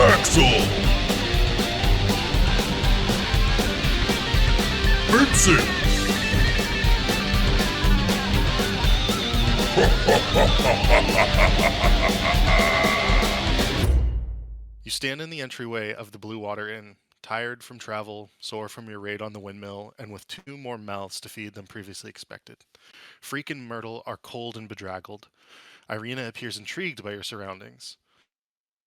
Axel! Vincent! You stand in the entryway of the Blue Water Inn, tired from travel, sore from your raid on the windmill, and with 2 more mouths to feed than previously expected. Freak and Myrtle are cold and bedraggled. Irina appears intrigued by your surroundings.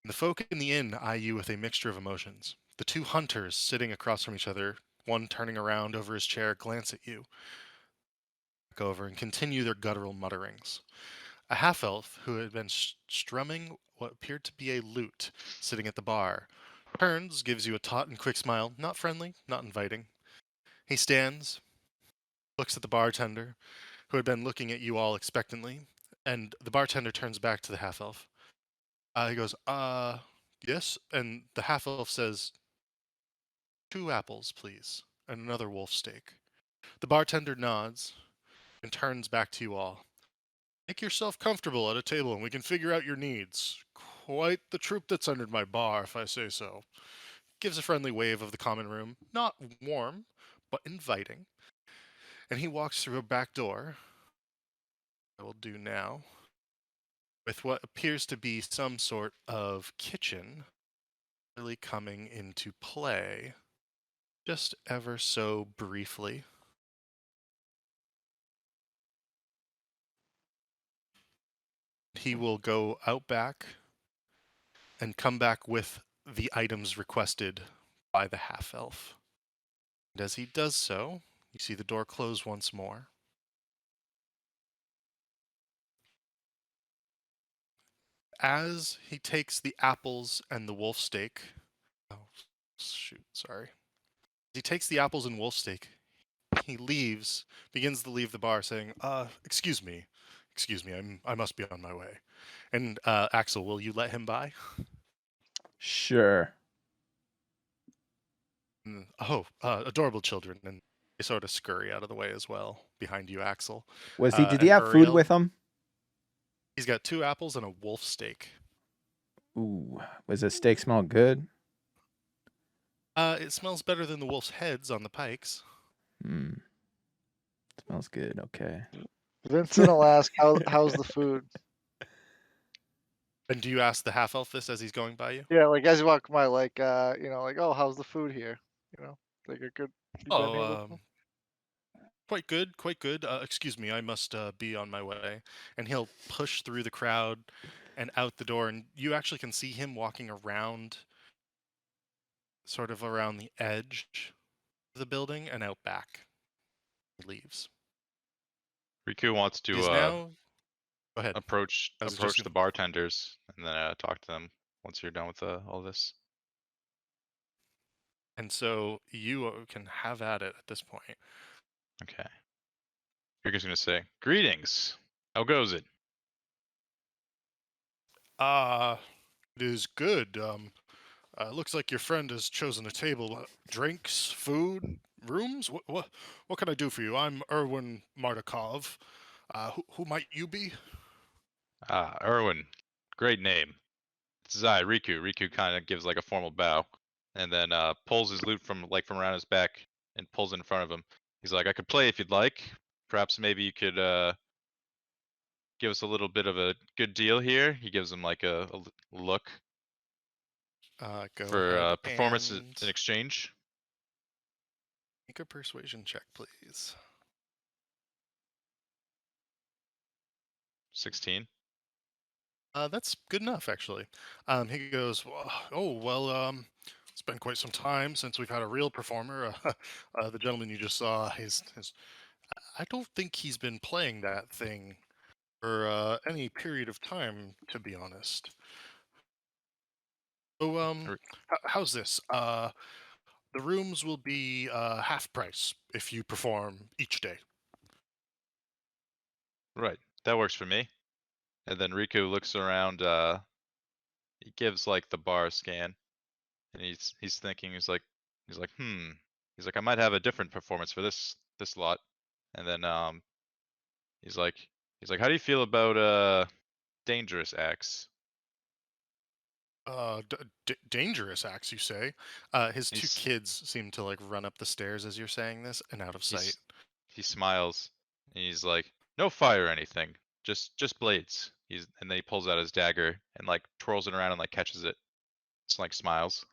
The folk in the inn eye you with a mixture of emotions. The 2 hunters sitting across from each other, one turning around over his chair, glance at you, back over, and continue their guttural mutterings. A half-elf who had been strumming what appeared to be a lute, sitting at the bar, turns, gives you a taut and quick smile, not friendly, not inviting. He stands, looks at the bartender, who had been looking at you all expectantly, and the bartender turns back to the half-elf. He goes, yes, and the half-elf says, 2 apples, please, and another wolf steak. The bartender nods and turns back to you all. Make yourself comfortable at a table and we can figure out your needs. Quite the troop that's entered my bar, if I say so. Gives a friendly wave of the common room, not warm, but inviting. And he walks through a back door, I will do now, with what appears to be some sort of kitchen really coming into play, just ever so briefly. He will go out back and come back with the items requested by the half-elf. And as he does so, you see the door close once more. As he takes the apples and the wolf steak, oh, shoot, sorry. As he takes the apples and wolf steak, he begins to leave the bar saying, excuse me, I must be on my way. And, Axel, will you let him by? Sure. Adorable children, and they sort of scurry out of the way as well, behind you, Axel. Did he have food with him? He's got 2 apples and a wolf steak. Ooh, was the steak smell good? It smells better than the wolf's heads on the pikes. Smells good, okay. Vincent will ask, how's the food? And do you ask the half-elf this as he's going by you? Yeah, like as you walk by, like, oh, how's the food here? Like a good. Quite good, quite good. Excuse me, I must be on my way. And he'll push through the crowd and out the door, and you actually can see him walking around, sort of around the edge of the building and out back. He leaves. Riku wants to Go ahead. approach the bartenders and then talk to them once you're done with all this. And so you can have at it at this point. Okay. Riku's gonna say, "Greetings. How goes it?" It is good. Looks like your friend has chosen a table. Drinks, food, rooms. What can I do for you? I'm Urwin Mardakov. Who might you be? Urwin. Great name. This is I, Riku. Riku kind of gives like a formal bow, and then pulls his lute from around his back and pulls it in front of him. He's like, "I could play if you'd like. Perhaps maybe you could give us a little bit of a good deal here." He gives him like a look for performance in exchange. Make a persuasion check, please. 16. That's good enough, actually. He goes, it's been quite some time since we've had a real performer. The gentleman you just saw, I don't think he's been playing that thing for any period of time, to be honest. So, how's this? The rooms will be half price if you perform each day. Right, that works for me. And then Riku looks around. He gives like the bar scan, and he's thinking. He's like, He's like, I might have a different performance for this lot. And then he's like, how do you feel about dangerous acts? Dangerous acts, you say? His two He's kids seem to like run up the stairs as you're saying this and out of sight. he's he smiles and he's like, "No fire or anything, just blades." And then he pulls out his dagger and like twirls it around and like catches it. It's like smiles.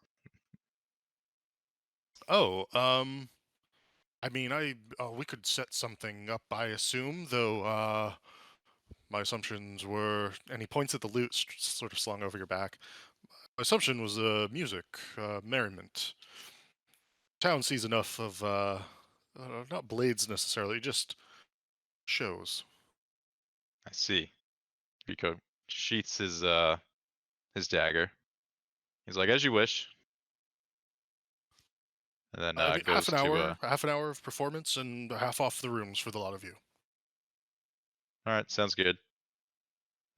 Oh, I mean, we could set something up, I assume, though. My assumptions were, and he points at the lute sort of slung over your back. My assumption was music, merriment. Town sees enough of not blades necessarily, just shows. I see. Rico sheaths his dagger. He's like, "As you wish," and then I mean, goes to half an hour of performance, and half off the rooms for the lot of you. All right, sounds good.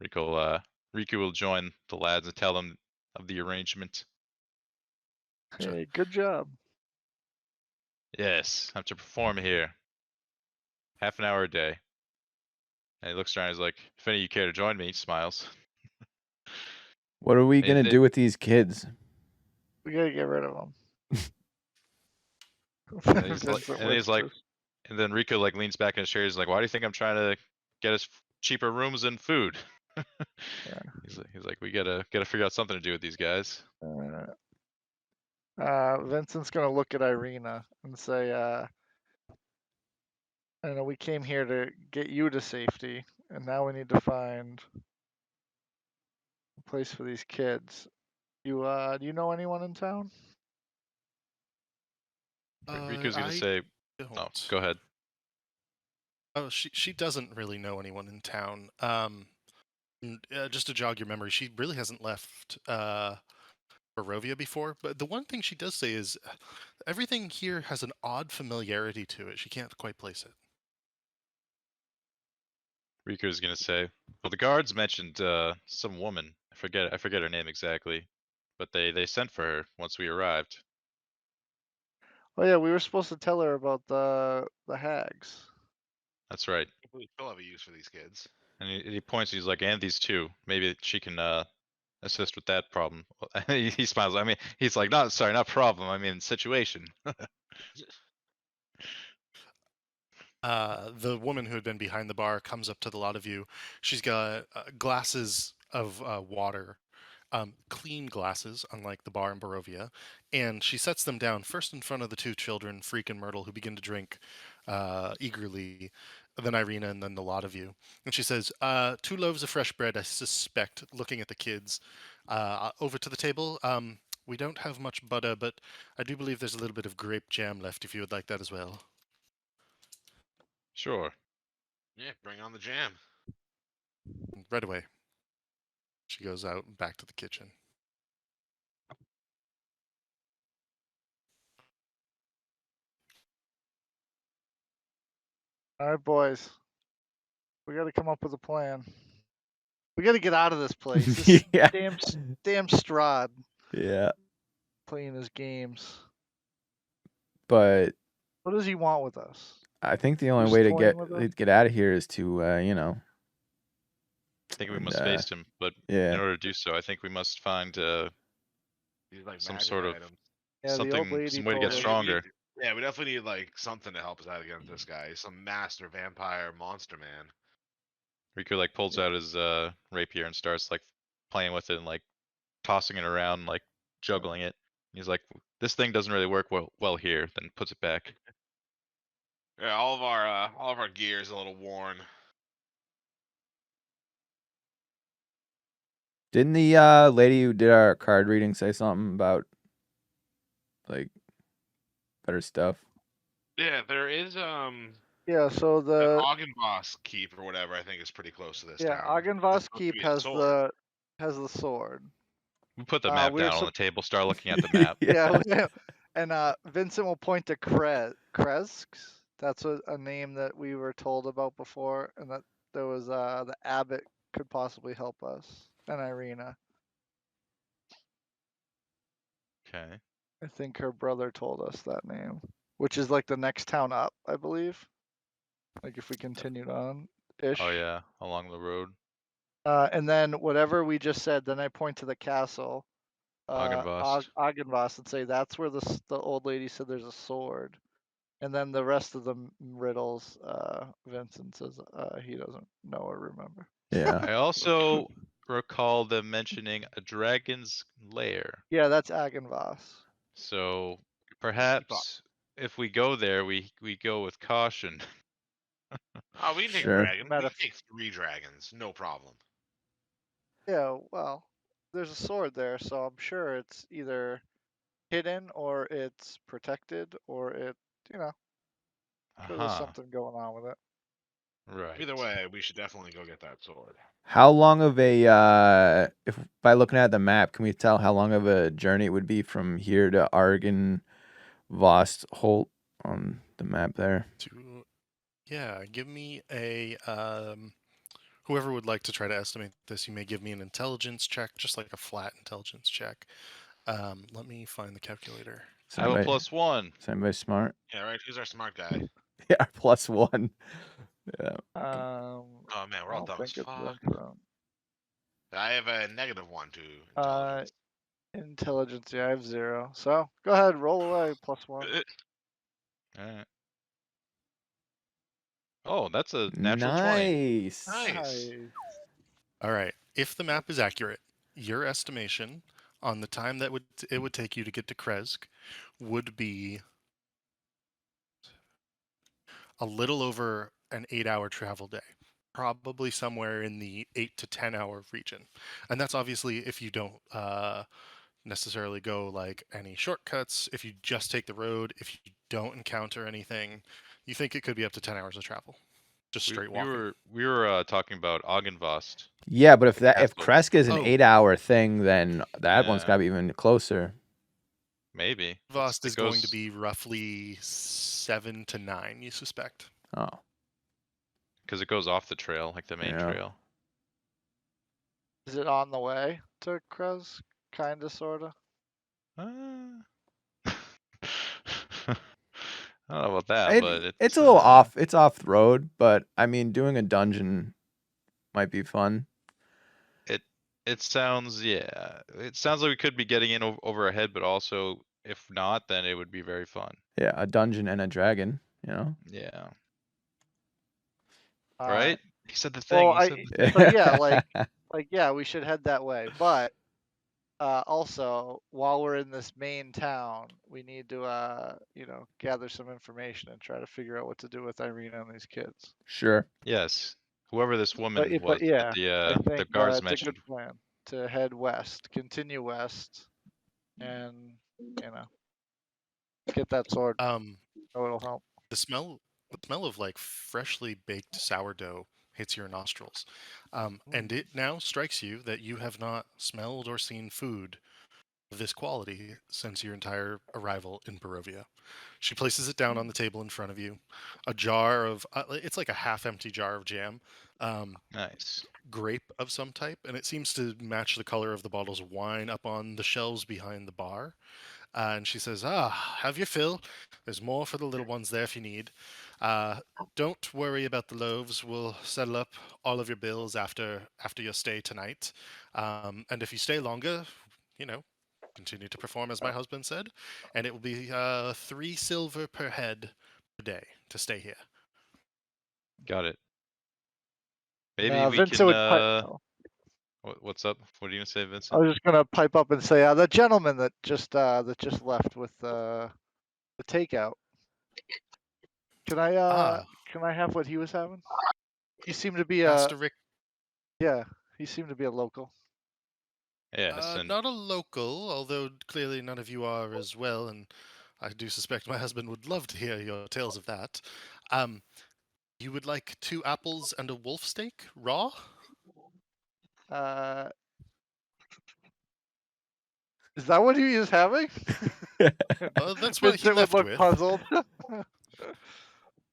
Riku will join the lads and tell them of the arrangement. Hey, good job. Yes, I have to perform here. Half an hour a day. And he looks around. He's like, "If any of you care to join me," he smiles. What are we Hey, gonna they- do with these kids? We gotta get rid of them. And he's like, and then Rico like leans back in his chair. He's like, "Why do you think I'm trying to get us cheaper rooms and food?" He's like, "We gotta figure out something to do with these guys." Vincent's gonna look at Irina and say, I know we came here to get you to safety, and now we need to find a place for these kids. Do you know anyone in town? Riku's gonna I say, "Oh, don't. go ahead." Oh, she doesn't really know anyone in town. Just to jog your memory, she really hasn't left Barovia before. But the one thing she does say is everything here has an odd familiarity to it. She can't quite place it. Riku's gonna say, "Well, the guards mentioned some woman. I forget her name exactly, but they sent for her once we arrived." Oh yeah, we were supposed to tell her about the hags. That's right. We still have a use for these kids. And he points. He's like, "And these two. Maybe she can assist with that problem." He smiles. I mean, he's like, not problem. I mean, situation." The woman who had been behind the bar comes up to the lot of you. She's got glasses of water, clean glasses, unlike the bar in Barovia, and she sets them down first in front of the two children, Freak and Myrtle, who begin to drink eagerly, then Irina, and then the lot of you. And she says, 2 loaves of fresh bread, I suspect, looking at the kids. Over to the table. We don't have much butter, but I do believe there's a little bit of grape jam left if you would like that as well. Sure. Yeah, bring on the jam. Right away. She goes out back to the kitchen. All right, boys. We got to come up with a plan. We got to get out of this place. This Yeah. damn Strahd Yeah. playing his games. But What does he want with us? I think the only Just way to toying with us? get out of here is to I think we And, must face him, but yeah. in order to do so, I think we must find These like some magic sort of items. Yeah, the old lady some way to told get us. stronger. Yeah, we definitely need like something to help us out against this guy. Some master vampire monster man. Riku like pulls out his rapier and starts like playing with it and like tossing it around, like juggling it. He's like, "This thing doesn't really work well here." Then puts it back. Yeah, all of our gear is a little worn. Didn't the lady who did our card reading say something about like better stuff? Yeah, there is Yeah, so an the Argynvost keep or whatever. I think is pretty close to this yeah town. Argynvost It's supposed to keep be a has sword. the sword. We put the map we're down on sup- the table. Start looking at the map. Yeah, and Vincent will point to Kresks. That's a name that we were told about before, and that there was the abbot could possibly help us, and Irina. Okay. I think her brother told us that name, which is like the next town up, I believe. Like if we continued on ish. Oh yeah, along the road. And then whatever we just said, then I point to the castle. Argynvost. Argynvost and say that's where the old lady said there's a sword. And then the rest of the riddles, Vincent says he doesn't know or remember. Yeah. I also recall them mentioning a dragon's lair. Yeah, that's Argynvost. So perhaps if we go there, we go with caution. Oh, we can take Sure. a dragon. We Meta- can take 3 dragons, no problem. Yeah, well, there's a sword there, so I'm sure it's either hidden or it's protected or it, sure there's something going on with it. Right. Either way, we should definitely go get that sword. How long of a if by looking at the map, can we tell how long of a journey it would be from here to Argynvost Holt on the map there? Yeah, give me a whoever would like to try to estimate this, you may give me an intelligence check, just like a flat intelligence check. Let me find the calculator. I have a +1. Is anybody smart? Yeah, right. Who's our smart guy? Yeah, +1. Yeah. Oh man, we're all dumb as fuck. I have a -1 to intelligence. Intelligence, yeah, I have 0. So go ahead, roll away, +1. Alright. Oh, that's a natural 20. Nice. All right. If the map is accurate, your estimation on the time that it would take you to get to Kresk would be a little over an 8-hour travel day, probably somewhere in the 8 to 10-hour region. And that's obviously if you don't necessarily go like any shortcuts, if you just take the road, if you don't encounter anything, you think it could be up to 10 hours of travel. Just straight walking. We were talking about Argynvost. Yeah, but if castle. Kresk is an Oh. 8-hour thing, then that one's Yeah. got to be even closer. Maybe. Vost It is going to goes- be roughly 7 to 9, you suspect. Oh, Because it goes off the trail, like the main Yeah. trail. Is it on the way to Kresk? Kinda, sorta. I don't know about that, but it's a little off. It's off the road, but I mean, doing a dungeon might be fun. It sounds, yeah. It sounds like we could be getting in over our head, but also, if not, then it would be very fun. Yeah, a dungeon and a dragon. Yeah. Uh, Right? He said the thing. Well, He said the thing. So yeah, yeah, we should head that way. But also, while we're in this main town, we need to gather some information and try to figure out what to do with Irina and these kids. Sure. Yes. Whoever this woman was But yeah, that I the think guards it's a mentioned. good plan to head west, continue west, and get that sword. So it'll help. The smell of like freshly baked sourdough hits your nostrils, and it now strikes you that you have not smelled or seen food of this quality since your entire arrival in Barovia. She places it down on the table in front of you. A jar of it's like a half-empty jar of jam. Nice. Grape of some type, and it seems to match the color of the bottles of wine up on the shelves behind the bar. And she says, have your fill. There's more for the little ones there if you need. Don't worry about the loaves. We'll settle up all of your bills after your stay tonight. And if you stay longer, continue to perform as my husband said. And it will be 3 silver per head per day to stay here. Got it. Maybe we Vincent can. would What's up? What are you gonna say, I Vincent? was just gonna pipe up and say the gentleman that just left with the takeout. Can I have what he was having? He seemed to be Master Rick, he seemed to be a local. Yes, and not a local, although clearly none of you are as well, and I do suspect my husband would love to hear your tales of that. You would like 2 apples and a wolf steak, raw? Is that what he was having? That's what he Vincent left would look with. puzzled.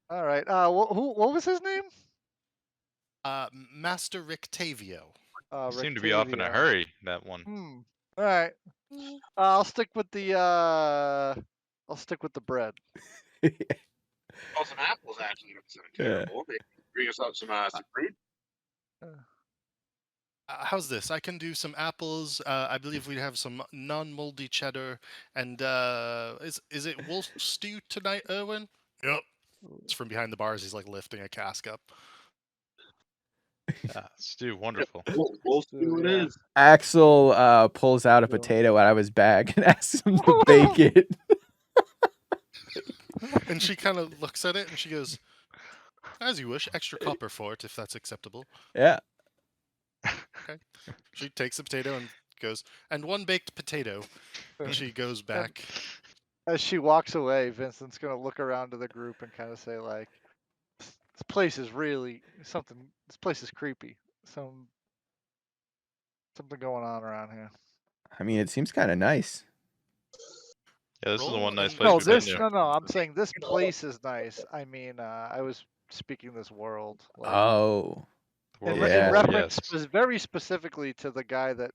All right. What was his name? Master Rictavio. you seem to be off in a hurry. That one. All right. I'll stick with the bread. Oh, some apples actually. Yeah. Bring us up some fruit. how's this? I can do some apples. I believe we have some non-moldy cheddar. And is it wolf stew tonight, Urwin? Yep. It's from behind the bars. He's like lifting a cask up. Stu, wonderful. We'll see what it is. Axel pulls out a potato out of his bag and asks him to bake it. And she kind of looks at it and she goes, "As you wish. Extra copper for it, if that's acceptable." Yeah. Okay. She takes the potato and goes, "And one baked potato." And she goes back. As she walks away, Vincent's gonna look around to the group and kind of say, like, "This place is really something. This place is creepy. Something going on around here." I mean, it seems kind of nice. Yeah, this is the Roll one nice and- place No, we've been this to. no. I'm saying this place is nice. I mean, I was speaking this world. Like, Oh. The world in, as yeah. a in whole, reference yes. very specifically to the guy that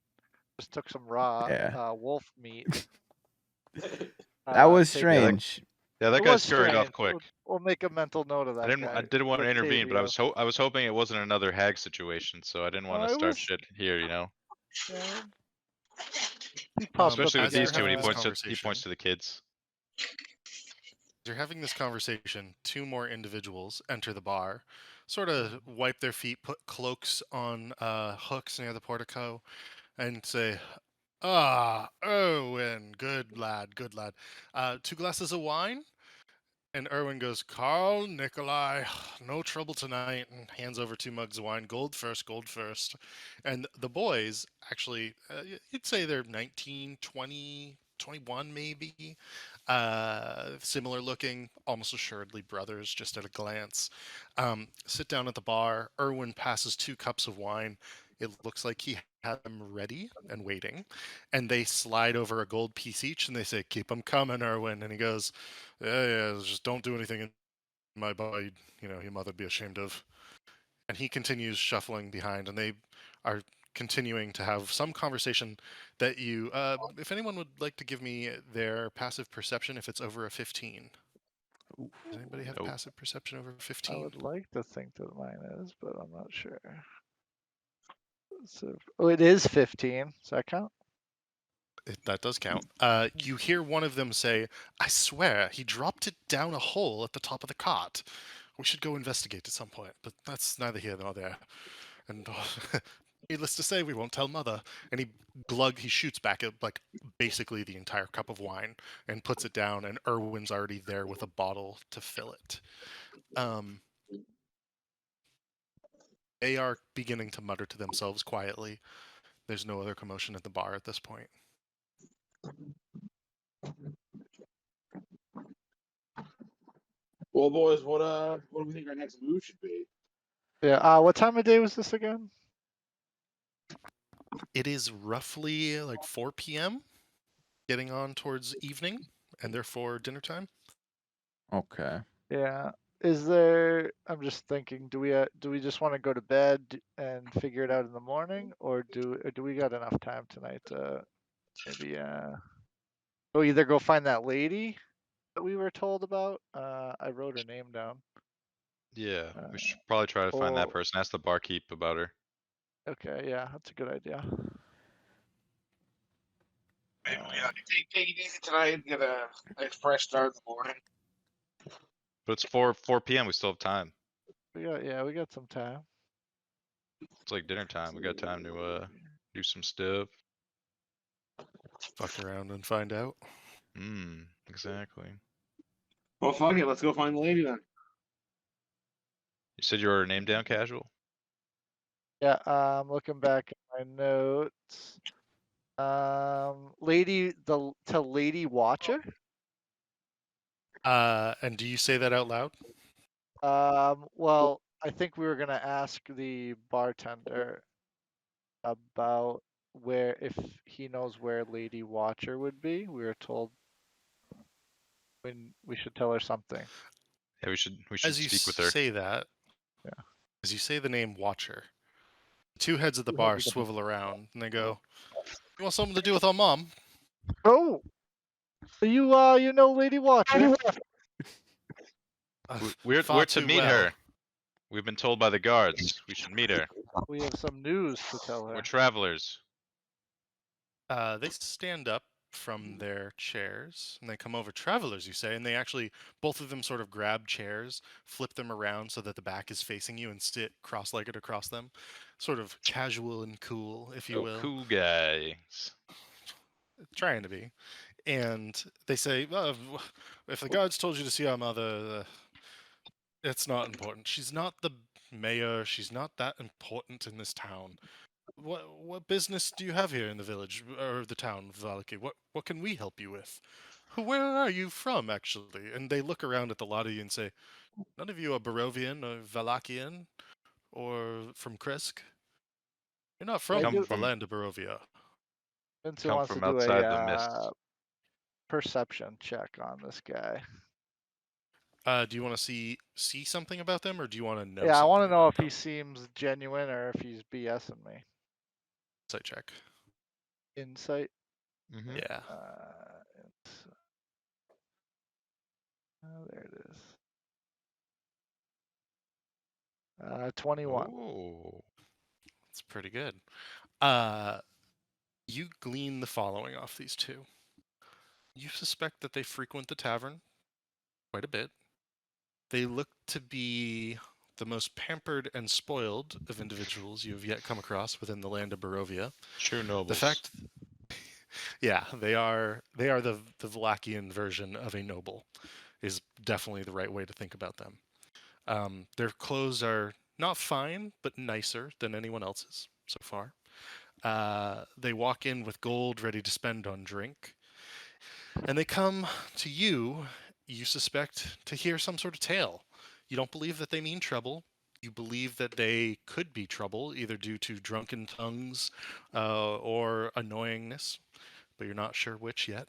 just took some raw Yeah. wolf meat. That was Tavio. strange. Yeah, that It guy was scurried off strange. quick. We'll make a mental note of that. I didn't want to intervene, but I was hoping it wasn't another hag situation, so I didn't want No, to it start was- shit here, you know. Yeah. He popped Especially up with as these you're two, when he having this points to the kids. You're having this conversation. Two more individuals enter the bar, sort of wipe their feet, put cloaks on hooks near the portico, and say, "Ah, Urwin, good lad, good lad. 2 glasses of wine?" And Urwin goes, "Carl, Nikolai, no trouble tonight," and hands over 2 mugs of wine. Gold first, gold first. And the boys, actually, you'd say they're 19, 20, 21 maybe. Similar looking, almost assuredly brothers, just at a glance. Sit down at the bar. Urwin passes 2 cups of wine. It looks like he had them ready and waiting. And they slide over a gold piece each and they say, "Keep them coming, Urwin." And he goes, "Yeah, just don't do anything in my body, your mother'd be ashamed of." And he continues shuffling behind, and they are continuing to have some conversation that if anyone would like to give me their passive perception, if it's over a 15. Does anybody have Nope. passive perception over 15? I would like to think that mine is, but I'm not sure. So, it is 15. Does that count? That does count. You hear one of them say, "I swear, he dropped it down a hole at the top of the cart. We should go investigate at some point, but that's neither here nor there. And needless to say, we won't tell Mother." And he shoots back at like basically the entire cup of wine and puts it down, and Urwin's already there with a bottle to fill it. They are beginning to mutter to themselves quietly. There's no other commotion at the bar at this point. Well, boys, what do we think our next move should be? Yeah. What time of day was this again? It is roughly like 4 p.m., getting on towards evening, and therefore dinner time. Okay. Yeah. I'm just thinking, do we just want to go to bed and figure it out in the morning, or do we got enough time tonight to maybe we'll either go find that lady that we were told about. I wrote her name down. Yeah, we should probably try to find that or- person. Ask the barkeep about her. Okay, yeah, that's a good idea. Maybe we take it easy tonight and get a fresh start in the morning. But it's 4 p.m. We still have time. We got some time. It's like dinner time. We got time to do some stuff. Fuck around and find out. Exactly. Well, fuck it. Let's go find the lady then. You said you wrote her name down, Casual? Yeah, I'm looking back at my notes. Lady Watcher. And do you say that out loud? Well, I think we were gonna ask the bartender about if he knows where Lady Watcher would be. We were told when we should tell her something. Yeah, we should As you speak with her. say that, Yeah. as you say the name Watcher, the 2 heads of the bar swivel around and they go, "You want something to do with our mom?" Oh, you know Lady Watcher. We're Far to too meet well. her. We've been told by the guards we should meet her. We have some news to tell her. We're travelers. They stand up from their chairs and they come over. Travelers, you say, and they actually, both of them sort of grab chairs, flip them around so that the back is facing you and sit cross-legged across them. Sort of casual and cool, if you will. Cool guys. Trying to be. And they say, well, if the guards told you to see our mother, it's not important. She's not the mayor. She's not that important in this town. What business do you have here in the village or the town of Valaki? What can we help you with? Where are you from, actually? And they look around at the lot of you and say, none of you are Barovian or Valakian or from Krisk. You're not from the land of Barovia. Vincent Come wants from to do outside the a mist. perception check on this guy. Do you want to see something about them, or do you want to know? Yeah, I want to something know about if he them? seems genuine or if he's BSing me. Insight check. Insight. Mm-hmm. Yeah. Oh, there it is. 21. Ooh. That's pretty good. You glean the following off these two. You suspect that they frequent the tavern quite a bit. They look to be the most pampered and spoiled of individuals you have yet come across within the land of Barovia. True nobles. The fact, yeah, they are the Valakian version of a noble, is definitely the right way to think about them. Their clothes are not fine, but nicer than anyone else's so far. They walk in with gold ready to spend on drink. And they come to you, you suspect, to hear some sort of tale. You don't believe that they mean trouble. You believe that they could be trouble, either due to drunken tongues or annoyingness, but you're not sure which yet.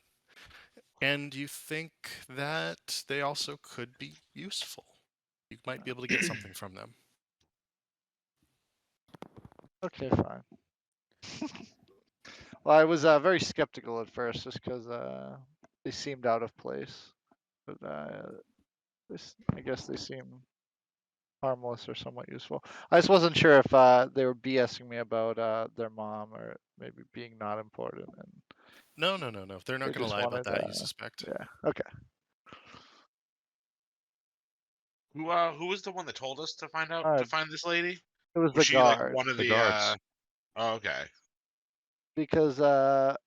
And you think that they also could be useful. You might be able to get something from them. Okay, fine. Well, I was very skeptical at first just because they seemed out of place. But I guess they seem harmless or somewhat useful. I just wasn't sure if they were BSing me about their mom or maybe being not important. And No. They're not they going to just lie about wanted, that, you suspect. yeah, okay. Who was the one that told us to find out Uh, to find this lady? It was Was the she like guard. one of The the guards. Oh, okay. Because so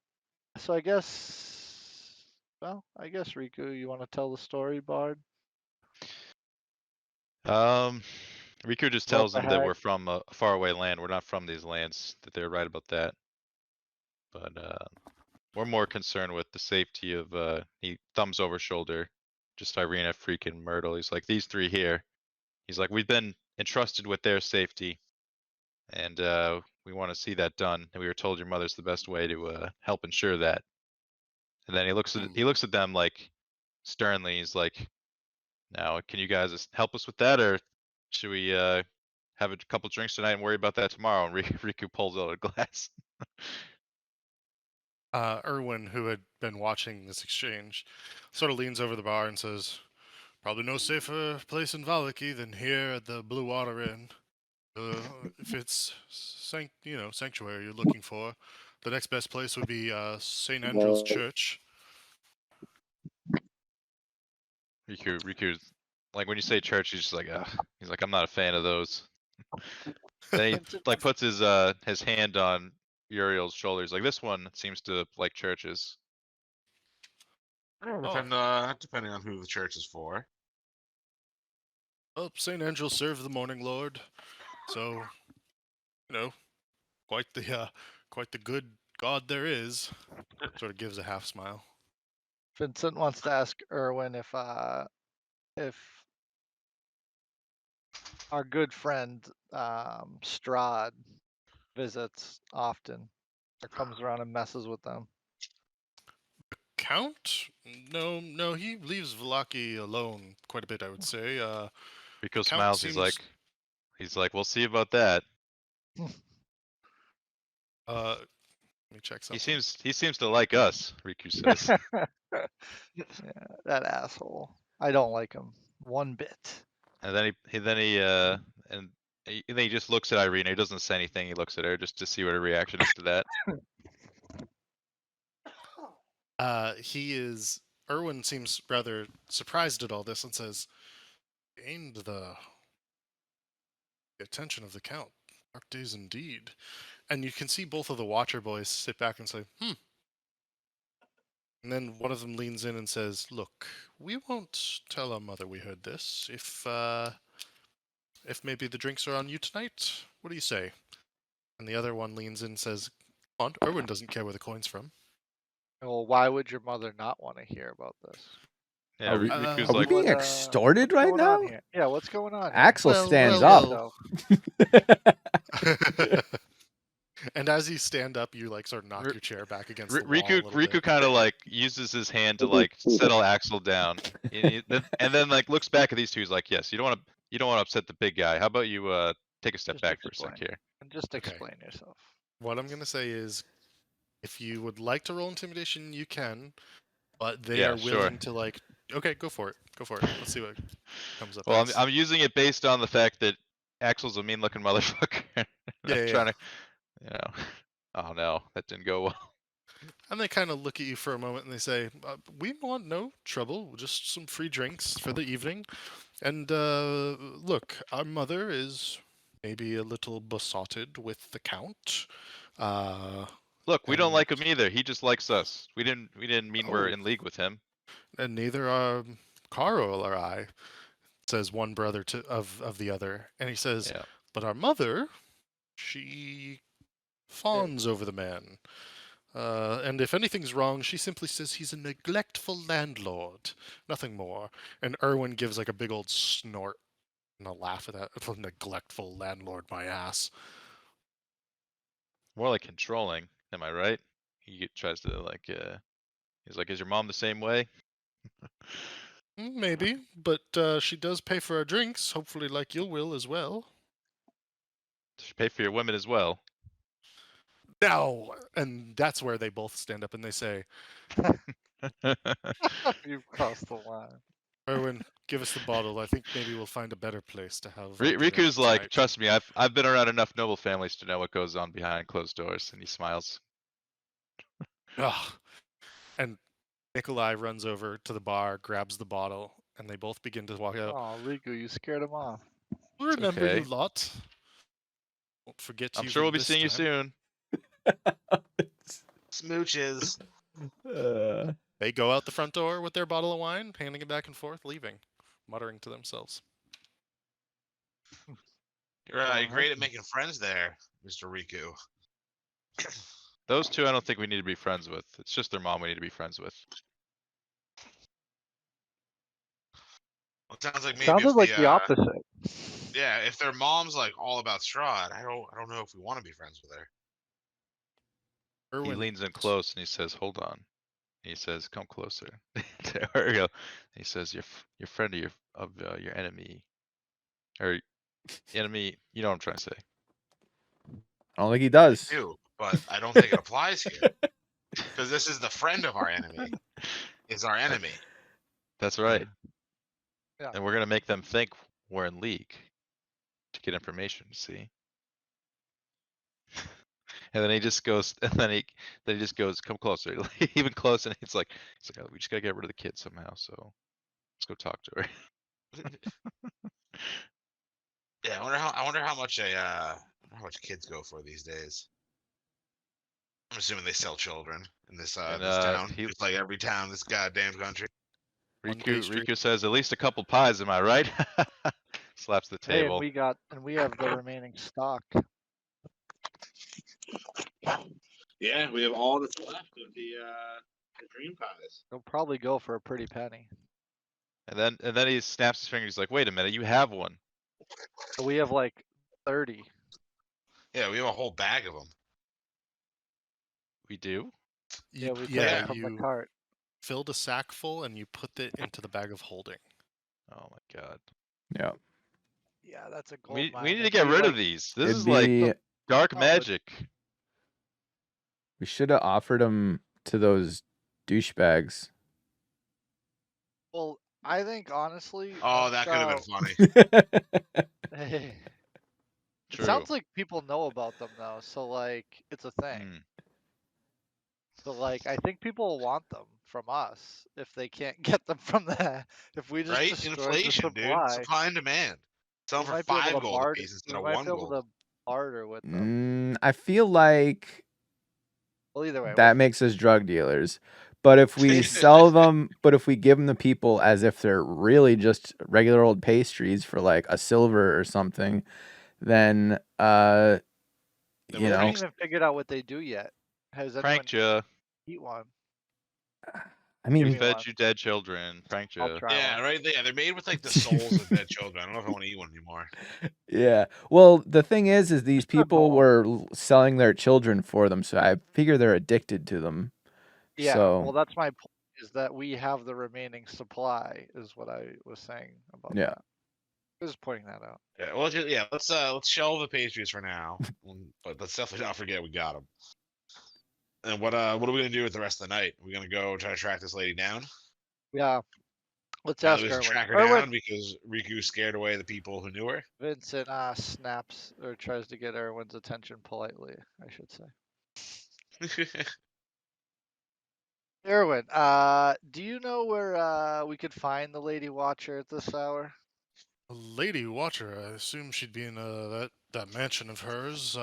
I guess, well, I guess Riku, you want to tell the story, Bard? Riku just What tells the them that heck? we're from a faraway land. We're not from these lands. That they're right about that. But we're more concerned with the safety of. He thumbs over shoulder, just Irina, freaking Myrtle. He's like, these three here. He's like, we've been entrusted with their safety, and we want to see that done. And we were told your mother's the best way to help ensure that. And then he looks at them like sternly. He's like, now, can you guys just help us with that, or should we have a couple drinks tonight and worry about that tomorrow? And Riku pulls out a glass. Urwin, who had been watching this exchange, sort of leans over the bar and says, probably no safer place in Valaki than here at the Blue Water Inn. If it's sanctuary you're looking for, the next best place would be St. Andrew's Church. Riku's like, when you say church, he's just like, ugh. He's like, I'm not a fan of those. Then he like puts his hand on Uriel's shoulder. He's like, this one seems to like churches. Depending on who the church is for. Well, St. Andrew served the morning lord, so quite the good god there is. Sort of gives a half smile. Vincent wants to ask Urwin if our good friend Strahd visits often or comes around and messes with them. Count? No, he leaves Valaki alone quite a bit, I would say. Riku Count smiles. seems- He's like, we'll see about that. Let me check something. He seems to like us. Riku says. Yeah, that asshole. I don't like him one bit. And then and then he just looks at Irina. He doesn't say anything. He looks at her just to see what her reaction is to that. Urwin seems rather surprised at all this and says, gained the attention of the Count. Dark days indeed. And you can see both of the Watcher boys sit back and say, And then one of them leans in and says, look, we won't tell our mother we heard this. If maybe the drinks are on you tonight, what do you say? And the other one leans in and says, come on, Urwin doesn't care where the coin's from. Well, why would your mother not want to hear about this? Yeah, Are we- Riku's Are we like, being extorted right What's going now? on here? Yeah, what's going on? Axel Well, stands well, up. And as you stand up, you like sort of knock your chair back against the wall a little Riku bit. kind of like uses his hand to like settle Axel down, and then like looks back at these two. He's like, "Yes, you don't want to upset the big guy. How about you take a step Just back for a explain. sec here?" And just Okay. explain yourself. What I'm going to say is, if you would like to roll intimidation, you can, but they Yeah, are sure. willing to like, okay, go for it. Go for it. Let's see what comes up. Well, as. I'm using it based on the fact that Axel's a mean-looking motherfucker. Yeah, Trying to, you know. Oh no, that didn't go well. And they kind of look at you for a moment and they say, we want no trouble, just some free drinks for the evening. And look, our mother is maybe a little besotted with the Count. Look, we don't And- like him either. He just likes us. We didn't mean we're in league with him. And neither are Carl or I, says one brother of the other. And he says, Yeah. but our mother, she fawns over the man. And if anything's wrong, she simply says he's a neglectful landlord. Nothing more. And Urwin gives like a big old snort and a laugh at that. A neglectful landlord, my ass. More like controlling. Am I right? He tries to like, he's like, is your mom the same way? Maybe, but she does pay for our drinks, hopefully like you will as well. Does she pay for your women as well? No! And that's where they both stand up and they say, You've crossed the line. Urwin, give us the bottle. I think maybe we'll find a better place to have. Riku's like, trust me, I've been around enough noble families to know what goes on behind closed doors, and he smiles. Ugh. And Nikolai runs over to the bar, grabs the bottle, and they both begin to walk out. Oh, Riku, you scared him off. We'll remember okay. you lot. Won't forget you. I'm sure we'll be seeing you soon. Smooches. They go out the front door with their bottle of wine, handing it back and forth, leaving, muttering to themselves. You're great at making friends there, Mr. Riku. Those two I don't think we need to be friends with. It's just their mom we need to be friends with. Well, it sounds like maybe Sounded if like the opposite. Yeah, if their mom's like all about Strahd, I don't know if we want to be friends with her. He Urwin, leans in close and he says, "Hold on." He says, "Come closer." There we go. He says, "Your friend of your enemy, or enemy." You know what I'm trying to say. I don't think he does. I do, but I don't think it applies here. Because this is the friend of our enemy. Is our enemy. That's right. Yeah. And we're gonna make them think we're in league to get information. See. And then he just goes, and then he just goes, "Come closer," even close, and it's like, "Oh, we just gotta get rid of the kid somehow." So let's go talk to her. Yeah, I wonder how much how much kids go for these days. I'm assuming they sell children in this this town. It's like every town in this goddamn country. Riku says, "At least a couple pies, am I right?" Slaps the Hey, table. and we have the remaining stock. Yeah, we have all that's left of the dream pies. They'll probably go for a pretty penny. And then he snaps his fingers. He's like, "Wait a minute, you have one." So we have like 30. Yeah, we have a whole bag of them. We do. Yeah, we took yeah, it from the you cart. filled a sack full and you put it into the bag of holding. Oh my god. Yeah. Yeah, that's a gold We mine. need to It'd get be rid like- of these. This It'd is be. like dark Oh, magic. We should have offered them to those douchebags. Well, I think honestly. Oh, that could have been funny. Hey, It True. sounds like people know about them though, so like it's a thing. Hmm. So like I think people will want them from us if they can't get them from the if we just Right? destroyed the Inflation, dude. supply. Supply and demand. Sell We them for might be able 5 to gold barter. apiece instead We of might 1 be able gold. to barter with them. I feel like Well, either way, that makes us drug dealers. But if we sell them, but if we give them to people as if they're really just regular old pastries for like a silver or something, then we you haven't know, even figured out what they do yet. Has anyone Pranked ya. eat one? I We mean, me fed one. you dead children. Pranked I'll ya. try Yeah, one. right. Yeah, they're made with like the souls of dead children. I don't know if I want to eat one anymore. yeah. Well, the thing is these They're people bomb. were selling their children for them, so I figure they're addicted to them. Yeah, So well, that's my point. Is that we have the remaining supply? Is what I was saying about yeah. that. Just pointing that out. Yeah, well, let's shelve the pastries for now, but let's definitely not forget we got them. And what are we gonna do with the rest of the night? Are we gonna go try to track this lady down? Yeah. Let's Now ask that we Urwin. track her Urwin. down because Riku scared away the people who knew her. Vincent snaps or tries to get Urwin's attention politely, I should say. Urwin, do you know where we could find the Lady Watcher at this hour? A Lady Watcher, I assume she'd be in that mansion of hers.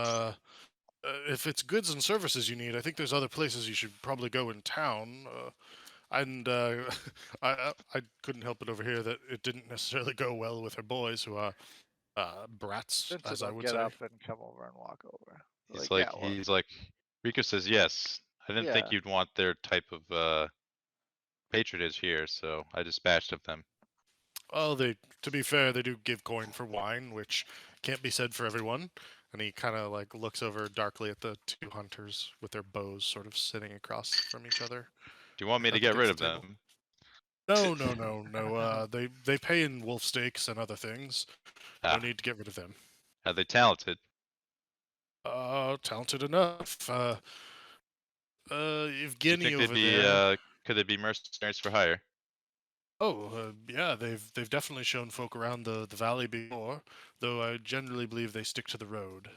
If it's goods and services you need, I think there's other places you should probably go in town. And I couldn't help it over here that it didn't necessarily go well with her boys, who are brats, Vincent as I will would get say. up and come over and walk over. He's Yeah, like, well, he's like, Riku says yes. I didn't think yeah. you'd want their type of patronage here, so I dispatched of them. Well, to be fair, they do give coin for wine, which can't be said for everyone. And he kind of like looks over darkly at the two hunters with their bows sort of sitting across from each other. Do you want me to Up get rid against of the table. them? No. They pay in wolf steaks and other things. No Ah, need to get rid of them. are they talented? Talented enough. Do you Evgeny think over they'd be there. could they be mercenaries for hire? Oh, yeah, they've definitely shown folk around the valley before, though I generally believe they stick to the road.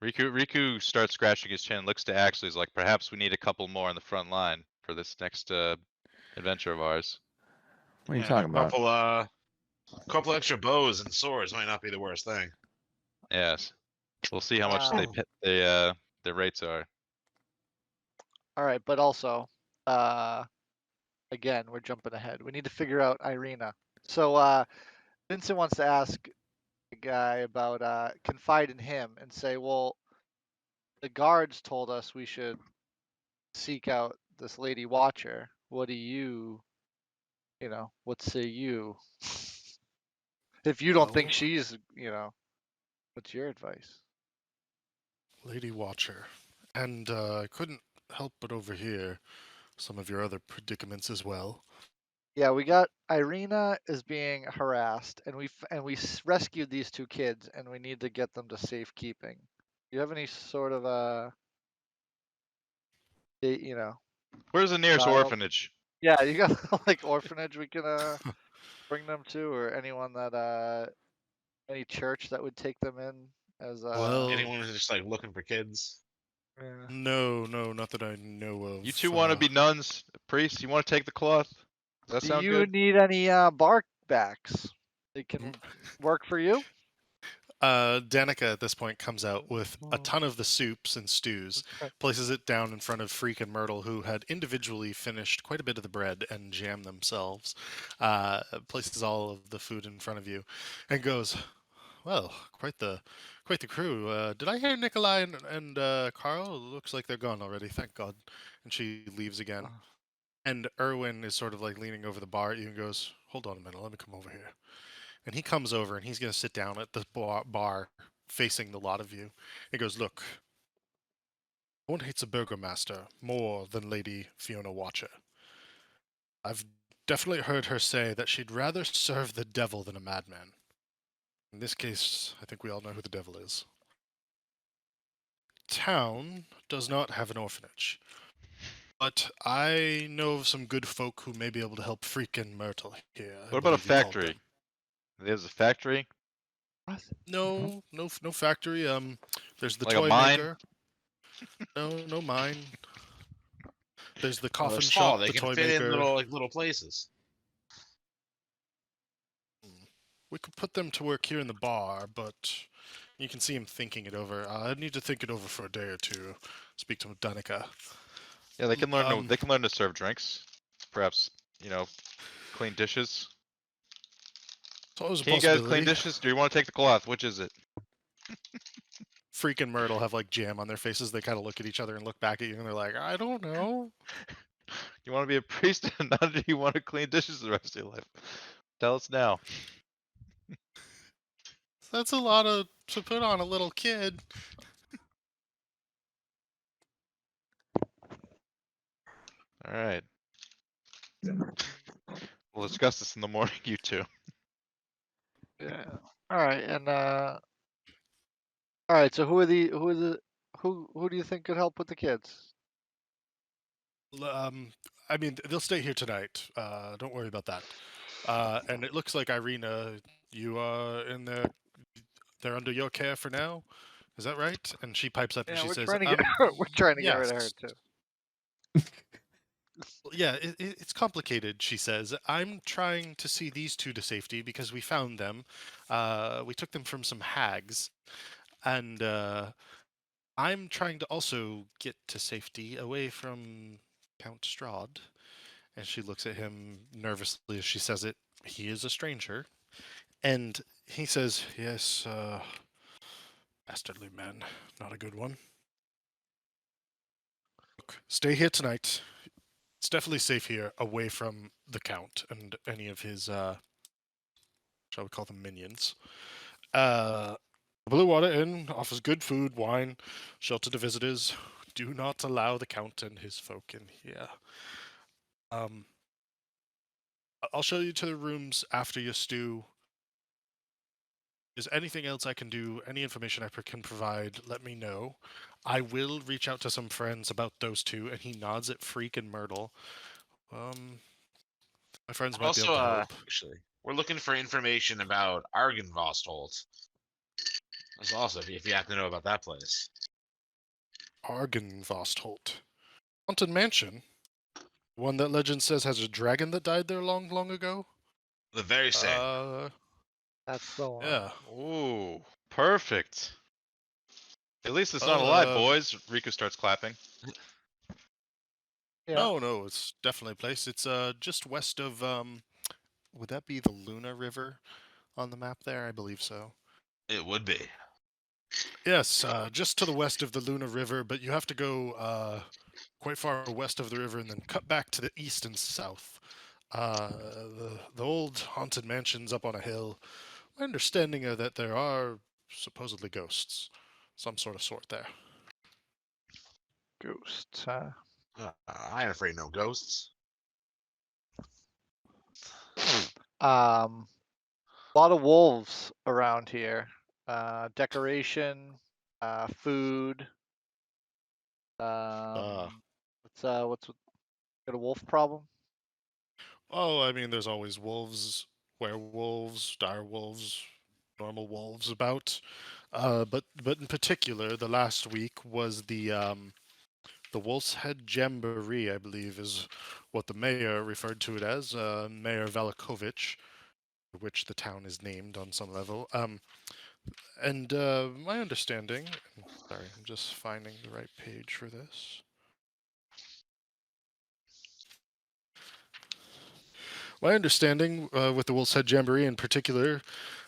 Riku starts scratching his chin, looks to Axley, is like, perhaps we need a couple more on the front line for this next adventure of ours. What are you talking about? Couple extra bows and swords might not be the worst thing. Yes. We'll see how much Wow. their rates are. All right, but also, again, we're jumping ahead. We need to figure out Irina. So Vincent wants to ask the guy about confide in him and say, well, the guards told us we should seek out this Lady Watcher. What do you what say you? If you don't think Well, she's, what's your advice? Lady Watcher. And I couldn't help but overhear some of your other predicaments as well. Yeah, we got Irina is being harassed, and we rescued these two kids, and we need to get them to safekeeping. Do you have any sort of Where's the nearest child? orphanage? Yeah, you got like orphanage we can bring them to, or anyone that any church that would take them in as Well, Anyone who's just like looking for kids. yeah. No, not that I know of. You two want to be nuns, priests? You want to take the cloth? Does that Do sound you good? need any bark backs? They can work for you. Danica at this point comes out with a ton of the soups and stews, places it down in front of Freak and Myrtle, who had individually finished quite a bit of the bread and jam themselves. Places all of the food in front of you, and goes, "Well, quite the crew. Did I hear Nikolai and Carl? Looks like they're gone already. Thank God." And she leaves again. And Urwin is sort of like leaning over the bar at you and goes, "Hold on a minute, let me come over here." And he comes over and he's going to sit down at the bar facing the lot of you. He goes, "Look, no one hates a burgomaster more than Lady Fiona Watcher. I've definitely heard her say that she'd rather serve the devil than a madman. In this case, I think we all know who the devil is. Town does not have an orphanage, but I know of some good folk who may be able to help Freak and Myrtle here. What about a factory? There's a factory. No factory. There's the Like a toy mine? maker. No mine. There's the Well, they're coffin small. shop, They the can toy fit in maker. little places. We could put them to work here in the bar, but you can see him thinking it over. I need to think it over for a day or two. Speak to Danica. Yeah, they can learn. They can learn to serve drinks. Perhaps clean dishes. It's always a Can you guys clean possibility. dishes? Do you want to take the cloth? Which is it? Freak and Myrtle have like jam on their faces. They kind of look at each other and look back at you, and they're like, "I don't know." You want to be a priest, and now do you want to clean dishes the rest of your life? Tell us now. That's a lot to put on a little kid. All right. We'll discuss this in the morning, you two. Yeah. All right, and all right. So who do you think could help with the kids? I mean, they'll stay here tonight. Don't worry about that. And it looks like Irina, you are in there. They're under your care for now. Is that right? And she pipes up and Yeah, she we're says, trying to get we're trying to get rid of her yes. too. Yeah, it's complicated, she says. I'm trying to see these two to safety because we found them. We took them from some hags. And I'm trying to also get to safety away from Count Strahd. And she looks at him nervously as she says it. He is a stranger. And he says, yes, dastardly man. Not a good one. Look, stay here tonight. It's definitely safe here, away from the Count and any of his, shall we call them minions. Blue Water Inn offers good food, wine, shelter to visitors. Do not allow the Count and his folk in here. I'll show you to the rooms after your stew. Is anything else I can do? Any information I can provide? Let me know. I will reach out to some friends about those two. And he nods at Freak and Myrtle. My friends might be able to help. Actually, we're looking for information about Argynvost. That's also if you have to know about that place. Argynvost. Haunted mansion. One that legend says has a dragon that died there long, long ago. The very same. That's the one. Yeah. Ooh, perfect. At least it's not alive, boys. Riku starts clapping. Yeah. No, it's definitely a place. It's just west of would that be the Luna River on the map there? I believe so. It would be. Yes, just to the west of the Luna River, but you have to go quite far west of the river and then cut back to the east and south. The old haunted mansion's up on a hill. My understanding is that there are supposedly ghosts, some sort there. Ghosts, huh? I ain't afraid of no ghosts. A lot of wolves around here. Decoration, food. What's got a wolf problem? Oh, I mean, there's always wolves, werewolves, dire wolves, normal wolves about. But in particular, the last week was the Wolf's Head Jamboree, I believe, is what the mayor referred to it as, Mayor Velikovich, which the town is named on some level. And my understanding, sorry, I'm just finding the right page for this. My understanding with the Wolf's Head Jamboree in particular,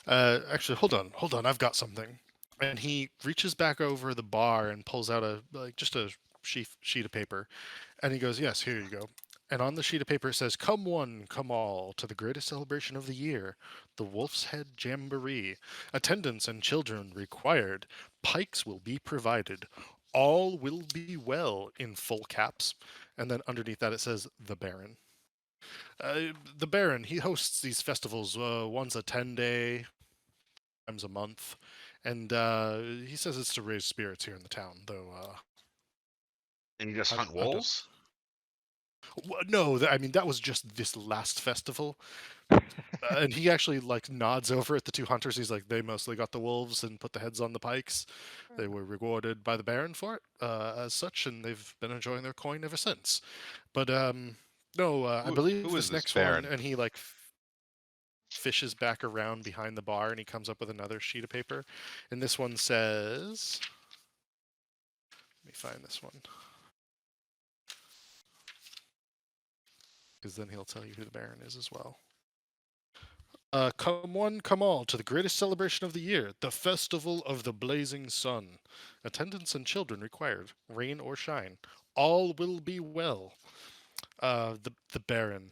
actually, hold on, I've got something. And he reaches back over the bar and pulls out just a sheet of paper, and he goes, "Yes, here you go." And on the sheet of paper it says, "Come one, come all, to the greatest celebration of the year, the Wolf's Head Jamboree. Attendance and children required. Pikes will be provided. All will be well," in full caps. And then underneath that it says, "The Baron." The Baron, he hosts these festivals once a 10-day, times a month. And he says it's to raise spirits here in the town, though. And you just hunt wolves? No, I mean, that was just this last festival. And he actually like nods over at the two hunters. He's like, they mostly got the wolves and put the heads on the pikes. They were rewarded by the Baron for it, as such, and they've been enjoying their coin ever since. But no, I believe who is this this next Baron? one, and he like fishes back around behind the bar, and he comes up with another sheet of paper, and this one says, "Let me find this one." Because then he'll tell you who the Baron is as well. Come one, come all, to the greatest celebration of the year, the Festival of the Blazing Sun. Attendance and children required, rain or shine. All will be well. The Baron,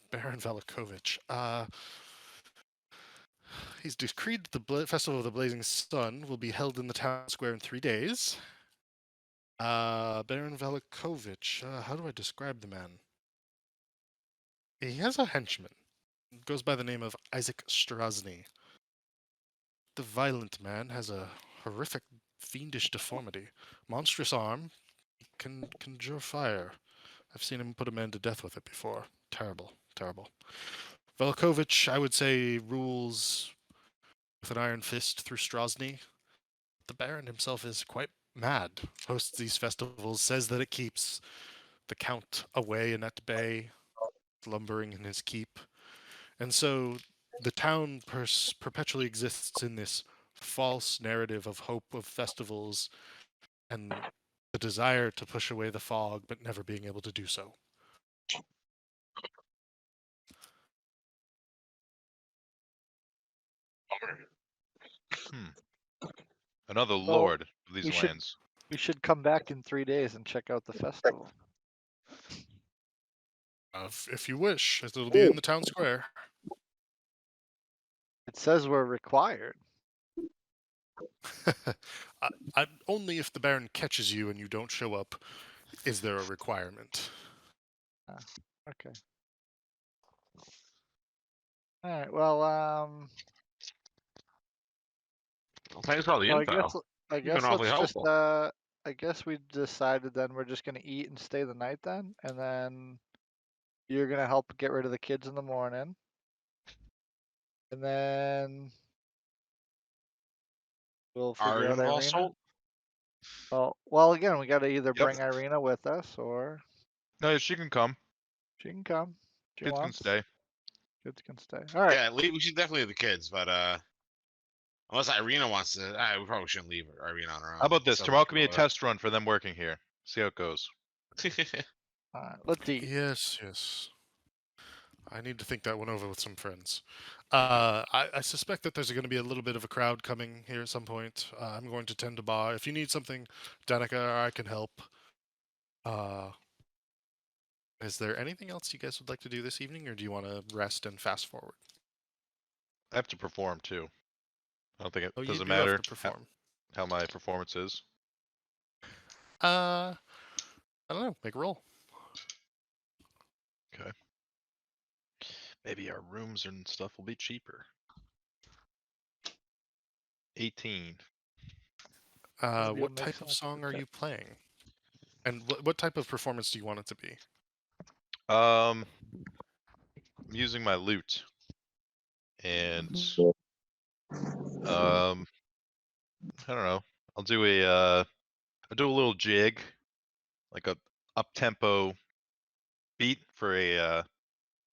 Baron Velikovich. He's decreed the Festival of the Blazing Sun will be held in the town square in 3 days. Baron Velikovich, how do I describe the man? He has a henchman. Goes by the name of Isaac Strasny. The violent man has a horrific, fiendish deformity. Monstrous arm, can conjure fire. I've seen him put a man to death with it before. Terrible, terrible. Velikovich, I would say, rules with an iron fist through Strasny. The Baron himself is quite mad. Hosts these festivals, says that it keeps the Count away and at bay, slumbering in his keep. And so the town perpetually exists in this false narrative of hope of festivals and the desire to push away the fog, but never being able to do so. Another Well, lord of these we should- lands. We should come back in 3 days and check out the festival. If you wish, it'll be in the town square. It says we're required. Only if the Baron catches you and you don't show up is there a requirement. Okay. All right. Well, Well, thanks for all the well, info. I You've been guess awfully let's just helpful. I guess we decided then we're just gonna eat and stay the night then, and then you're gonna help get rid of the kids in the morning, and then we'll figure out Argynvost Irina. sold? Well, again, we got to either Yep. bring Irina with us or No, she can come. she can come. She Kids can wants. stay. Kids can stay. All right. Yeah, we should definitely leave the kids, but unless Irina wants to, we probably shouldn't leave Irina on her own. How about this? So Tomorrow can be a test run for them working here. See how it goes. All right. Let's eat. Yes. I need to think that one over with some friends. I suspect that there's going to be a little bit of a crowd coming here at some point. I'm going to tend to bar. If you need something, Danica, I can help. Is there anything else you guys would like to do this evening, or do you want to rest and fast forward? I have to perform too. I don't think it You doesn't do have matter to perform. how my performance is. I don't know. Make a roll. Okay. Maybe our rooms and stuff will be cheaper. 18. That'd be a What mix type of of song are okay. you playing? And what type of performance do you want it to be? I'm using my lute. And I don't know. I'll do a little jig, like a up-tempo beat for a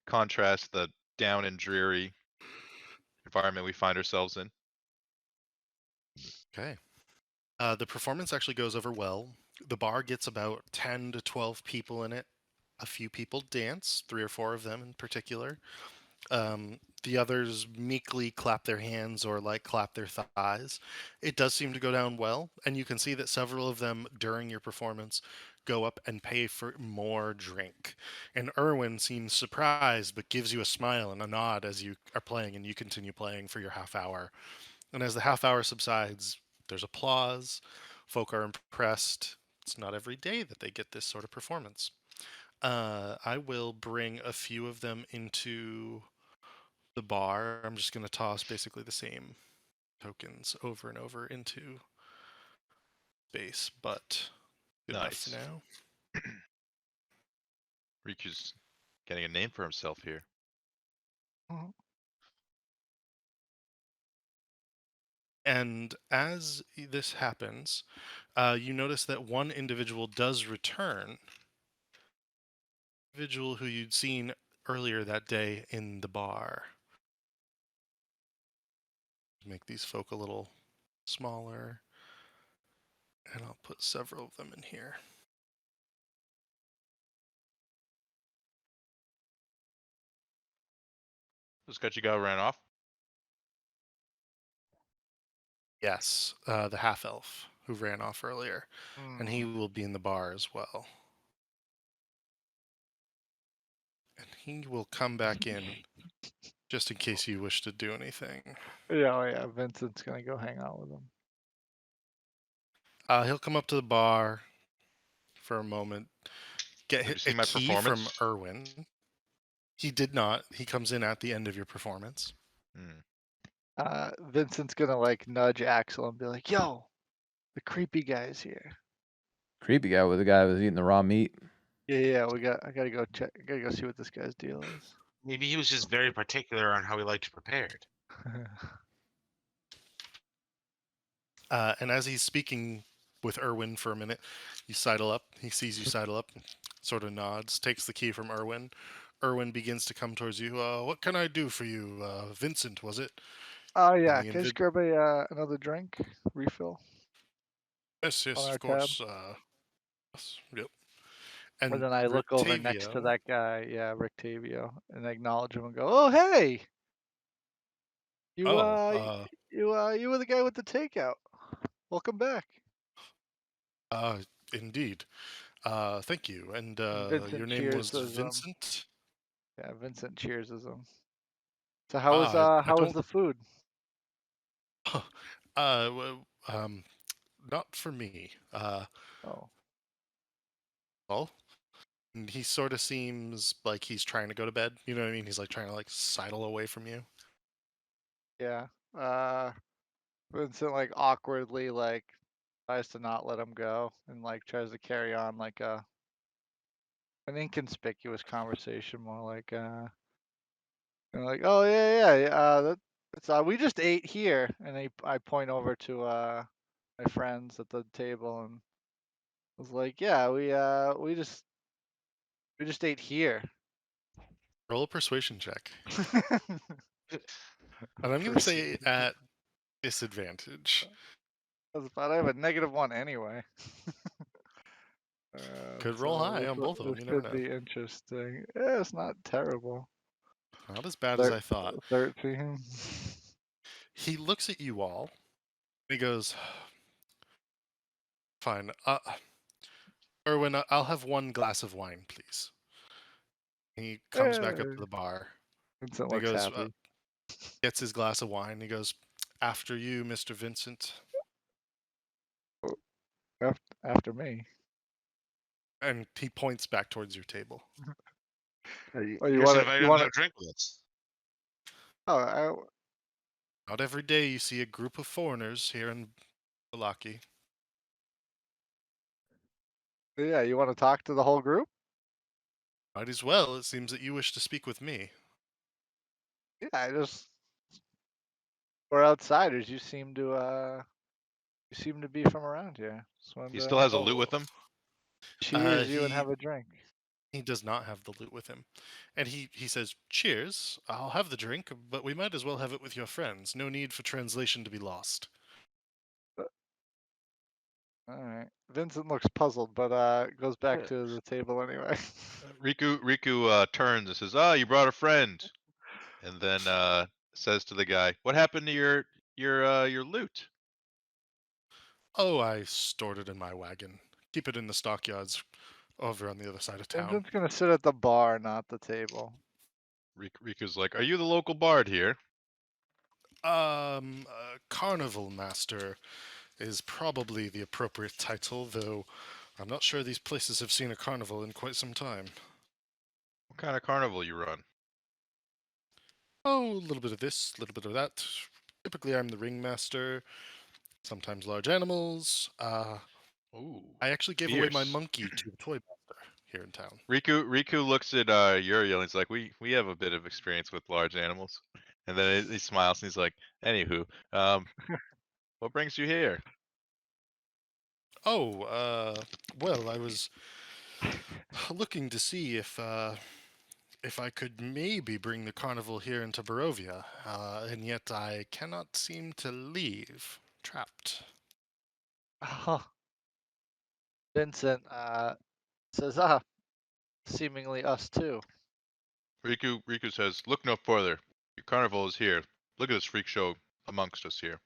contrast the down and dreary environment we find ourselves in. Okay. The performance actually goes over well. The bar gets about 10 to 12 people in it. A few people dance, 3 or 4 of them in particular. The others meekly clap their hands or like clap their thighs. It does seem to go down well, and you can see that several of them during your performance go up and pay for more drink. And Urwin seems surprised but gives you a smile and a nod as you are playing, and you continue playing for your half hour. And as the half hour subsides, there's applause. Folk are impressed. It's not every day that they get this sort of performance. I will bring a few of them into the bar. I'm just going to toss basically the same tokens over and over into space, but good enough for Nice. now. Riku's getting a name for himself here. And as this happens, you notice that one individual does return. Individual who you'd seen earlier that day in the bar. Make these folk a little smaller, and I'll put several of them in here. This got you guy ran off? Yes, the half-elf who ran off earlier, and he will be in the bar as well. And he will come back in just in case you wish to do anything. Yeah, Vincent's gonna go hang out with him. He'll come up to the bar for a moment, get Did you see a my key from performance? Urwin. He did not. He comes in at the end of your performance. Vincent's gonna like nudge Axel and be like, "Yo, the creepy guy's here." Creepy guy was the guy who was eating the raw meat. Yeah, I gotta go check. I gotta go see what this guy's deal is. Maybe he was just very particular on how he liked it prepared. And as he's speaking with Urwin for a minute, you sidle up. He sees you sidle up, sort of nods, takes the key from Urwin. Urwin begins to come towards you. What can I do for you? Vincent, was it? Oh yeah, the can I just grab a another drink refill? Yes, on our of tab? course. Yes, yep. And And then I look over next to Rictavio- that guy, yeah, Rictavio, and acknowledge him and go, "Oh hey, you you were the guy with the takeout. Welcome back." Indeed. Thank you. And And Vincent your name cheers was as Vincent? yeah, Vincent cheers as him. So how was I how was don't. the food? Well, not for me. Oh Well, and he sort of seems like he's trying to go to bed. You know what I mean? He's like trying to like sidle away from you. yeah, Vincent like awkwardly like tries to not let him go and like tries to carry on like an inconspicuous conversation, more like like, oh yeah, that's we just ate here, and I point over to my friends at the table and was like, yeah, we just ate here. Roll a persuasion check. And I'm going to say at disadvantage. That's fine. I have a -1 anyway. Could roll high on both of them. This You never could know. be interesting. Yeah, it's not terrible. Not as bad as I thought. 13. He looks at you all. And he goes, "Fine. Erwin, I'll have one glass of wine, please." He comes back up to the bar. Vincent He looks goes, happy. gets his glass of wine. He goes, "After you, Mr. Vincent." After me. And he points back towards your table. Oh, you You want invited him to have a drink with us. Oh, Not every day you see a group of foreigners here in Balaki. yeah, you want to talk to the whole group? Might as well. It seems that you wish to speak with me. Yeah, we're outsiders. You seem to be from around here. He still has a loot with him? Cheers you and have a drink. He does not have the loot with him. And he says, "Cheers, I'll have the drink, but we might as well have it with your friends. No need for translation to be lost." All right. Vincent looks puzzled, but goes back to the table anyway. Riku turns and says, "Oh, you brought a friend," and then says to the guy, "What happened to your loot?" Oh, I stored it in my wagon. Keep it in the stockyards over on the other side of town. Vincent's gonna sit at the bar, not the table. Riku's like, "Are you the local bard here?" Carnival Master is probably the appropriate title, though I'm not sure these places have seen a carnival in quite some time. What kind of carnival you run? Oh, a little bit of this, a little bit of that. Typically, I'm the ringmaster. Sometimes large animals. Ooh, I actually gave away my fierce. monkey to a toy master here in town. Riku looks at Uriel and he's like, "We have a bit of experience with large animals," and then he smiles and he's like, "Anywho, What brings you here? Oh, well, I was looking to see if I could maybe bring the carnival here into Barovia, and yet I cannot seem to leave. Trapped. Vincent says, seemingly us too. Riku says, "Look no further. Your carnival is here. Look at this freak show amongst us here."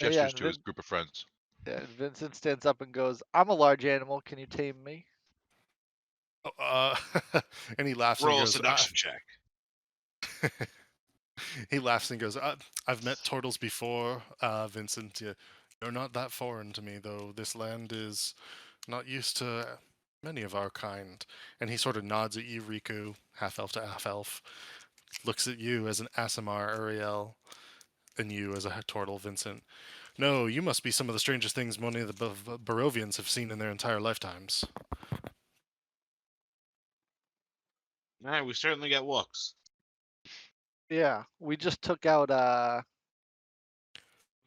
Oh, yeah, Gestures to his group of friends. yeah, and Vincent stands up and goes, "I'm a large animal. Can you tame me?" Oh, and he laughs and Roll a goes, seduction check. he laughs and goes, I've met turtles before, Vincent. You're not that foreign to me, though. This land is not used to many of our kind. And he sort of nods at you, Riku, half elf to half elf, looks at you as an Asimar, Uriel, and you as a turtle, Vincent. No, you must be some of the strangest things many of the Barovians have seen in their entire lifetimes. We certainly get looks. Yeah, we just took out.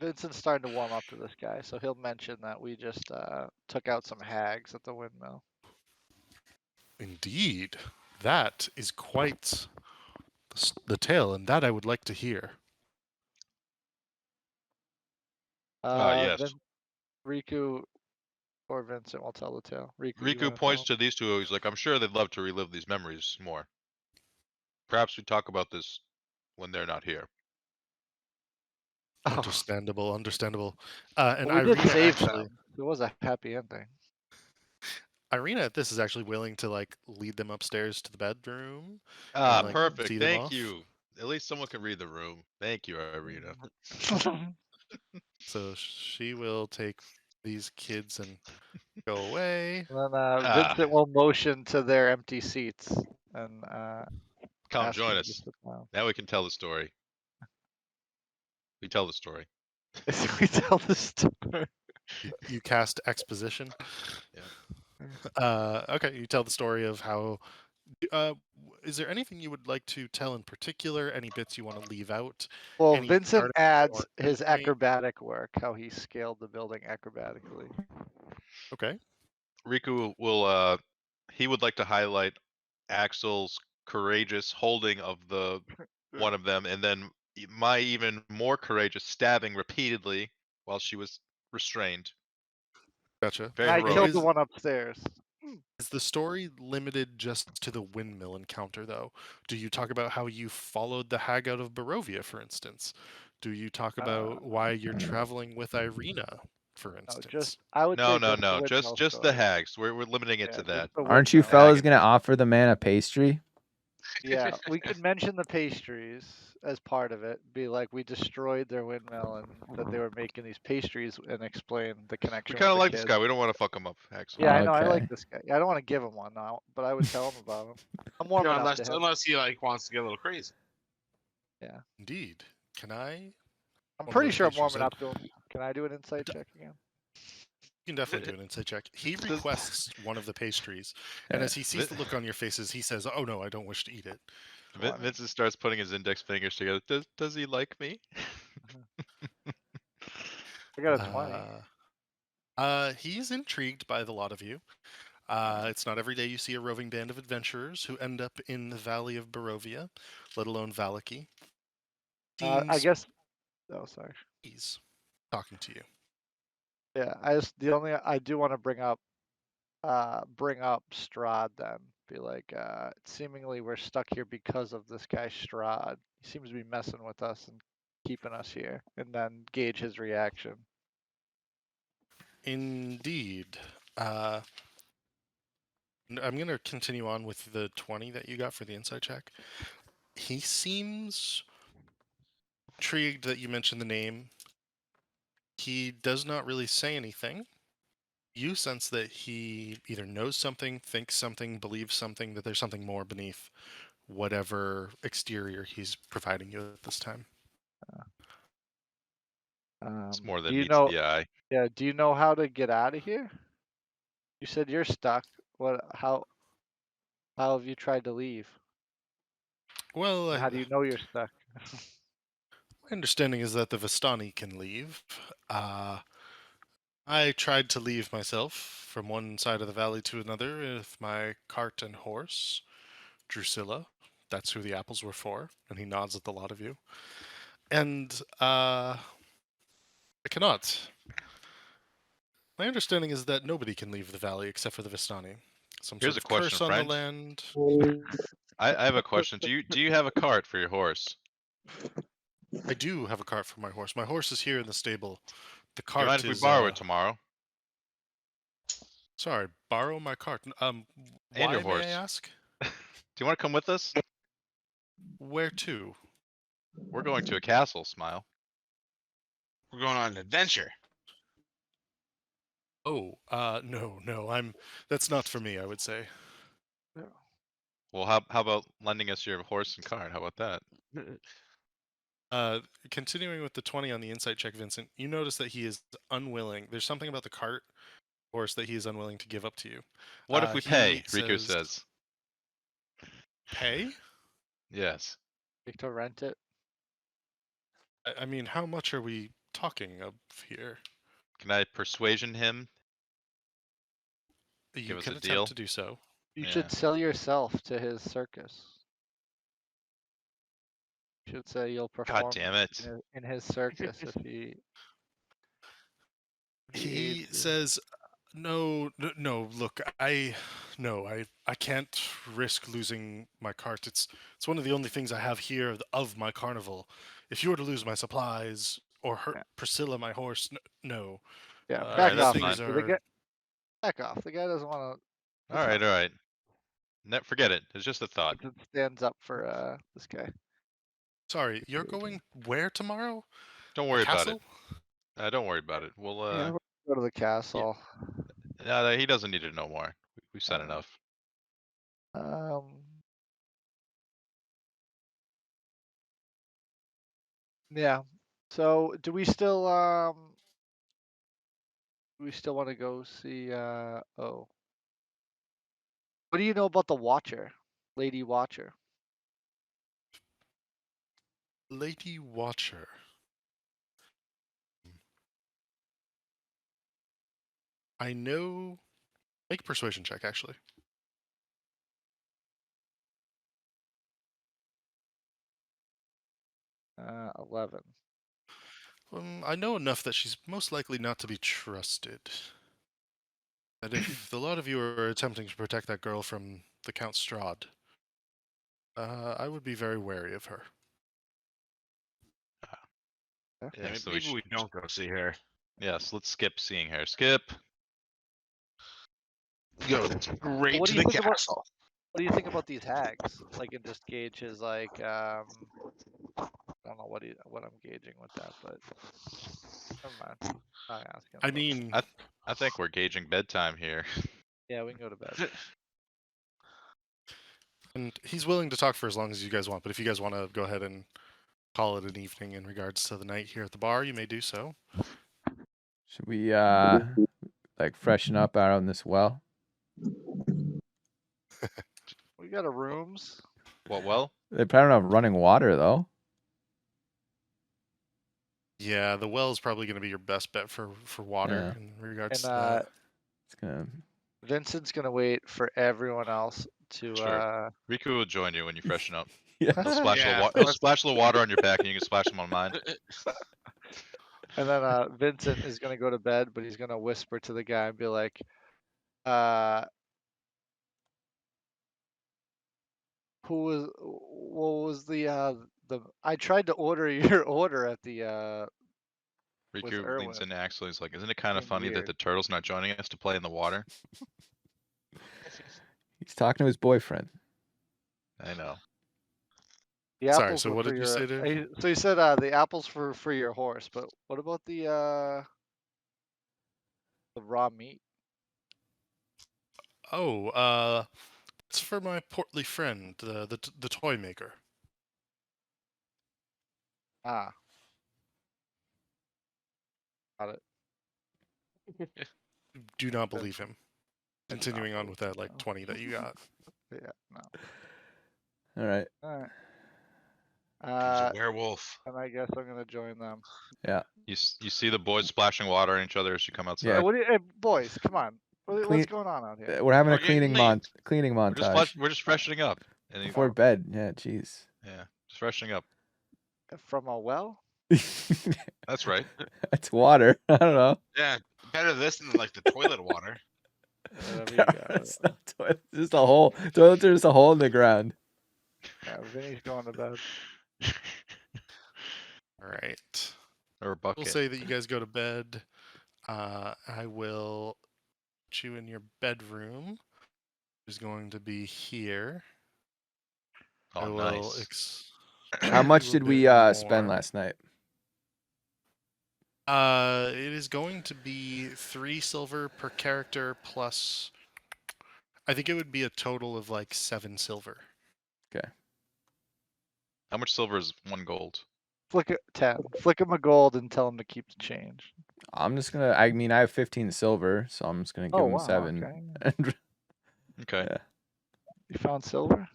Vincent's starting to warm up to this guy, so he'll mention that we just took out some hags at the windmill. Indeed. That is quite the tale, and that I would like to hear. Yes. Riku or Vincent will tell the tale. Riku points to these two. He's like, "I'm sure they'd love to relive these memories more. Perhaps we talk about this when they're not here." Understandable. And we did Irina save actually, them. It was a happy ending. Irina at this is actually willing to lead them upstairs to the bedroom. Ah, and, perfect. see them Thank off. you. At least someone can read the room. Thank you, Irina. So she will take these kids and go away. And then Vincent will motion to their empty seats and come ask join them to us. sit down. Now we can tell the story. We tell the story. We tell the story. You cast exposition. Yeah. Okay, you tell the story of how. Is there anything you would like to tell in particular? Any bits you want to leave out? Well, Any Vincent starting adds or his ending? acrobatic work, how he scaled the building acrobatically. Okay. Riku will he would like to highlight Axel's courageous holding of the one of them, and then my even more courageous stabbing repeatedly while she was restrained. Gotcha. Very I heroic. killed the one upstairs. Is the story limited just to the windmill encounter, though? Do you talk about how you followed the hag out of Barovia, for instance? Do you talk about why you're traveling with Irina, for No, instance? just I would No, say no, just the no. windmill Just the story. hags. We're limiting it Yeah, to just that. the Aren't you windmill. fellas gonna offer the man a pastry? Yeah, we could mention the pastries as part of it. Be like, we destroyed their windmill and that they were making these pastries, and explain the We connection kind with of the like kids. this guy. We don't want to fuck him up, Axel. Yeah, I know. I Okay. like this guy. I don't want to give him one now, but I would tell him about him. I'm warming up to him. Unless he wants to get a little crazy. Yeah, Indeed. Can I? I'm One of pretty the sure I'm pastries warming said- up to him. Can I do an insight check again? You can definitely do an insight check. He requests one of the pastries, and as he sees the look on your faces, he says, "Oh no, I don't wish to eat it." Vincent starts putting his index fingers together. Does he like me? I got a 20. He's intrigued by the lot of you. It's not every day you see a roving band of adventurers who end up in the Valley of Barovia, let alone Valaki. I guess. Oh, sorry. He's talking to you. Yeah, I do want to bring up Strahd then. Be like, seemingly we're stuck here because of this guy Strahd. He seems to be messing with us and keeping us here, and then gauge his reaction. Indeed. I'm going to continue on with the 20 that you got for the insight check. He seems intrigued that you mentioned the name. He does not really say anything. You sense that he either knows something, thinks something, believes something, that there's something more beneath whatever exterior he's providing you at this time. It's more than do you meets know? the eye. Yeah. Do you know how to get out of here? You said you're stuck. What? How have you tried to leave? Well, And how do you know you're stuck? My understanding is that the Vistani can leave. I tried to leave myself from one side of the valley to another with my cart and horse. Drusilla, that's who the apples were for, and he nods at the lot of you. And I cannot. My understanding is that nobody can leave the valley except for the Vistani. Some Here's sort a of question, curse on the friend. land. I have a question. Do you have a cart for your horse? I do have a cart for my horse. My horse is here in the stable. The Do you mind cart if we is borrow it tomorrow? Sorry, borrow my cart. And Why your may I horse. ask? Do you want to come with us? Where to? We're going to a castle, Smile. We're going on an adventure. Oh, no, that's not for me, I would say. Well, how about lending us your horse and cart? How about that? Continuing with the 20 on the insight check, Vincent, you notice that he is unwilling. There's something about the cart horse that he is unwilling to give up to you. What if we He pay? Riku says. Pay? Yes. Like to rent it. I mean, how much are we talking of here? Can I persuasion him? You Give us can a attempt deal? to do so. You Yeah. should sell yourself to his circus. You should say you'll perform God damn it. in his circus if he He aids you. says, no, look, I can't risk losing my cart. It's one of the only things I have here of my carnival. If you were to lose my supplies or hurt Priscilla, my horse, no. Yeah, Alright, back that's off. fine. Back off. The guy doesn't want to. Alright. Forget it. It's just a thought. It stands up for this guy. Sorry, you're going where tomorrow? Don't worry about Castle? it. Don't worry about it. We'll Yeah, we'll go to the castle. he doesn't need to know more. We've said enough. Yeah. So do we still want to go see what do you know about the Watcher? Lady Watcher. Lady Watcher. I know. Make a persuasion check, actually. 11. I know enough that she's most likely not to be trusted. That if the lot of you are attempting to protect that girl from the Count Strahd, I would be very wary of her. Yeah, maybe we don't go see her. Yes, let's skip seeing her. Skip. Go straight to the castle. What do you think about these hags? Like, and just gauge his like I don't know what I'm gauging with that, but never mind. I'm not asking. I mean, I think we're gauging bedtime here. Yeah, we can go to bed. And he's willing to talk for as long as you guys want, but if you guys want to go ahead and call it an evening in regards to the night here at the bar, you may do so. Should we like freshen up out on this well? We got a rooms. What well? They probably don't have running water though. Yeah, the well is probably going to be your best bet for water in regards to that. It's gonna. Vincent's gonna wait for everyone else to. Sure. Riku will join you when you freshen up. Yeah. He'll splash, he'll splash a little water on your back, and you can splash them on mine. And then Vincent is gonna go to bed, but he's gonna whisper to the guy and be like, what was the I tried to order your order at the Riku leans in actually. He's like, isn't it kind of Seems funny that weird. the turtle's not joining us to play in the water? He's talking to his boyfriend. I know. The Sorry, apples so were what for did you say, Dave? So you said the apples for your horse, but what about the raw meat? Oh, it's for my portly friend, the toy maker. Ah. Got it. Do not believe him. Continuing on with that, like, 20 that you got. Yeah, no. All right. All right. He's a Uh, werewolf. and I guess I'm gonna join them. Yeah. You see the boys splashing water on each other as you come outside. Yeah. What do you, hey, boys? Come on. What's Clean- going on out here? We're having We're a cleaning getting late. cleaning We're just montage we're just freshening up. And before bed. Yeah, jeez. yeah, just freshening up. From a well? That's right. It's water. I don't know. Yeah, better this than like the toilet water. Whatever you got. It's not toilet, just a hole. Toilets are just a hole in the ground. Yeah, Vinny's going to bed. All right. Or a We'll bucket. say that you guys go to bed. I will put you in your bedroom. Is going to be here. I Oh, will nice. How much you a did we bit spend more. last night? It is going to be 3 silver per character plus. I think it would be a total of like 7 silver. How much silver is 1 gold? Flick it 10. Flick him a gold and tell him to keep the change. I'm just gonna. I mean, I have 15 silver, so I'm just gonna give Oh, him wow, 7. okay. Okay. Yeah. You found silver?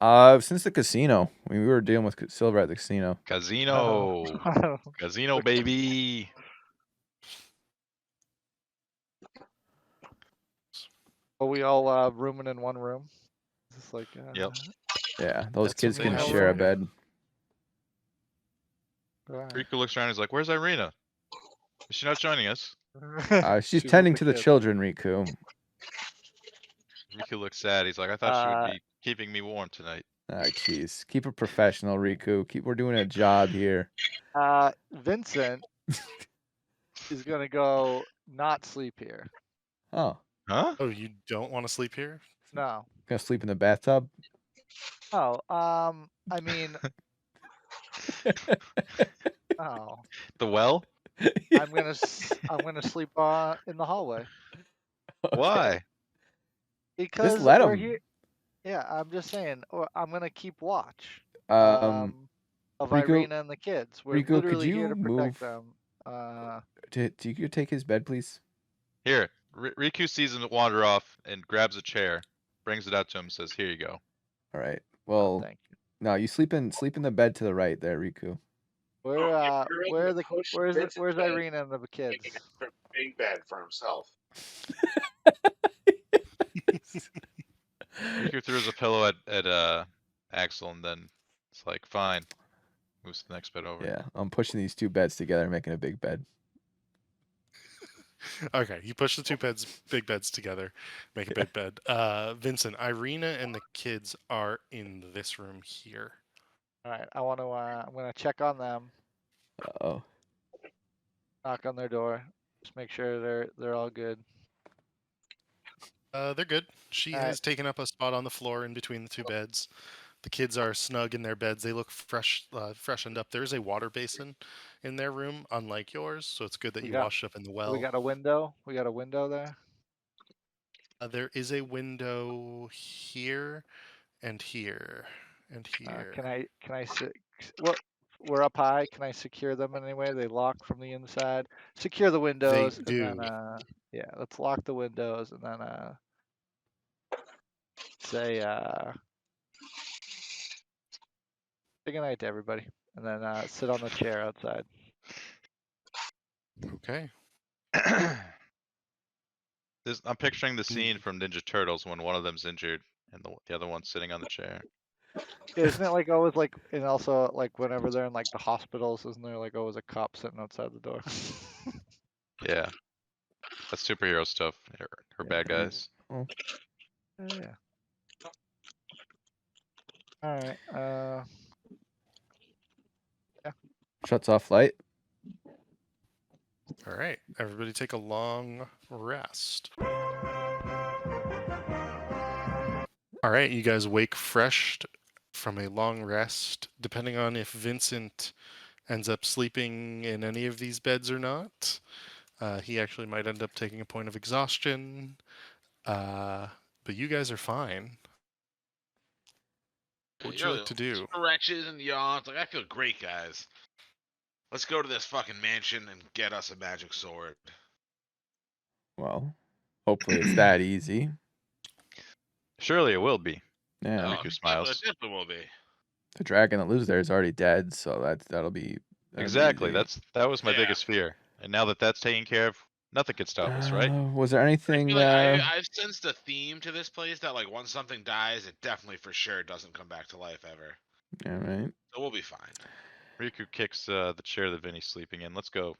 Since the casino, we were dealing with silver at the casino. Casino. Oh. Casino, baby. Are we all rooming in one room? Just like Yep. Yeah, those That's kids what they can have share a over here. bed. alright. Riku looks around. He's like, "Where's Irina? Is she not joining us?" She's with tending to the kids. children, Riku. Riku looks sad. He's like, "I thought she would be keeping me warm tonight." Ah, jeez. Keep it professional, Riku. We're doing a job here. Vincent is gonna go not sleep here. Oh, Huh? Oh, you don't want to sleep here? No. gonna sleep in the bathtub? Oh, I mean, oh, The well? I'm gonna sleep in the hallway Why? because let we're 'em. here. Yeah, I'm just saying. Or I'm gonna keep watch. Um, Of Riku- Irina and the kids. We're Riku, could literally here you to protect them. Do you take his bed, please? Here, Riku sees him wander off and grabs a chair, brings it out to him, says, "Here you go." All right. Oh, Well, thank you. no, you sleep in the bed to the right there, Riku. Where's Irina and the kids? Big bed for himself. Riku throws a pillow at Axel, and then it's like, "Fine." Moves to the next bed over. Yeah, I'm pushing these 2 beds together, making a big bed. Okay, you push the 2 big beds together, make a big bed. Vincent, Irina and the kids are in this room here. All right, I'm gonna check on them, Oh, knock on their door, just make sure they're all good. They're good. She Alright. has taken up a spot on the floor in between the 2 beds. The kids are snug in their beds. They look freshened up. There is a water basin in their room, unlike yours, so it's good that you washed up in the well. We got a window. We got a window there. There is a window here, and here, and here. Can I what? We're up high. Can I secure them in any way? They lock from the inside. Secure the windows, do. and then yeah, let's lock the windows, and then say say good night to everybody, and then sit on the chair outside. Okay. I'm picturing the scene from Ninja Turtles when one of them's injured and the other one's sitting on the chair. Isn't it like always like, and also like whenever they're in like the hospitals, isn't there like always a cop sitting outside the door? Yeah. That's superhero stuff. Her bad guys. Yeah. All right. shuts off light. All right. Everybody take a long rest. All right. You guys wake fresh from a long rest. Depending on if Vincent ends up sleeping in any of these beds or not, he actually might end up taking a point of exhaustion. But you guys are fine. What would you like to do? Stretches and yawns. Like, I feel great, guys. Let's go to this fucking mansion and get us a magic sword. Well, hopefully it's that easy. Surely it will be. Yeah. Riku smiles. It definitely will be. The dragon that lives there is already dead, so that'll be Exactly. easy. That was my Yeah. biggest fear. And now that that's taken care of, nothing can stop us, right? Was there I anything? feel like I've sensed a theme to this place that like once something dies, it definitely for sure doesn't come back to life ever. All right. So we'll be fine. Riku kicks the chair that Vinny's sleeping in. Let's go.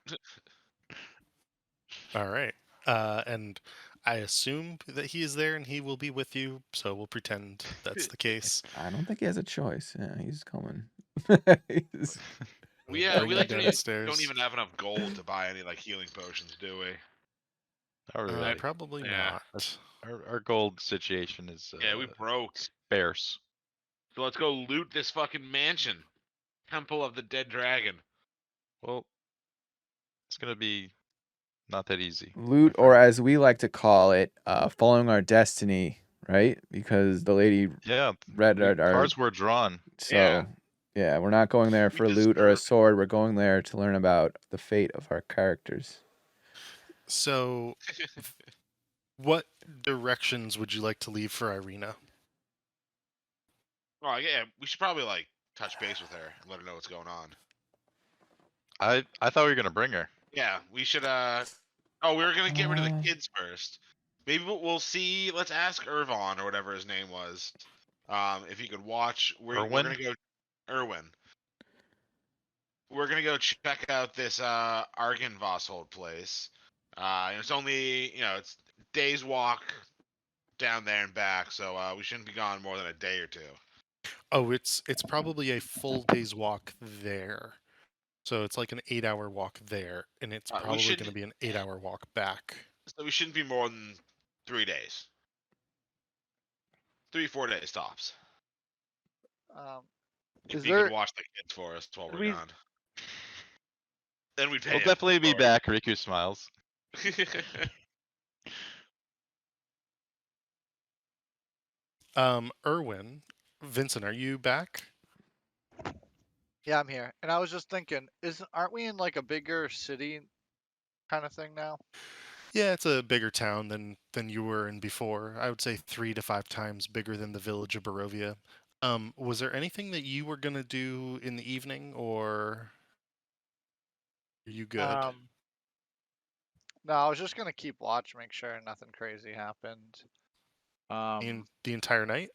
All right. And I assume that he is there and he will be with you, so we'll pretend that's the case. I don't think he has a choice. Yeah, he's coming. He's- We Bring we you like downstairs. don't even have enough gold to buy any like healing potions, do we? Not really. Probably Yeah. not. Our gold situation is Yeah, we broke. sparse. So let's go loot this fucking mansion. Temple of the Dead Dragon. Well, it's gonna be not that easy. Loot, or as we like to call it, following our destiny, right? Because the lady Yeah, read our cards were drawn. so yeah, we're not going there for loot or a sword. We're going there to learn about the fate of our characters. So, what directions would you like to leave for Irina? Oh yeah, we should probably like touch base with her and let her know what's going on. I thought we were gonna bring her. Yeah, we should. Oh, we were gonna get rid of the kids first. Maybe we'll see. Let's ask Urwin or whatever his name was. If he could watch. We're gonna go. Urwin. We're gonna go check out this Argynvost old place. It's only it's day's walk down there and back, so we shouldn't be gone more than a day or two. Oh, it's probably a full day's walk there. So it's like an 8-hour walk there, and it's probably going to be an 8-hour walk back. So we shouldn't be more than 3 days. 3-4 days tops. If you could watch the kids for us while we're gone. Then we'd pay. We'll definitely be back. Riku smiles. Urwin, Vincent, are you back? Yeah, I'm here. And I was just thinking, aren't we in like a bigger city kind of thing now? Yeah, it's a bigger town than you were in before. I would say 3 to 5 times bigger than the village of Barovia. Was there anything that you were gonna do in the evening, or are you good? No, I was just gonna keep watch, make sure nothing crazy happened. The entire night?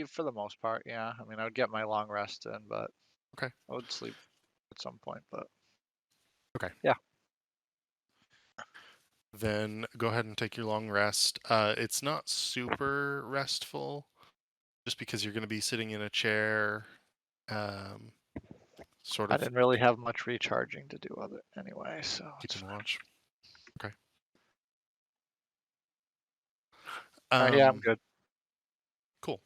For the most part, yeah. I mean, I would get my long rest in, but Okay. I would sleep at some point, but Okay. Yeah. Then go ahead and take your long rest. It's not super restful, just because you're going to be sitting in a chair, sort of. I didn't really have much recharging to do with it anyway, so keeping watch. Okay. yeah, I'm good. Cool.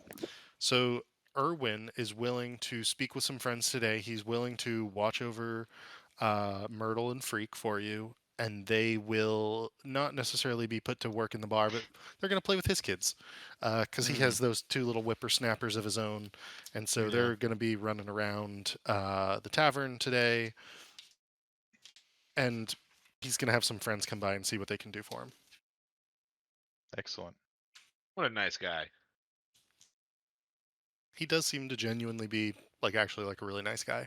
So Urwin is willing to speak with some friends today. He's willing to watch over Myrtle and Freak for you, and they will not necessarily be put to work in the bar, but they're going to play with his kids because he has those 2 little whippersnappers of his own, and so they're going to be running around the tavern today, and he's going to have some friends come by and see what they can do for him. Excellent. What a nice guy. He does seem to genuinely be actually a really nice guy.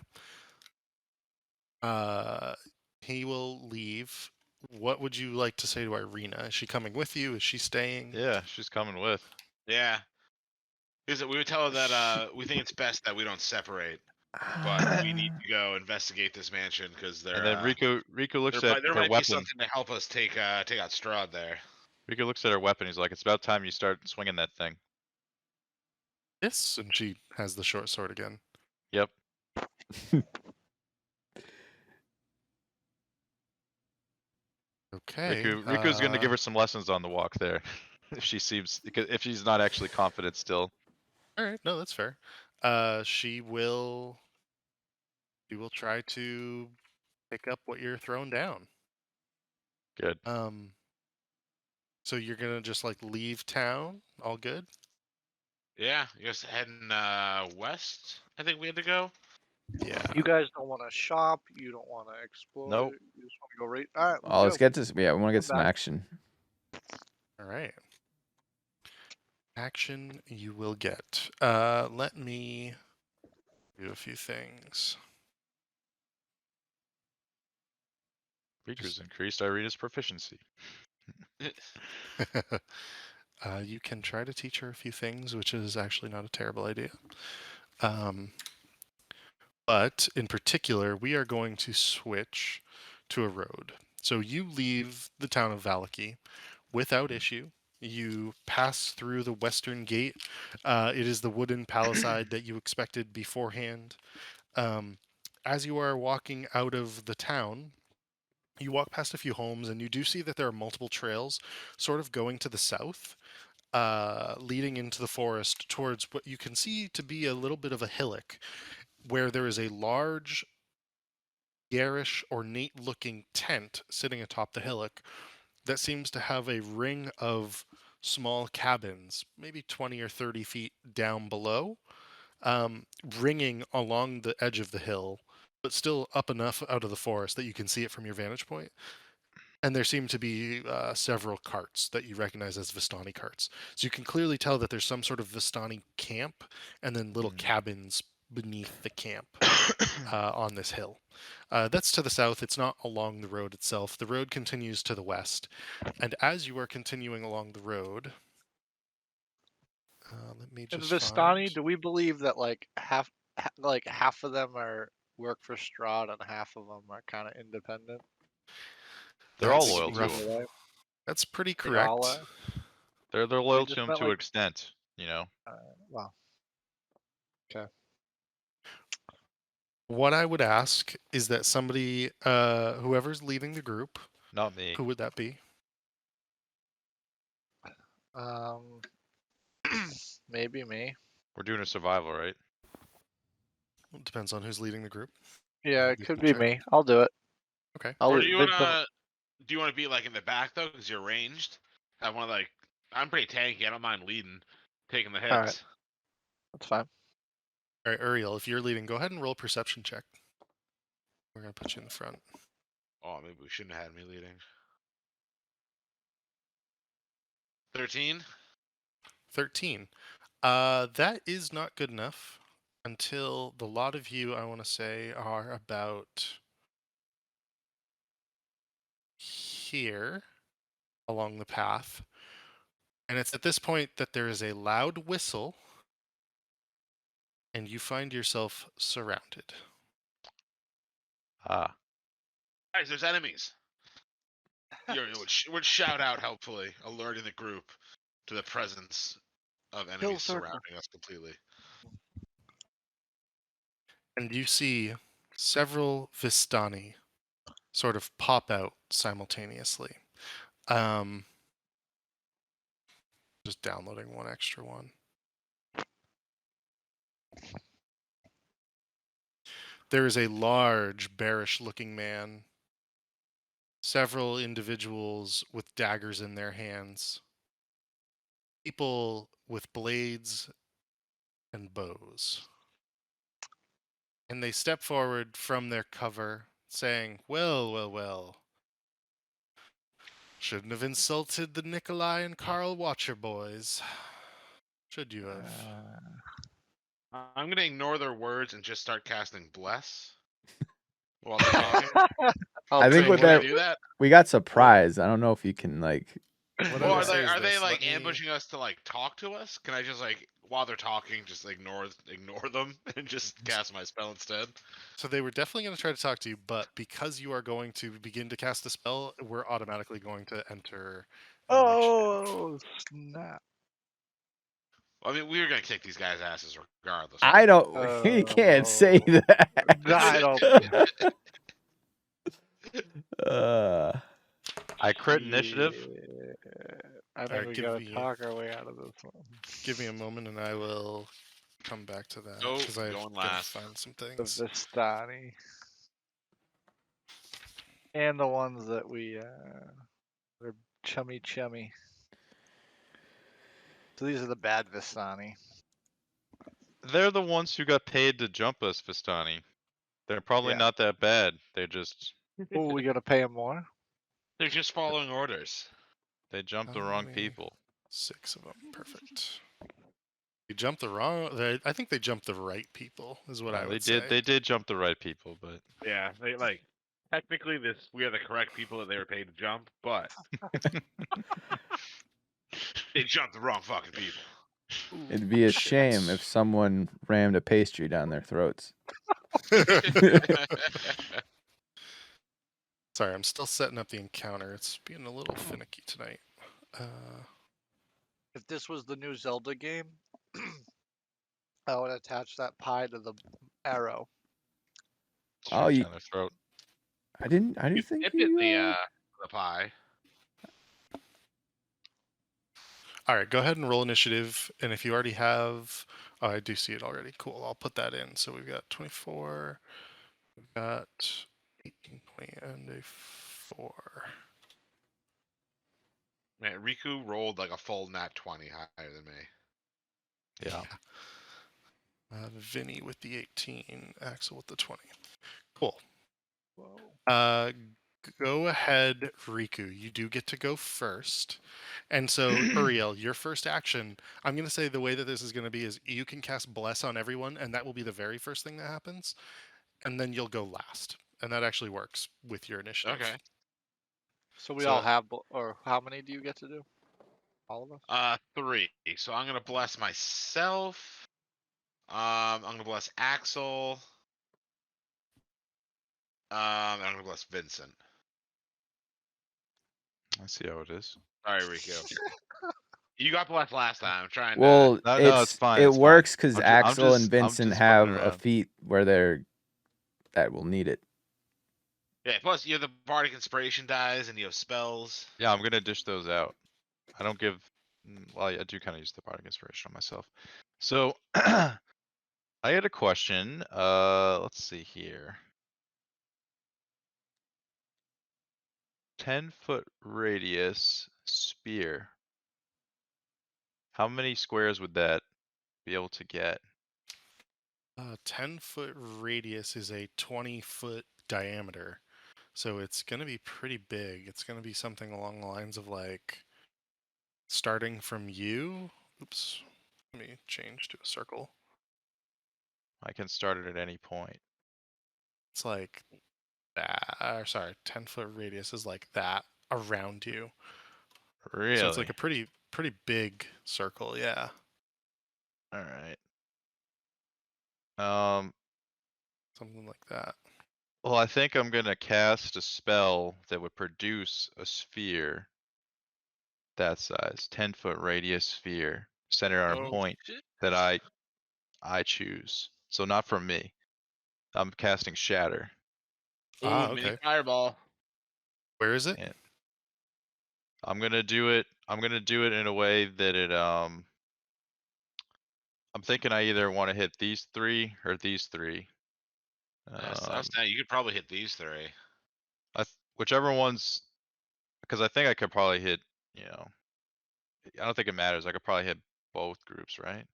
He will leave. What would you like to say to Irina? Is she coming with you? Is she staying? Yeah, she's coming with. Yeah. We would tell her that we think it's best that we don't separate, but we need to go investigate this mansion because And then Riku looks at there her might weapon. be something to help us take out Strahd there. Riku looks at her weapon. He's like, "It's about time you start swinging that thing." Yes, and she has the short sword again. Yep. Okay. Riku's going to give her some lessons on the walk there, if she's not actually confident still. All right, no, that's fair. She will try to pick up what you're throwing down. Good. So you're gonna just leave town? All good? Yeah, you guys heading west? I think we had to go. Yeah. You guys don't want to shop. You don't want to explore. Nope. You just want to go right. All right. Oh, let's get this. Yeah, we want to get some action. All right. action you will get. Let me do a few things. Features increased Irina's proficiency. You can try to teach her a few things, which is actually not a terrible idea. But in particular, we are going to switch to a road. So you leave the town of Valaki without issue. You pass through the western gate. It is the wooden palisade that you expected beforehand. As you are walking out of the town, you walk past a few homes and you do see that there are multiple trails sort of going to the south, leading into the forest towards what you can see to be a little bit of a hillock where there is a large, garish, ornate looking tent sitting atop the hillock that seems to have a ring of small cabins, maybe 20 or 30 feet down below, ringing along the edge of the hill, but still up enough out of the forest that you can see it from your vantage point. And there seem to be several carts that you recognize as Vistani carts. So you can clearly tell that there's some sort of Vistani camp and then little cabins beneath the camp on this hill. That's to the south. It's not along the road itself. The road continues to the west. And as you are continuing along the road, let me In just Vistani, find... do we believe that like half of them are work for Strahd and half of them are kind of independent? They're all That's loyal to rough. him. That's pretty They all correct. are? They're loyal just to him meant, to an like- extent, you know. Wow. Okay. What I would ask is that somebody, whoever's leading the group, Not me. who would that be? Maybe me. We're doing a survival, right? It depends on who's leading the group. Yeah, it You could can be check. me. I'll do it. Okay. I'll Or leave Vincent. do you want to be like in the back though, because you're ranged? I want to like. I'm pretty tanky. I don't mind leading, taking the hits. All right. That's fine. All right, Uriel, if you're leading, go ahead and roll a perception check. We're going to put you in the front. Oh, maybe we shouldn't have had me leading. 13. 13. That is not good enough until the lot of you, I want to say, are about here along the path. And it's at this point that there is a loud whistle and you find yourself surrounded. Ah. Guys, there's enemies. Would shout out helpfully, alerting the group to the presence of enemies surrounding us completely. And you see several Vistani sort of pop out simultaneously. Just downloading one extra one. There is a large, bearish-looking man. Several individuals with daggers in their hands. People with blades and bows. And they step forward from their cover, saying, well, well, well. Shouldn't have insulted the Nikolai and Karl Watcher boys. Should you have? I'm gonna ignore their words and just start casting bless while they're talking. I think with Can I that, do that? we got surprised. I don't know if you can like. What Well, I would say are is they this, like let me- ambushing us to like talk to us? Can I just like while they're talking, just ignore them and just cast my spell instead? So they were definitely going to try to talk to you, but because you are going to begin to cast a spell, we're automatically going to enter initiative. Oh snap! I mean, we were gonna kick these guys' asses regardless. I don't. You can't say that. I don't. I crit initiative. I think Alright, we give gotta me- talk our way out of this one. Give me a moment and I will come back to that. Nope, Because I've going got to last. find some The things. Vistani. And the ones that they're chummy. So these are the bad Vistani. They're the ones who got paid to jump us, Vistani. They're probably Yeah. not that bad. They just Oh, we gotta pay them more? They're just following orders. they jumped the wrong Only people. 6 of them. Perfect. You jumped the wrong. I think they jumped the right people, is what I would say. They did jump the right people, but Yeah, they like technically we are the correct people that they were paid to jump, but they jumped the wrong fucking people. It'd be a shit. shame if someone rammed a pastry down their throats. Sorry, I'm still setting up the encounter. It's being a little finicky tonight. If this was the new Zelda game, I would attach that pie to the arrow. Oh, shoot you, down their throat. I didn't You think dip it in you. the pie. All right, go ahead and roll initiative. And if you already have, oh, I do see it already. Cool. I'll put that in. So we've got 24. We've got 18, 20, and a 4. Man, Riku rolled like a full nat 20 higher than me. Yeah. Vinny with the 18, Axel with the 20. Cool. Whoa. Go ahead, Riku. You do get to go first. And so, Uriel, your first action, I'm going to say the way that this is going to be is you can cast Bless on everyone, and that will be the very first thing that happens. And then you'll go last. And that actually works with your initiative. Okay. So we all have, or how many do you get to do? All of us? 3. So I'm gonna bless myself. I'm gonna bless Axel. I'm gonna bless Vincent. I see how it is. Sorry, Riku. You got blessed last time. I'm trying Well, No, it's fine. It It's fine. works because I'm Axel just- and Vincent I'm just have fucking a around. feat where that will need it. Yeah, plus you have the bardic inspiration dies and you have spells. Yeah, I'm gonna dish those out. I don't give. Well, I do kind of use the bardic inspiration on myself. So I had a question. Let's see here. 10-foot radius spear. How many squares would that be able to get? 10-foot radius is a 20-foot diameter. So it's going to be pretty big. It's going to be something along the lines of like starting from you. Oops. Let me change to a circle. I can start it at any point. It's like that. Sorry, 10-foot radius is like that around you. Really? So it's like a pretty big circle, yeah. All right. Something like that. Well, I think I'm gonna cast a spell that would produce a sphere that size, 10-foot radius sphere, centered on a point Shit. that I choose. So not from me. I'm casting Shatter. Ooh, Okay. mini fireball. Where is it? And I'm gonna do it in a way that it I'm thinking I either want to hit these 3 or these 3. You could probably hit these 3. Whichever ones, because I think I could probably hit, I don't think it matters. I could probably hit both groups, right?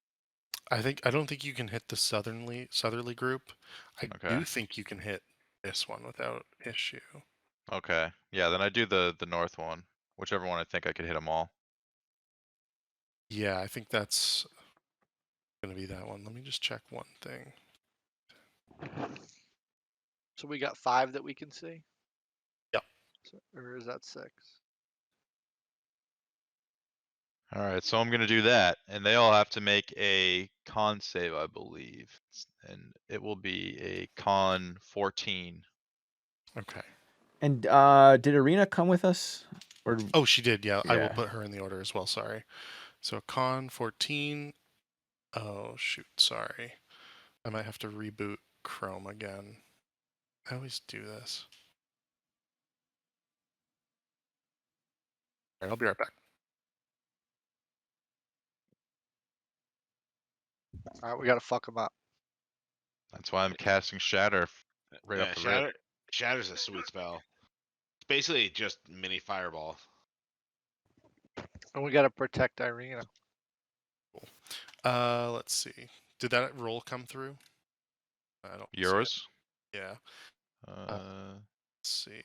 I don't think you can hit the southerly group. I Okay. do think you can hit this one without issue. Okay. Yeah, then I do the north one. Whichever one I think I could hit them all. Yeah, I think that's going to be that one. Let me just check one thing. So we got 5 that we can see? Yep. Or is that 6? All right, so I'm gonna do that, and they all have to make a con save, I believe, and it will be a con 14. Okay. And did Arena come with us? Or Oh, she did. Yeah, I will Yeah. put her in the order as well. Sorry. So con 14. Oh shoot, sorry. I might have to reboot Chrome again. I always do this. All right, I'll be right back. All right, we gotta fuck them up. That's why I'm casting Shatter right off the rip. Shatter's a sweet spell. It's basically just mini fireball. And we gotta protect Irina. Let's see. Did that roll come through? I don't see it. Yours? Yeah. Uh, Let's see.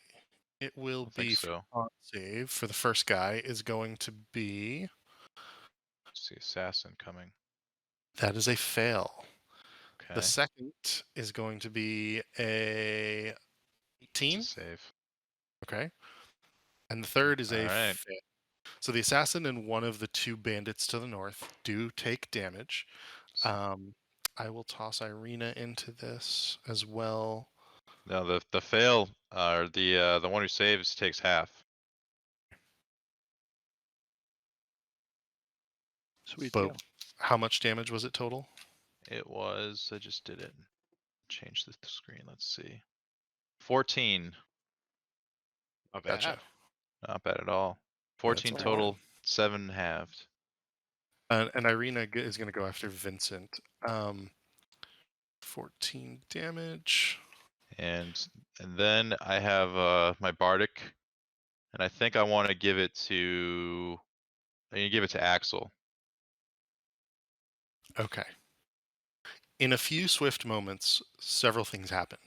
It will I think be so. con save for the first guy is going to be See assassin coming. That is a fail. Okay. The second is going to be a 18. Save. Okay. And the third is a Alright. fail. So the assassin and one of the two bandits to the north do take damage. I will toss Irina into this as well. No, the fail, or the one who saves takes half. Sweet But deal. how much damage was it total? It was, I just did it. Change the screen, let's see. 14. Not bad. Gotcha. Not bad at all. 14 That's total, 7 halved. And Irina is going to go after Vincent. 14 damage. And then I have my bardic, and I think I want to give it to. I'm gonna give it to Axel. Okay. In a few swift moments, several things happen.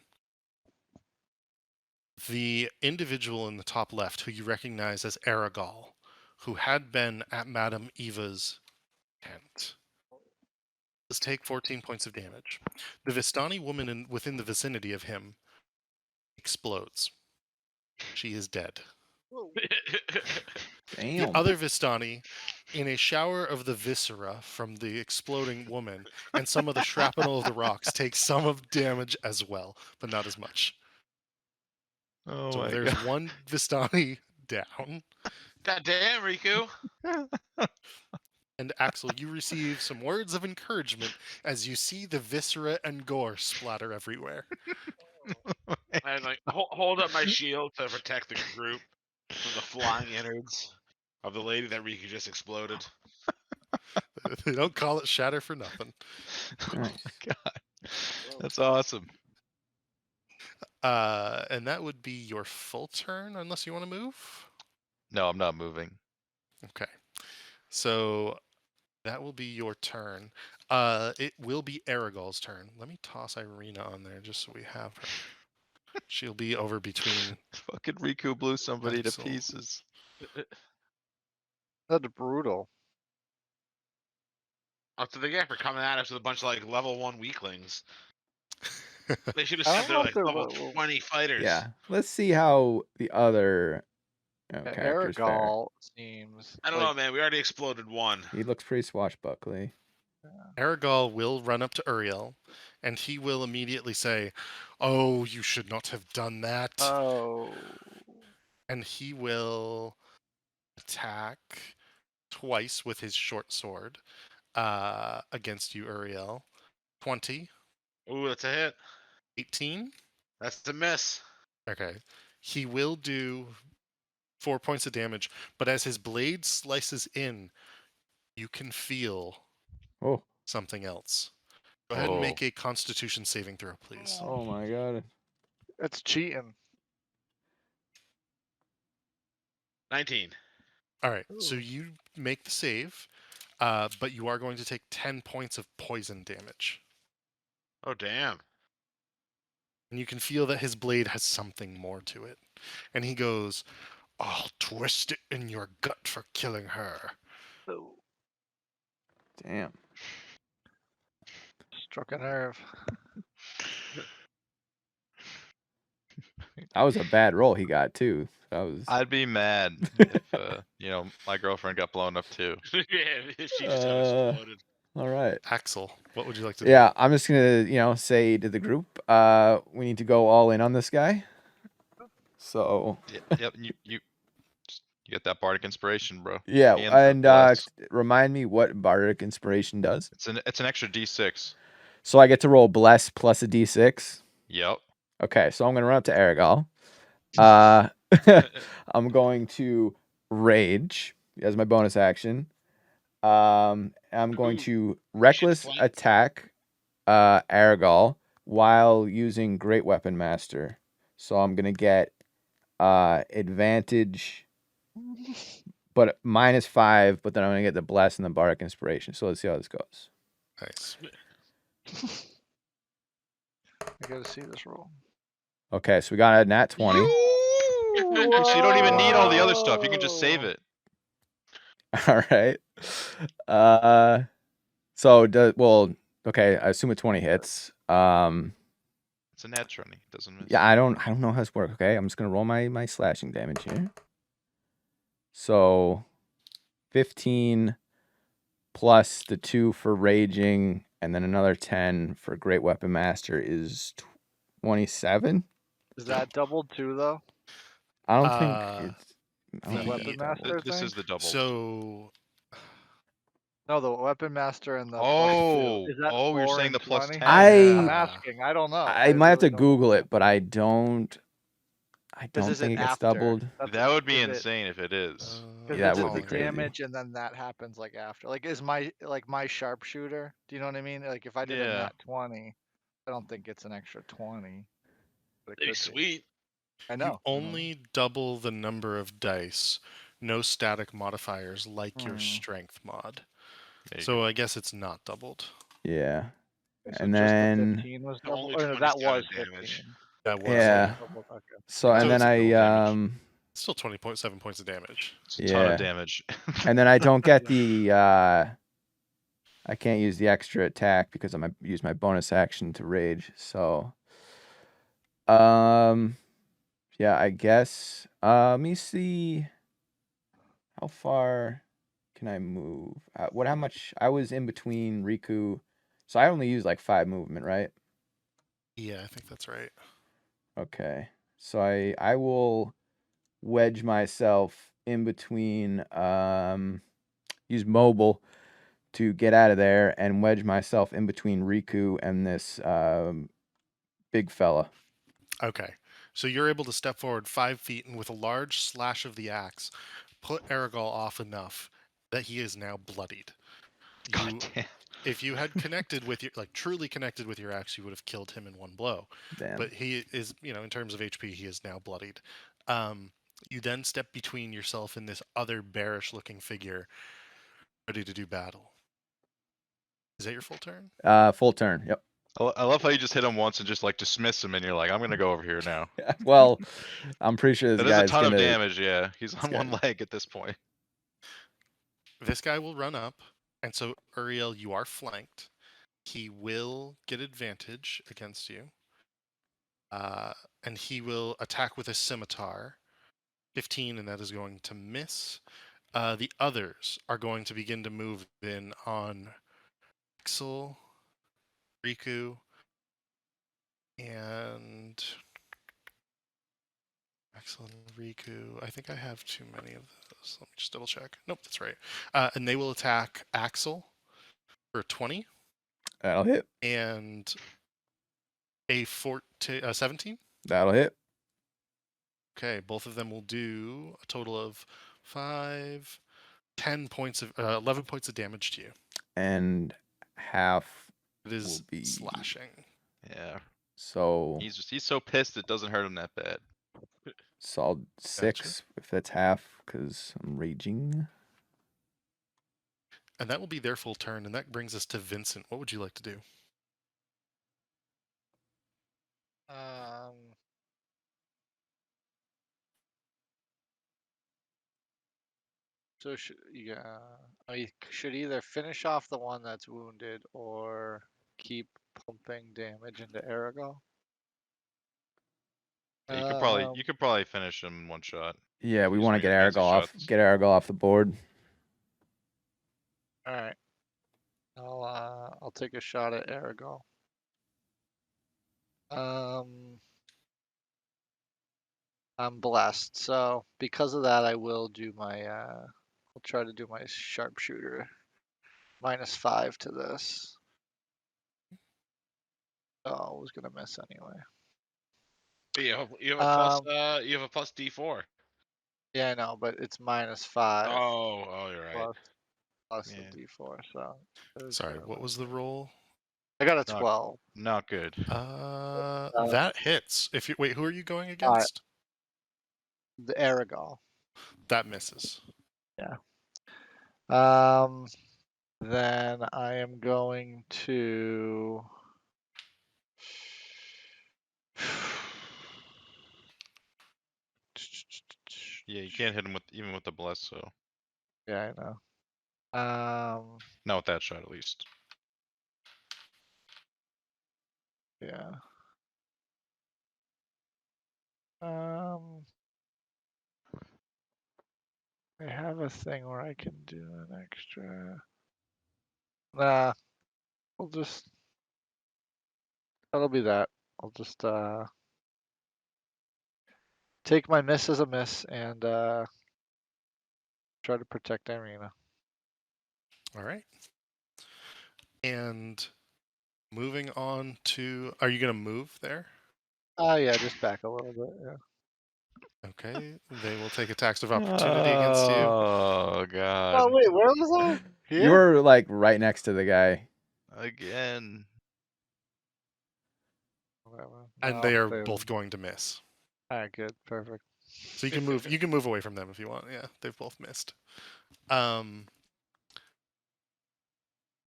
The individual in the top left, who you recognize as Aragol, who had been at Madame Eva's tent, does take 14 points of damage. The Vistani woman within the vicinity of him explodes. She is dead. Damn. The other Vistani, in a shower of the viscera from the exploding woman and some of the shrapnel of the rocks, take some of damage as well, but not as much. Oh So my there's god. one Vistani down. God damn, Riku. And Axel, you receive some words of encouragement as you see the viscera and gore splatter everywhere. I like hold up my shield to protect the group from the flying innards of the lady that Riku just exploded. They don't call it shatter for nothing. Oh my god. That's awesome. And that would be your full turn, unless you want to move. No, I'm not moving. Okay. So that will be your turn. It will be Aragol's turn. Let me toss Irina on there just so we have her. She'll be over between. Fucking Riku blew somebody Axel. to pieces. That's brutal. Up to the guy for coming at us with a bunch of like level 1 weaklings. They should have I sent don't their know like if they're level 20 fighters. Yeah. Let's see how the other characters fare. Aragol seems. I don't like, know, man. We already exploded one. He looks pretty swashbuckly. Aragol will run up to Uriel, and he will immediately say, "Oh, you should not have done that." Oh. And he will attack twice with his short sword against you, Uriel. 20. Ooh, that's a hit. 18. That's the miss. Okay. He will do 4 points of damage, but as his blade slices in, you can feel something else. Go ahead and make a Constitution saving throw, please. Oh my god. That's cheating. 19. All right. So you make the save, but you are going to take 10 points of poison damage. Oh, damn. And you can feel that his blade has something more to it. And he goes, "I'll twist it in your gut for killing her." Damn. Struck a nerve. That was a bad roll he got too. That was. I'd be mad if my girlfriend got blown up too. Yeah, if she just got exploded. All right. Axel, what would you like to do? Yeah, I'm just gonna, say to the group, we need to go all in on this guy. So. Yep. You get that bardic inspiration, bro. Yeah, and bless. remind me what bardic inspiration does. It's an extra D6. So I get to roll bless plus a D6. Yep. Okay, so I'm gonna run up to Aragol. I'm going to rage as my bonus action. I'm going to reckless attack Aragol while using Great Weapon Master. So I'm gonna get advantage, but -5. But then I'm gonna get the bless and the bardic inspiration. So let's see how this goes. Nice. I gotta see this roll. Okay, so we got a nat 20. So you don't even need all the other stuff. You can just save it. All right. So okay. I assume a 20 hits. It's a nat 20. Doesn't miss. Yeah, I don't know how this works. Okay, I'm just gonna roll my slashing damage here. So 15 plus the 2 for raging, and then another 10 for Great Weapon Master is 27. Is that doubled too, though? I don't think it's. I The don't think Weapon that's Master doubled. This thing? is the doubles. So No, the Weapon Master and the +2. Oh, Is that you're 4 saying and the plus 20? 10. I'm Yeah. asking. I don't know. I might have really to don't know. Google it, but I don't Because is think it it gets after? doubled. That would be Is it- insane if it is. Because Yeah, is it it would the be crazy. damage and then that happens like after? Like is my sharpshooter? Do you know what I mean? Like if I did a Yeah. nat 20, I don't think it's an extra 20. But it Pretty could be. sweet. I know. You only double the number of dice, no static modifiers like your strength mod. There you So go. I guess it's not doubled. Yeah. So And just the then 15 was So only doubled. Or that 27 was damage. 15. That was Yeah. Doubled, okay. So and So then it's I damage. still 20.7 points of damage. It's a ton Yeah. of damage. and then I don't get the I can't use the extra attack because I use my bonus action to rage. So yeah, I guess let me see how far can I move? How much I was in between Riku. So I only used like 5 movement, right? Yeah, I think that's right. Okay. So I will wedge myself in between use mobile to get out of there and wedge myself in between Riku and this big fella. Okay. So you're able to step forward 5 feet and with a large slash of the axe, put Aragol off enough that he is now bloodied. God damn. If you had connected with your, truly connected with your axe, you would have killed him in one blow. Damn. But he is, in terms of HP, he is now bloodied. You then step between yourself and this other bearish-looking figure, ready to do battle. Is that your full turn? Full turn. Yep. I love how you just hit him once and just like dismiss him, and you're like, I'm gonna go over here now. Well, I'm pretty sure this That is a guy's ton gonna. of damage. Yeah, he's on guy- one leg at this point. This guy will run up, and so Uriel, you are flanked. He will get advantage against you, and he will attack with a scimitar. 15, and that is going to miss. The others are going to begin to move in on Axel, Riku, and Axel and Riku. I think I have too many of those. Let me just double check. Nope, that's right. And they will attack Axel for 20. That'll hit. And a 17. That'll hit. Okay, both of them will do a total of 5, 10 points of 11 points of damage to you. And half It is will be slashing. Yeah. So He's so pissed it doesn't hurt him that bad. so I'll 6 if that's half because I'm raging. And that will be their full turn, and that brings us to Vincent. What would you like to do? So I should either finish off the one that's wounded or keep pumping damage into Aragol. Yeah, you could probably finish him in one shot. Yeah, we Use want to one of get your fancy Aragol off. shots. Get Aragol off the board. All right. I'll take a shot at Aragol. I'm blessed, so because of that, I will do my. I'll try to do my sharpshooter. -5 to this. Oh, I was gonna miss anyway. You have a plus D4. Yeah, I know, but it's -5. Oh, you're right. Plus Yeah. the D4. So. Sorry, what was the roll? I got a 12. Not good. That hits. If you wait, who are you going against? The Aragol. That misses. Yeah. Then I am going to. Yeah, you can't hit him even with the bless, so Yeah, I know. not with that shot at least. Yeah. I have a thing where I can do an extra. Nah, we'll just. That'll be that. I'll just take my miss as a miss and try to protect Irina. All right. And moving on to, are you going to move there? Yeah, just back a little bit. Yeah. Okay. They will take attacks of opportunity against you. Oh god. Oh wait, where was I? You Here? were like right next to the guy. Again. Whatever. And No, they are they- both going to miss. Alright, good, perfect. So you can move. You can move away from them if you want. Yeah, they've both missed.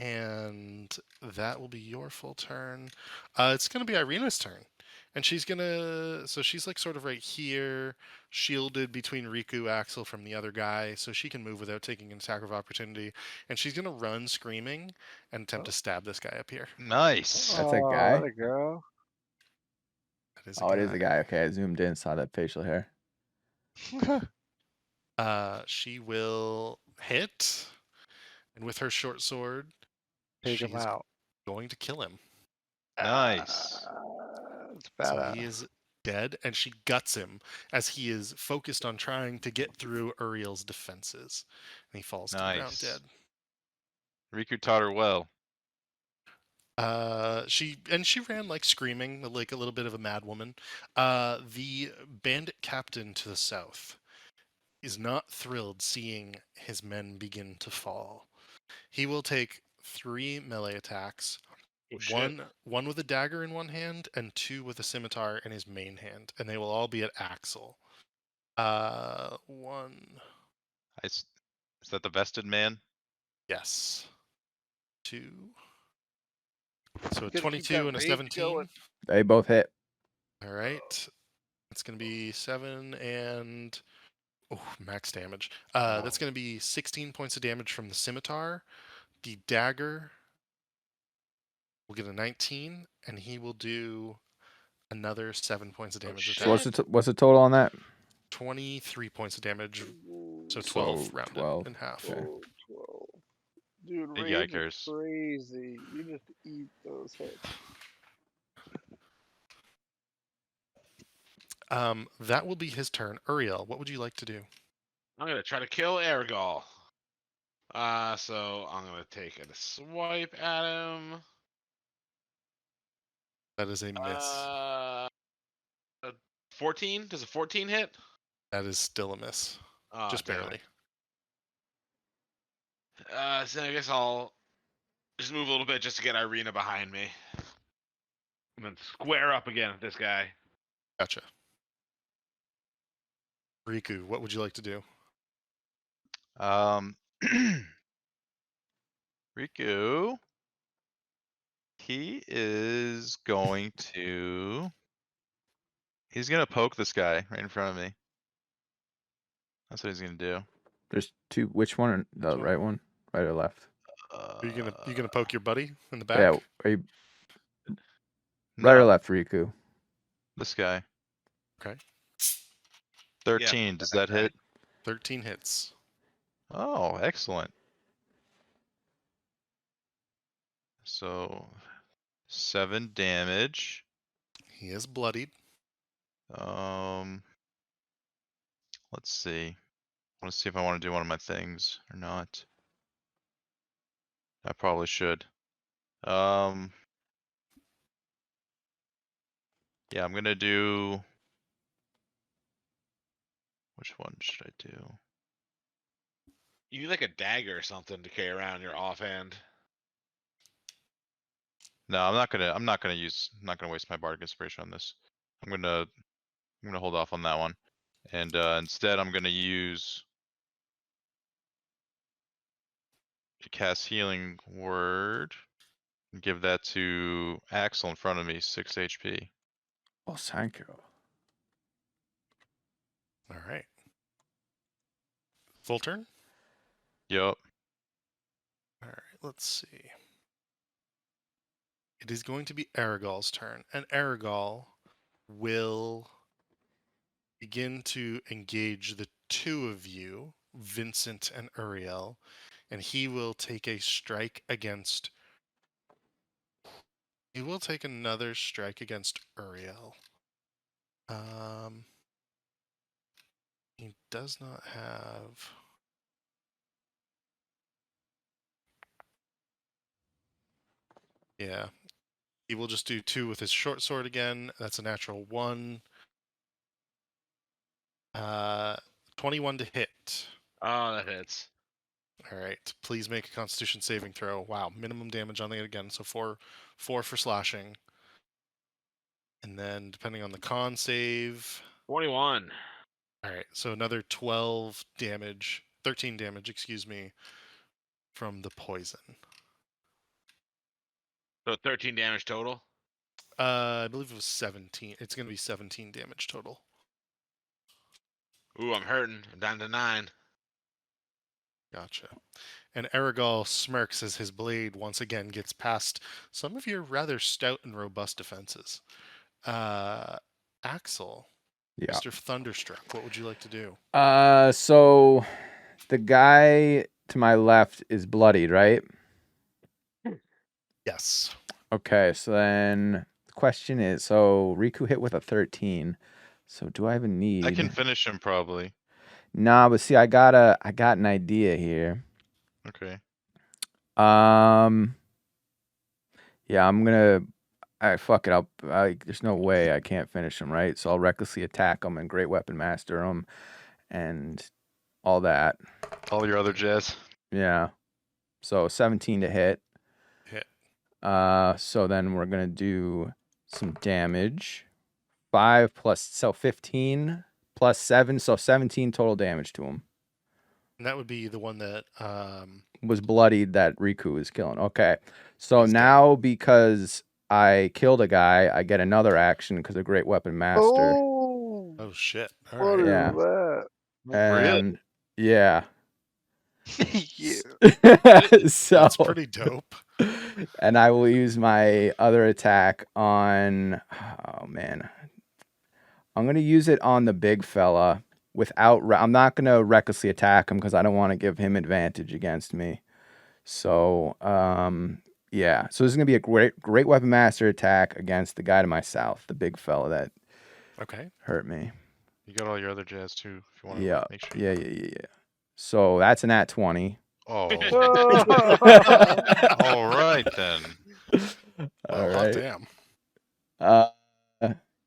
And that will be your full turn. It's gonna be Irina's turn, and she's gonna. So she's like sort of right here, shielded between Riku, Axel from the other guy, so she can move without taking an attack of opportunity. And she's gonna run screaming and attempt to stab this guy up here. Nice. That's a Oh, guy? that a girl. That is a Oh, guy. it is the guy. Okay, I zoomed in, saw that facial hair. She will hit, and with her short sword, Take him she's out. going to kill him. Nice. It's So badass. he is dead, and she guts him as he is focused on trying to get through Uriel's defenses. And he falls to the ground Nice. dead. Riku taught her well. She ran like screaming, like a little bit of a mad woman. The bandit captain to the south is not thrilled seeing his men begin to fall. He will take 3 melee attacks. Oh, shit. One with a dagger in one hand and 2 with a scimitar in his main hand, and they will all be at Axel. One, Is that the vested man? yes, 2. So a Gotta keep 22 that and a rage 17. going. They both hit. All right, it's gonna be 7 and max damage. That's gonna be 16 points of damage from the scimitar. The dagger will get a 19, and he will do another 7 points of damage. So Attack. what's the total on that? 23 points of damage. So So 12 rounded 12. in half. Okay. 12. Dude, Big rage is yikers. crazy. You just eat those hits. That will be his turn. Uriel, what would you like to do? I'm gonna try to kill Argol. So I'm gonna take a swipe at him. That is a miss. 14? Does a 14 hit? That is still a miss. Oh, Just damn barely. it. So I guess I'll just move a little bit just to get Irina behind me. And then square up again with this guy. Gotcha. Riku, what would you like to do? Riku. He is going to. He's gonna poke this guy right in front of me. That's what he's gonna do. There's 2. Which one? The Which one? right one? Right or left? Are you gonna poke your buddy in the back? Yeah. Are you right or No, left, Riku? this guy. Okay. 13. Does that hit? 13 hits. Oh, excellent. So 7 damage. He is bloodied. Let's see. I want to see if I want to do one of my things or not. I probably should. Yeah, I'm gonna do. Which one should I do? You need like a dagger or something to carry around your offhand. No, I'm not gonna waste my bardic inspiration on this. I'm gonna hold off on that one. And instead I'm gonna use to cast healing word and give that to Axel in front of me, 6 HP. Oh, thank you. All right. Full turn? Yup. All right, let's see. It is going to be Aragol's turn, and Aragol will begin to engage the two of you, Vincent and Uriel, and he will take a strike against. He will take another strike against Uriel. He does not have. Yeah. He will just do 2 with his short sword again. That's a natural 1. 21 to hit. Oh, that hits. All right. Please make a Constitution saving throw. Wow. Minimum damage on it again. So 4 for slashing. And then depending on the con save. 21. All right. So another 12 damage. 13 damage, excuse me, from the poison. So 13 damage total? I believe it was 17. It's going to be 17 damage total. Ooh, I'm hurting. I'm down to 9. Gotcha. And Aragol smirks as his blade once again gets past some of your rather stout and robust defenses. Axel, Yeah. Mr. Thunderstruck, what would you like to do? So the guy to my left is bloodied, right? Yes. Okay, so then the question is, so Riku hit with a 13. So do I have a need? I can finish him probably. Nah, but see, I got an idea here. Okay. Yeah, I'm gonna. Fuck it. There's no way I can't finish him, right? So I'll recklessly attack him and Great Weapon Master him, and all that. All your other jazz. Yeah. So 17 to hit. Hit. So then we're gonna do some damage. 5 plus 15 plus 7, so 17 total damage to him. And that would be the one that Was bloodied that Riku is killing. Okay. So He's now because I killed a guy, I get another action because of Great Weapon Master. Oh shit. All What right. is Yeah. that? And yeah. Yeah. So That's pretty dope. And I will use my other attack on. Oh man. I'm gonna use it on the big fella without. I'm not gonna recklessly attack him because I don't want to give him advantage against me. So yeah. So this is gonna be a great weapon master attack against the guy to my south, the big fella that hurt me. You got all your other jazz too, if you want Yeah. to make sure. Yeah. So that's an at 20. Oh. All right then. All hot right. Damn.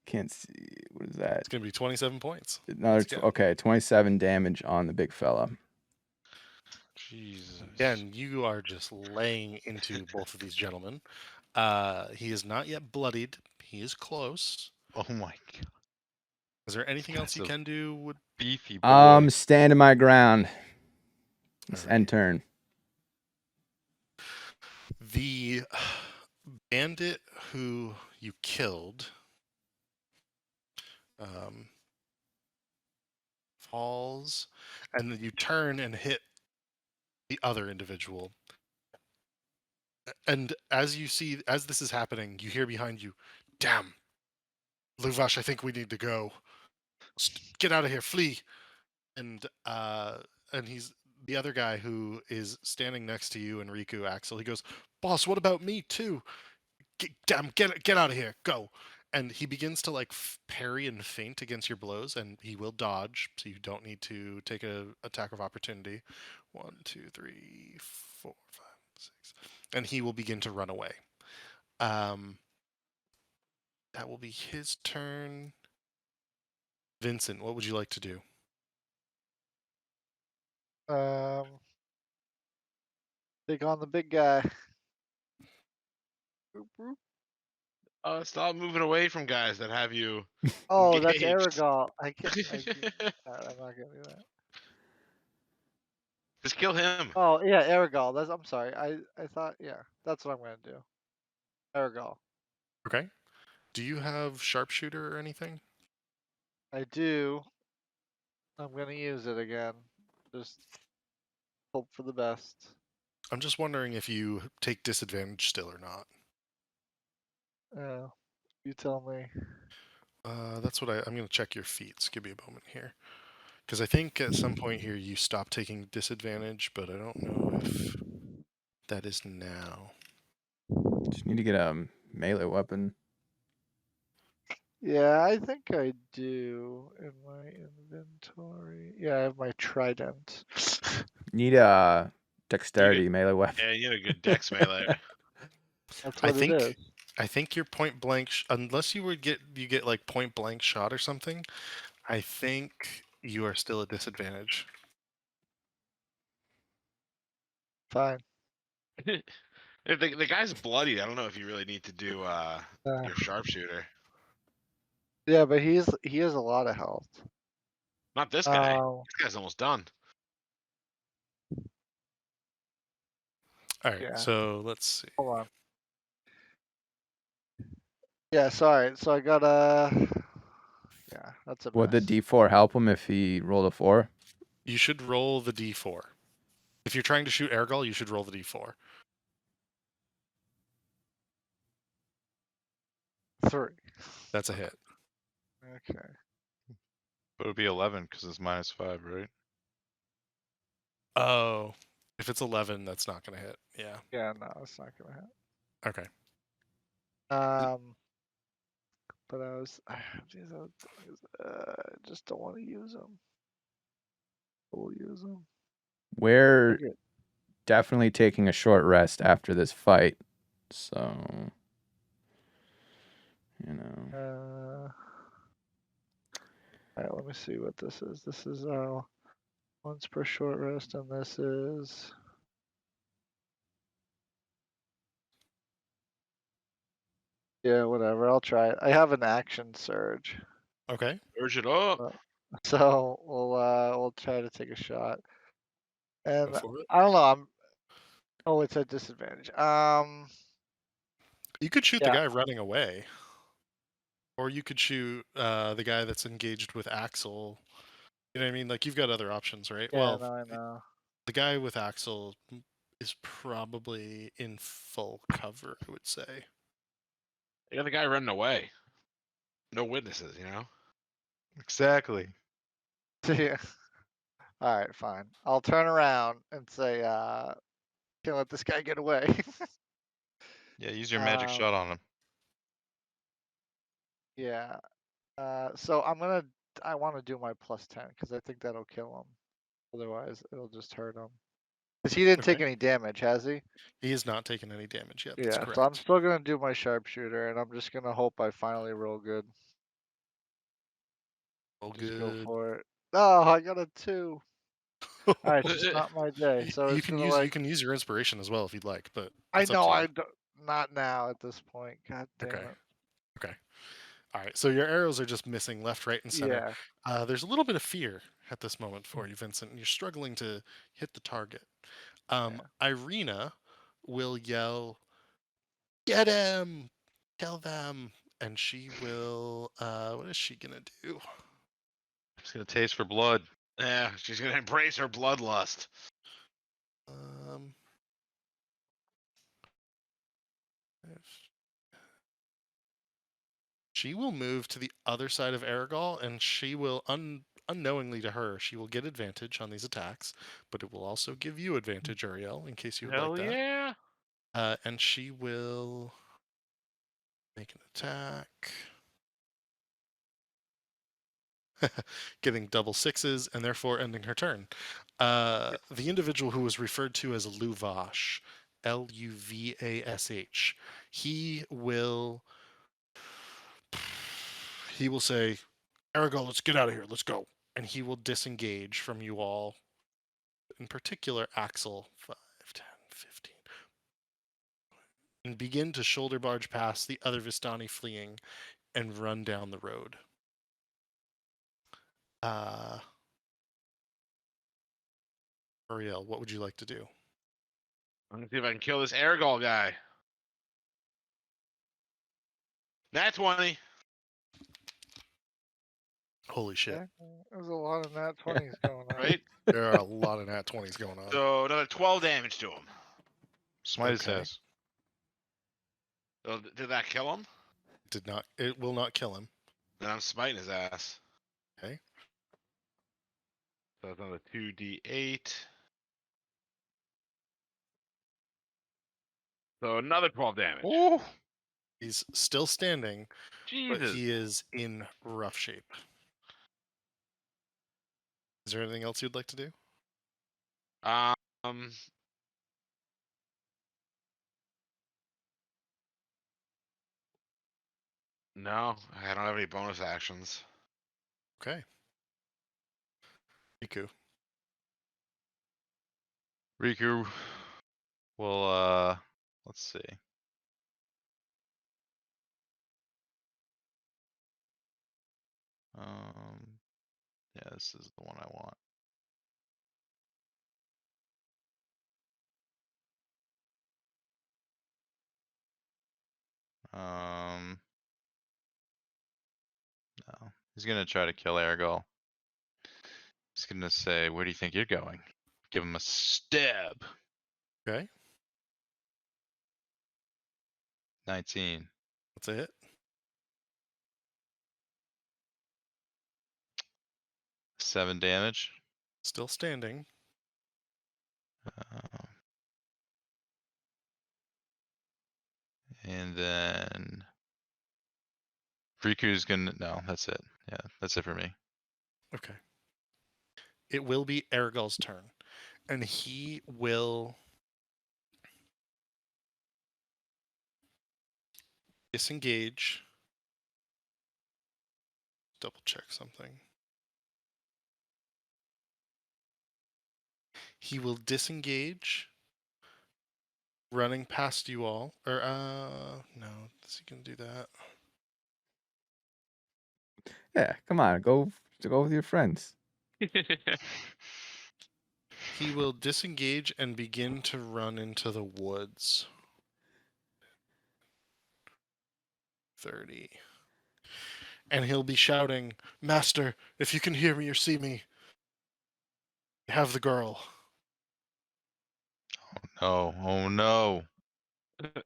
Can't see. What is that? It's gonna be 27 points. Another okay, 27 damage on the big fella. Jesus. Again, you are just laying into both of these gentlemen. He is not yet bloodied. He is close. Oh my god. Is there anything else you can do? With beefy boy. Standing my ground. Right. End turn. The bandit who you killed falls, and then you turn and hit the other individual. And as this is happening, you hear behind you, "Damn, Luvash, I think we need to go. Get out of here, flee!" And he's the other guy who is standing next to you and Riku, Axel. He goes, "Boss, what about me too? Get out of here, go!" And he begins to like parry and feint against your blows, and he will dodge, so you don't need to take an attack of opportunity. 1, 2, 3, 4, 5, 6, and he will begin to run away. That will be his turn. Vincent, what would you like to do? Take on the big guy. Stop moving away from guys that have you. Oh, engaged. that's Aragol. I'm not gonna do that. Just kill him. Oh yeah, Aragol. I'm sorry. I thought that's what I'm gonna do. Aragol. Okay. Do you have sharpshooter or anything? I do. I'm gonna use it again. Just hope for the best. I'm just wondering if you take disadvantage still or not. Yeah, you tell me. That's what I'm going to check your feats. Give me a moment here. Because I think at some point here you stop taking disadvantage, but I don't know if that is now. Just need to get a melee weapon. Yeah, I think I do in my inventory. Yeah, I have my trident. Need a dexterity melee weapon. Yeah, you had a good dex melee. That's I what it think is. I think your point blank, unless you get like point blank shot or something. I think you are still at disadvantage. Fine. If the guy's bloodied, I don't know if you really need to do your sharpshooter. Yeah, but he has a lot of health. Not this guy. This guy's almost done. All right, Yeah. so let's see. Hold on. Yeah, sorry. So I got yeah, that's a Would the mess. D4 help him if he rolled a 4? You should roll the D4. If you're trying to shoot Argyle, you should roll the D4. 3. That's a hit. Okay. But it would be 11 because it's -5, right? Oh, if it's 11, that's not going to hit. Yeah. Yeah, no, it's not gonna hit. Okay. But I have these other things. I just don't want to use them. We'll use them. We're Okay. definitely taking a short rest after this fight. So, you know. Alright, let me see what this is. This is once per short rest, and this is yeah, whatever. I'll try it. I have an action surge, Okay. Urge it up. so we'll try to take a shot. And Go for it. I don't know. Oh, it's at disadvantage. You could shoot the Yeah. guy running away. Or you could shoot the guy that's engaged with Axel. You know what I mean? Like, you've got other options, right? Yeah, Well, no, I know. the guy with Axel is probably in full cover, I would say. You got the guy running away. No witnesses, you know? Exactly. Yeah. All right, fine. I'll turn around and say, can't let this guy get away. Yeah, use your magic shot on him. Yeah. So I want to do my +10 because I think that'll kill him. Otherwise, it'll just hurt him. Because he didn't take Okay. any damage, has he? He has not taken any damage yet. That's Yeah, correct. so I'm still gonna do my sharpshooter, and I'm just gonna hope I finally roll good. Oh, Just good. go for it. Oh, I got a 2. All right, it's just not my day. So you it's can gonna use like. you can use your inspiration as well if you'd like, but I it's up know to you. I don't. Not now at this point. God damn Okay. it. Okay. All right. So your arrows are just missing left, right, and center. Yeah. There's a little bit of fear at this moment for you, Vincent. You're struggling to hit the target. Irina will yell, "Get him! Kill them!" And she will. What is she gonna do? She's gonna taste for blood. Yeah, she's gonna embrace her bloodlust. She will move to the other side of Aragol, and she will unknowingly to her, she will get advantage on these attacks, but it will also give you advantage, Ariel, in case you would Hell like that. yeah! And she will make an attack. Getting double 6s and therefore ending her turn. The individual who was referred to as Luvash, Luvash, he will say, Aragol, let's get out of here. Let's go. And he will disengage from you all. In particular, Axel, 5, 10, 15. And begin to shoulder barge past the other Vistani fleeing and run down the road. Ariel, what would you like to do? I'm gonna see if I can kill this Argyle guy. Nat 20. Holy shit. Yeah, there's a lot of nat 20s going on. Right? There are a lot of nat 20s going on. So another 12 damage to him. Smite his ass. So did that kill him? It will not kill him. Then I'm smiting his ass. Okay. So that's another 2d8. So another 12 damage. Ooh, He's still standing, but Jesus. he is in rough shape. Is there anything else you'd like to do? No, I don't have any bonus actions. Okay. Riku. Riku. Well, let's see. Yeah, this is the one I want. No, he's gonna try to kill Argyle. He's gonna say, "Where do you think you're going?" Give him a stab. Okay. 19. That's a hit. 7 damage. Still standing. And then Riku's gonna, no, that's it. Yeah, that's it for me. Okay. It will be Argyle's turn. And he will disengage. Double check something. He will disengage, running past you all. Or, no, is he going to do that? Yeah, come on, go with your friends. He will disengage and begin to run into the woods. 30. And he'll be shouting, "Master, if you can hear me or see me, have the girl." Oh no. That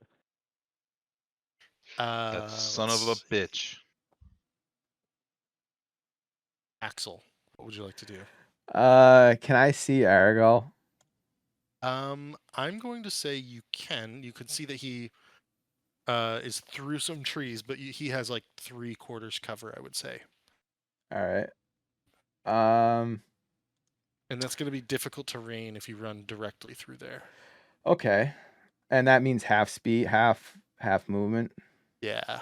Let's son of a see. bitch. Axel, what would you like to do? Can I see Argyle? I'm going to say you can. You can see that he is through some trees, but he has like 3/4 cover, I would say. All right. And that's going to be difficult terrain if you run directly through there. Okay. And that means half speed, half movement. Yeah.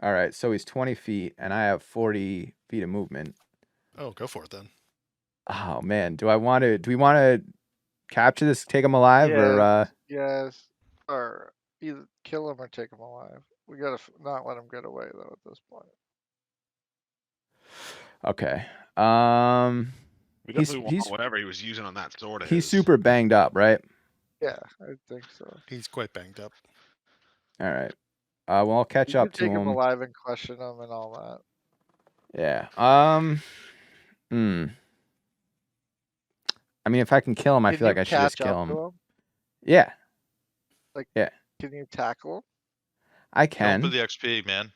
All right. So he's 20 feet, and I have 40 feet of movement. Oh, go for it then. Oh man, do we want to capture this, take him alive, or yes, or either kill him or take him alive. We gotta not let him get away though at this point. Okay. We definitely want whatever he was using on that sword. He's super banged up, right? Yeah, I think so. He's quite banged up. All right. Well, I'll catch up to take him. Him alive and question him and all that. Yeah. I mean, if I can kill him, I feel like I should just kill him. Yeah. Yeah. Can you tackle him? I Go can. for the XP, man.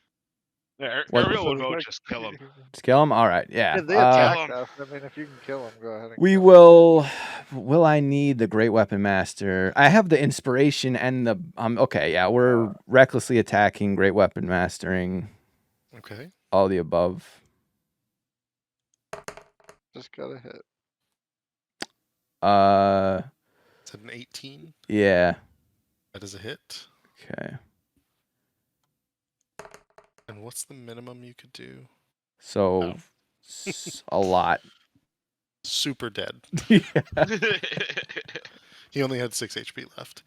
Yeah, Ariel would vote just kill him. Just kill him? All right, yeah. They attacked us. I mean, if you can kill him, go ahead. We will. Will I need the Great Weapon Master? I have the inspiration and the. Okay, yeah, we're recklessly attacking, Great Weapon Mastering. Okay. All the above. Just gotta hit. Is that an 18? Yeah. That is a hit. Okay. And what's the minimum you could do? So, a lot. Super dead. Yeah. He only had 6 HP left.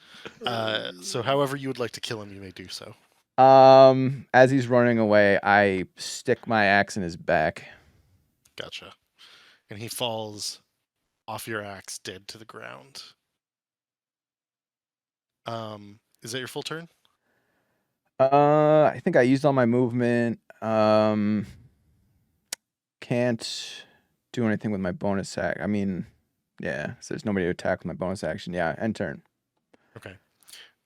So however you would like to kill him, you may do so. As he's running away, I stick my axe in his back. Gotcha. And he falls off your axe, dead to the ground. Is that your full turn? I think I used all my movement. Can't do anything with my bonus act. I mean, yeah, so there's nobody to attack with my bonus action. Yeah, end turn. Okay.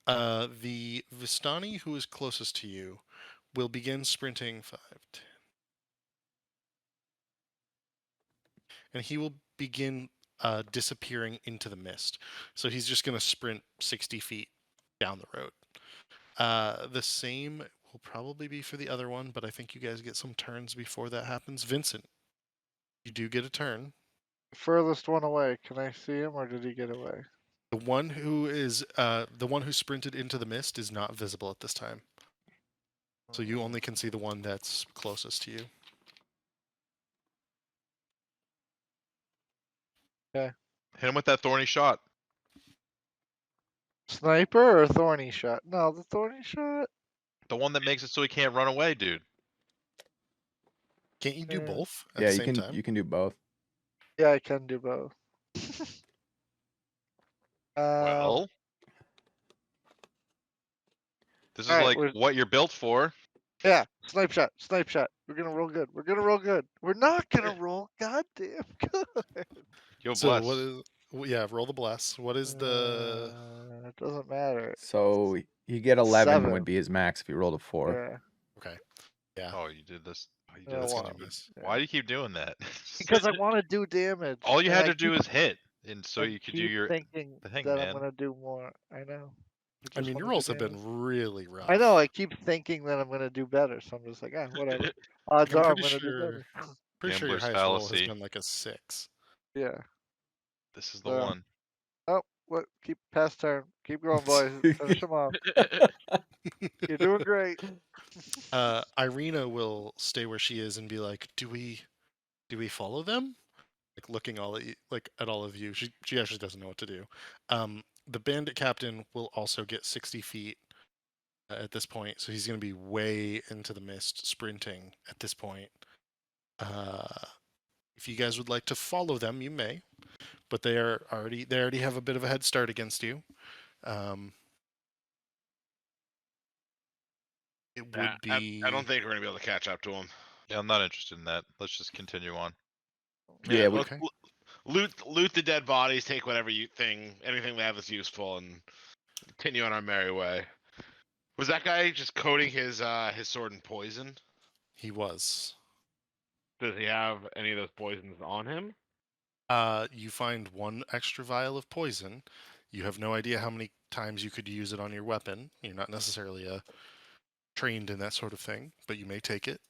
The Vistani who is closest to you will begin sprinting 5, 10. And he will begin disappearing into the mist. So he's just going to sprint 60 feet down the road. The same will probably be for the other one, but I think you guys get some turns before that happens. Vincent, you do get a turn. Furthest one away. Can I see him, or did he get away? The one who sprinted into the mist is not visible at this time. So you only can see the one that's closest to you. Okay. Hit him with that thorny shot. Sniper or thorny shot? No, the thorny shot. The one that makes it so he can't run away, dude. Can't you do both at Yeah, the you same can. time? You can do both. Yeah, I can do both. Well, this is alright, like what you're built for. Yeah, snipe shot, snipe shot. We're gonna roll good. We're gonna roll good. We're not gonna roll goddamn good. Yo, So bless. what is? Yeah, roll the bless. What is the? It doesn't matter. So you get 11 7. would be his max if you rolled a 4. Yeah. Okay. Yeah. Oh, you did this. Oh, you Yeah, did this. That's well, gonna miss. Why do you keep doing that? Because I want to do damage. All you and had I to do keep- is hit, and so I you could do keep your thinking the thing, that man. I'm gonna do more. I know. I mean, your rolls have been really rough. I know. I keep thinking that I'm gonna do better, so I'm just like, whatever. Odds I'm are I'm pretty gonna do sure. better. Pretty sure your Gambler's highest roll has fallacy. been like a 6. Yeah. This is the one. Oh, what? Keep past turn. Keep going, boys. Finish them off. You're doing great. Irina will stay where she is and be like, "Do we follow them?" Like looking all at you, like at all of you. She actually doesn't know what to do. The bandit captain will also get 60 feet at this point, so he's going to be way into the mist, sprinting at this point. If you guys would like to follow them, you may, but they already have a bit of a head start against you. It would be. I don't think we're gonna be able to catch up to him. Yeah, I'm not interested in that. Let's just continue on. Yeah, let's okay. loot the dead bodies, take whatever anything we have that's useful, and continue on our merry way. Was that guy just coating his sword in poison? He was. Does he have any of those poisons on him? You find 1 extra vial of poison. You have no idea how many times you could use it on your weapon. You're not necessarily trained in that sort of thing, but you may take it.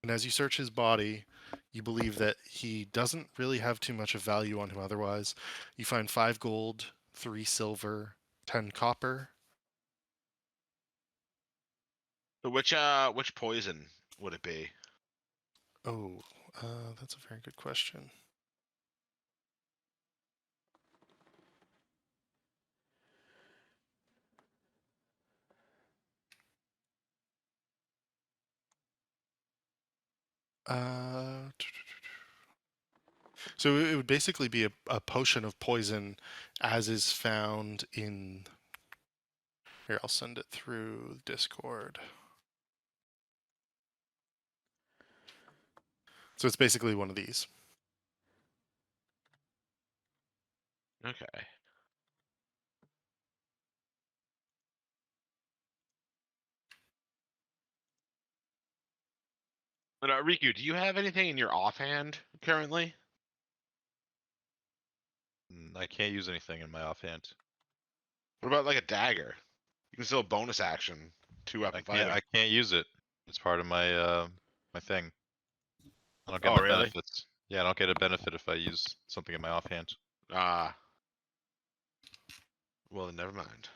And as you search his body, you believe that he doesn't really have too much of value on him otherwise. You find 5 gold, 3 silver, 10 copper. So which poison would it be? Oh, that's a very good question. So it would basically be a potion of poison as is found in... Here, I'll send it through Discord. So it's basically one of these. Okay. And Riku, do you have anything in your offhand currently? I can't use anything in my offhand. What about like a dagger? You can still bonus action 2-weapon fighting. I can't use it. It's part of my my thing. I don't get Oh, my really? benefits. Yeah, I don't get a benefit if I use something in my offhand. Well, then never mind.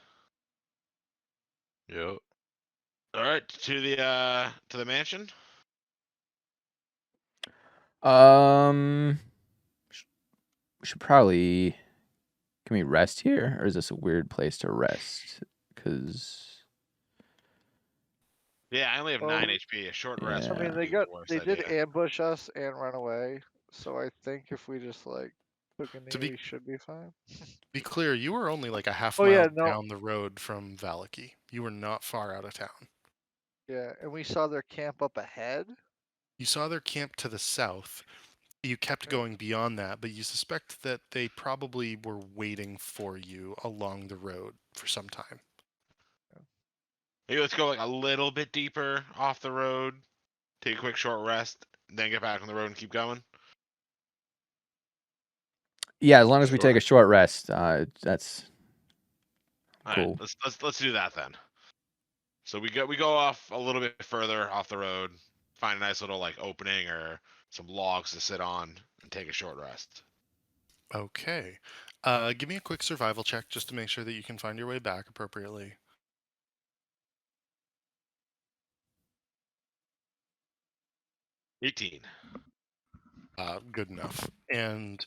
Yep. All right, to the mansion. We should probably. Can we rest here, or is this a weird place to rest? Because. Yeah, I only have 9 HP. A short rest. Yeah. I mean, would be the worst they did idea. ambush us and run away. So I think if we just like took a knee, we should be fine. Be clear, you were only like a half Oh, mile yeah, no. down the road from Valaki. You were not far out of town. Yeah, and we saw their camp up ahead. You saw their camp to the south. You kept going beyond that, but you suspect that they probably were waiting for you along the road for some time. Maybe let's go like a little bit deeper off the road, take a quick short rest, then get back on the road and keep going. Yeah, as long as we take a short rest, that's cool. All right, let's do that then. So we go off a little bit further off the road, find a nice little like opening or some logs to sit on, and take a short rest. Okay. Give me a quick survival check just to make sure that you can find your way back appropriately. 18. Good enough. And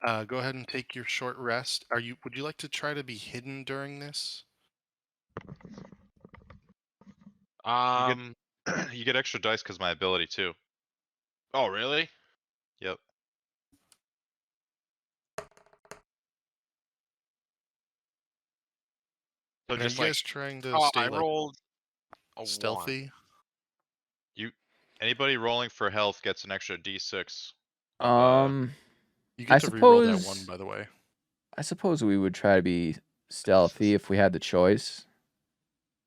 go ahead and take your short rest. Would you like to try to be hidden during this? You get extra dice because my ability too. Oh, really? Yep. So Are just you like, guys trying to stay I rolled a stealthy? 1. Anybody rolling for health gets an extra D6. You get to re-roll that 1, by the way. I suppose we would try to be stealthy if we had the choice.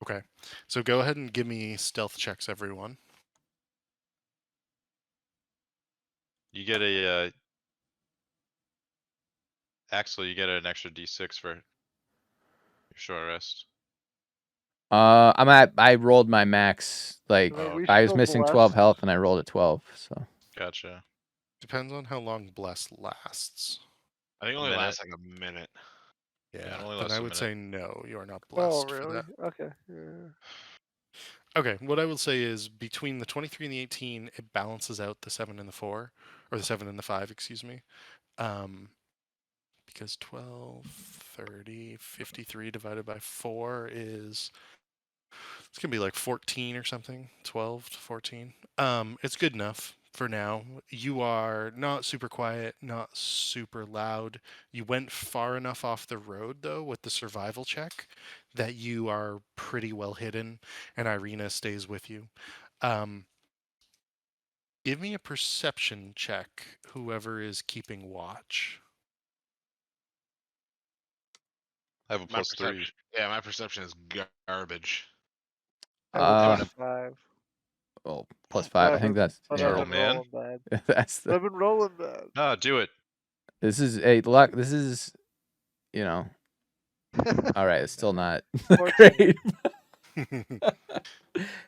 Okay. So go ahead and give me stealth checks, everyone. You get a Axel, you get an extra D6 for your short rest. I rolled my max, like, We I was still missing 12 blessed? health and I rolled a 12, so. Gotcha. Depends on how long bless lasts. I think it only lasts like a minute. Yeah, it only then lasts I a would minute. say no, you are not Oh, blessed for really? that. Okay. Yeah. Okay, what I will say is between the 23 and the 18, it balances out the 7 and the 4, or the 7 and the 5, excuse me. Because 12, 30, 53 divided by 4 is, it's going to be like 14 or something, 12 to 14. It's good enough for now. You are not super quiet, not super loud. You went far enough off the road, though, with the survival check that you are pretty well hidden, and Irina stays with you. Give me a perception check, whoever is keeping watch. I have a +3. Yeah, my perception is garbage. I have +5. Oh, +5. I think that's terrible, man. Bad. That's the. I've been rolling bad. No, do it. This is a luck. This is, you know. All right, it's still not great.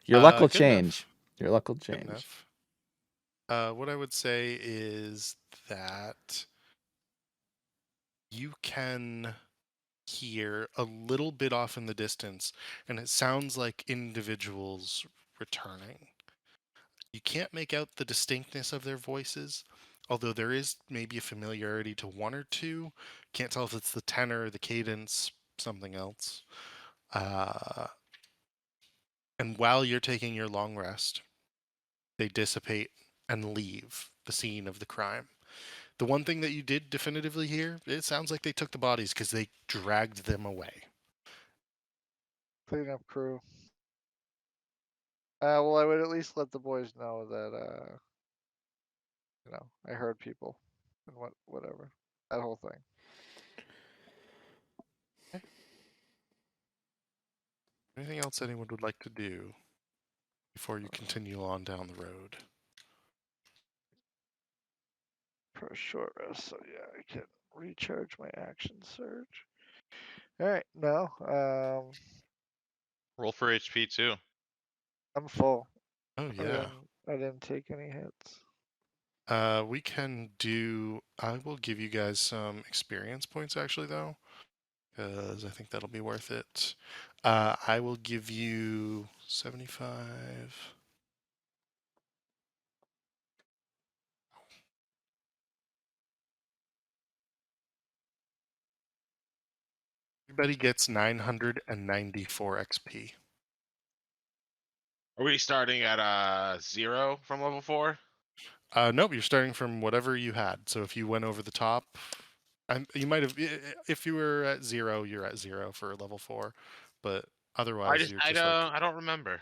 Your luck will change. Your luck will change. What I would say is that you can hear a little bit off in the distance, and it sounds like individuals returning. You can't make out the distinctness of their voices, although there is maybe a familiarity to one or two. Can't tell if it's the tenor, the cadence, something else. And while you're taking your long rest, they dissipate and leave the scene of the crime. The one thing that you did definitively hear, it sounds like they took the bodies because they dragged them away. Cleanup crew. Well, I would at least let the boys know that, I heard people and whatever. That whole thing. Okay. Anything else anyone would like to do before you continue on down the road? For a short rest, so yeah, I can recharge my action surge. Alright, no. Roll for HP too. I'm full. Oh yeah. I didn't take any hits. We can do. I will give you guys some experience points actually, though, because I think that'll be worth it. I will give you 75. Everybody gets 994 XP. Are we starting at 0 from level 4? Nope, you're starting from whatever you had. So if you went over the top, you might have. If you were at 0, you're at 0 for level 4, but otherwise you're just I don't remember.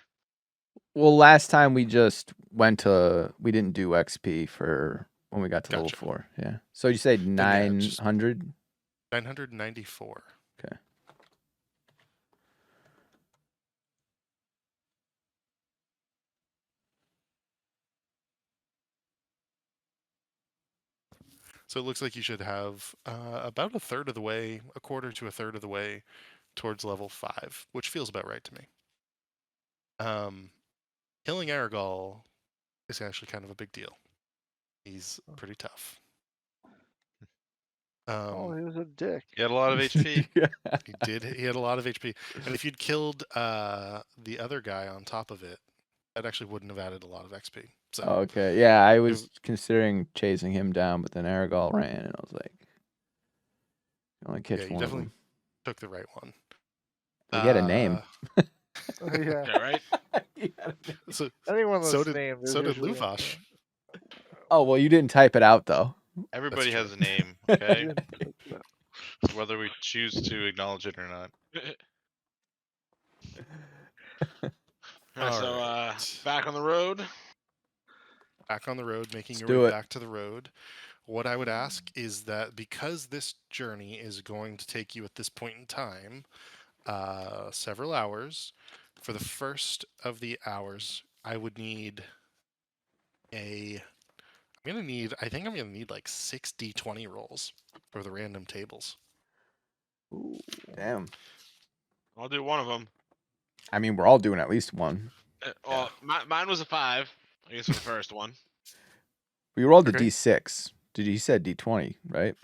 Well, last time we just we didn't do XP for when we got to level Gotcha. 4. Yeah. So you say Then, yeah, just 900? 994. Okay. So it looks like you should have about a third of the way, a quarter to a third of the way towards level 5, which feels about right to me. Killing Argynvost is actually kind of a big deal. He's pretty tough. Oh, he was a dick. He had a lot of HP. He did. He had a lot of HP, and if you'd killed the other guy on top of it, that actually wouldn't have added a lot of XP. So Okay. Yeah, I was considering chasing him down, but then Argynvost ran, and I was like, only catch yeah, you one of definitely them. took the right one. He had a name. Yeah. Yeah, right. So Anyone so that's did named. so did Luvash. Oh well, you didn't type it out though. Everybody true. has a name, okay? Whether we choose to acknowledge it or not. Alright, so Alright. back on the road. Back on the road, making Let's your do way it. back to the road. What I would ask is that because this journey is going to take you at this point in time several hours, for the first of the hours, I would need I think I'm gonna need like 6 D20 rolls for the random tables. Ooh. Damn. I'll do one of them. I mean, we're all doing at least one. Well, mine was a 5. I guess for the first one. We rolled a Okay. D6. He said D20, right?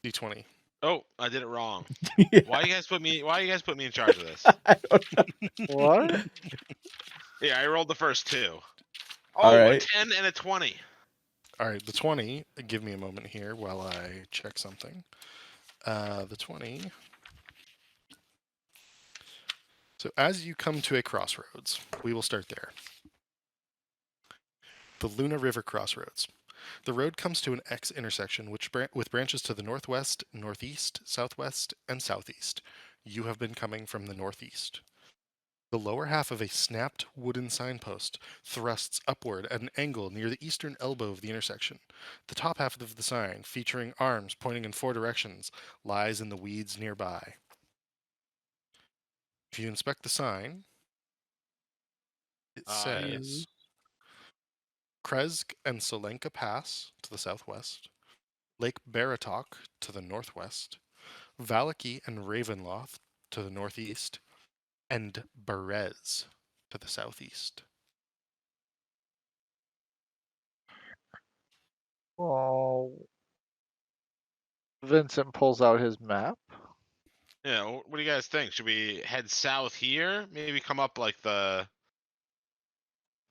D20. Oh, I did it wrong. Yeah. Why you guys put me in charge of this? I don't know. What? Yeah, I rolled the first 2. Oh, All a right. 10 and a 20. All right, the 20. Give me a moment here while I check something. The 20. So as you come to a crossroads, we will start there. The Luna River Crossroads. The road comes to an X intersection with branches to the northwest, northeast, southwest, and southeast. You have been coming from the northeast. The lower half of a snapped wooden signpost thrusts upward at an angle near the eastern elbow of the intersection. The top half of the sign, featuring arms pointing in 4 directions, lies in the weeds nearby. If you inspect the sign, it says Kresk and Solenka Pass to the southwest, Lake Baratok to the northwest, Valaki and Ravenloft to the northeast, and Berez to the southeast. Oh. Vincent pulls out his map. Yeah, what do you guys think? Should we head south here? Maybe come up like the.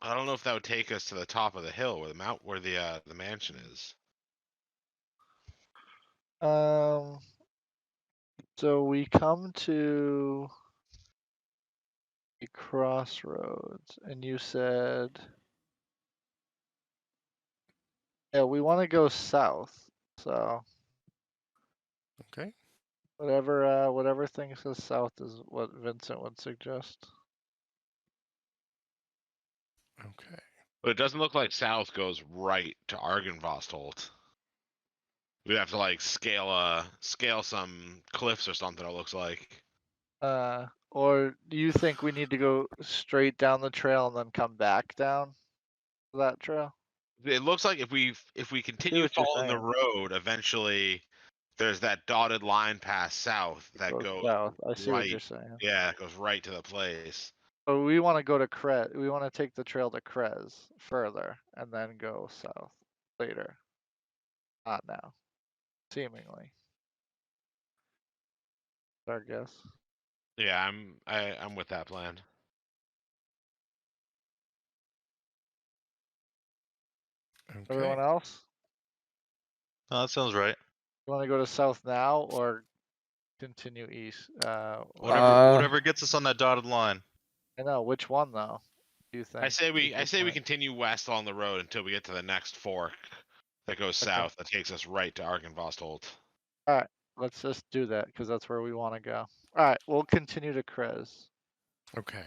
I don't know if that would take us to the top of the hill where the mansion is. So we come to a crossroads, and you said, yeah, we want to go south. So Okay. whatever thing says south is what Vincent would suggest. Okay. But it doesn't look like south goes right to Argynvost. We'd have to like scale some cliffs or something. It looks like. Or do you think we need to go straight down the trail and then come back down that trail? It looks like if we continue what you're following the saying. road, eventually there's that dotted line past south that goes south. I see what right. you're saying. Yeah, it goes right to the place. But we want to go to Krez. We want to take the trail to Krez further and then go south later. Not now, seemingly. Our guess. Yeah, I'm with that plan. Okay. Everyone else? Oh, that sounds right. You want to go to south now or continue east? Whatever gets us on that dotted line. I know. Which one though? Do you think? I say we continue west along the road until we get to the next fork that goes south that takes us right to Argynvost. All right, let's just do that because that's where we want to go. All right, we'll continue to Krez. Okay.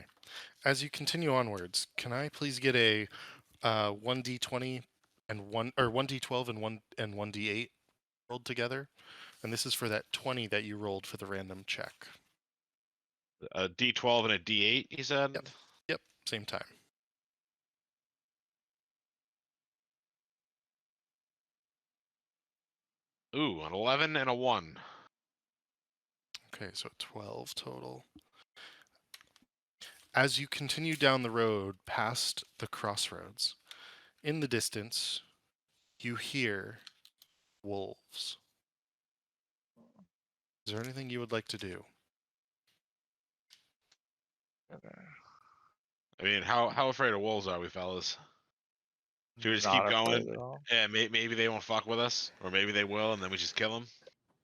As you continue onwards, can I please get a 1d20 and 1d12 and 1d8 rolled together, and this is for that 20 that you rolled for the random check. A D12 and a D8, he said? Yep, same time. Ooh, an 11 and a 1. Okay, so 12 total. As you continue down the road past the crossroads, in the distance, you hear wolves. Is there anything you would like to do? I mean, how afraid of wolves are we, fellas? Should we just Not keep afraid going? at all. Yeah, maybe they won't fuck with us, or maybe they will, and then we just kill them.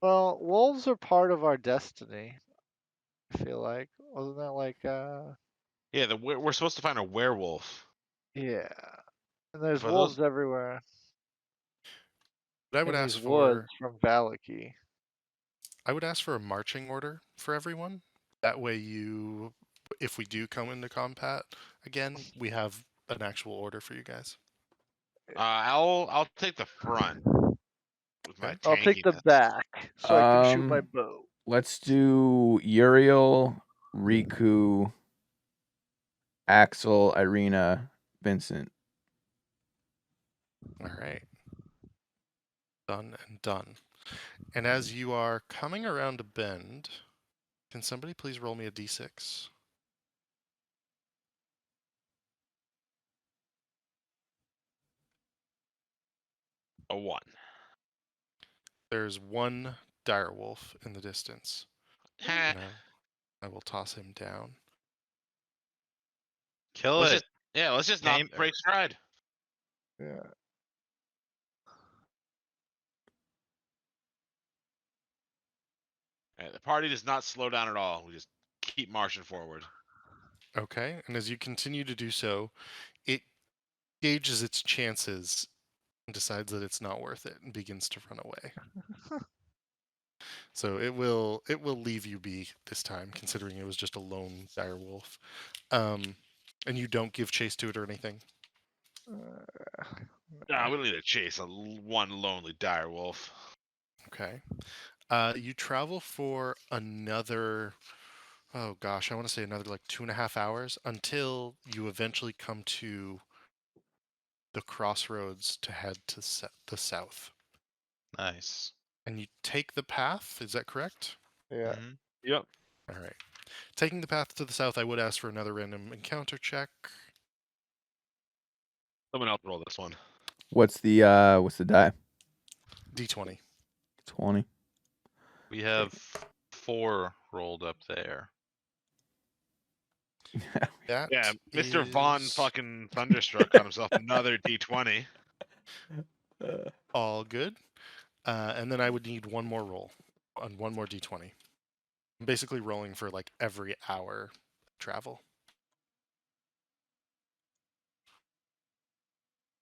Well, wolves are part of our destiny. I feel like, wasn't that like Yeah, we're supposed to find a werewolf. yeah. And there's But those, wolves everywhere But I would in these ask woods for from Valaki. a marching order for everyone. That way if we do come into combat again, we have an actual order for you guys. I'll take the front with my Okay. I'll take the tankiness. back so I can shoot my bow. Let's do Uriel, Riku, Axel, Irina, Vincent. All right. Done and done. And as you are coming around a bend, can somebody please roll me a d6? A 1. There's one direwolf in the distance. Heh. And I will toss him down. Kill Let's it. just let's just not Tame- break stride. Yeah. The party does not slow down at all. We just keep marching forward. Okay, and as you continue to do so, it gauges its chances and decides that it's not worth it and begins to run away. So it will leave you be this time, considering it was just a lone direwolf. And you don't give chase to it or anything. Nah, we don't need to chase one lonely direwolf. Okay. You travel for another, oh gosh, I want to say another like 2.5 hours until you eventually come to the crossroads to head to the south. Nice. And you take the path, is that correct? Yeah. Mhm. Yep. All right. Taking the path to the south, I would ask for another random encounter check. Someone else roll this one. What's the die? D20. 20. We have 4 rolled up there. That Yeah, Mr. Vaughn is fucking Thunderstruck got himself another D20. all good. And then I would need one more roll on one more D20. I'm basically rolling for like every hour travel.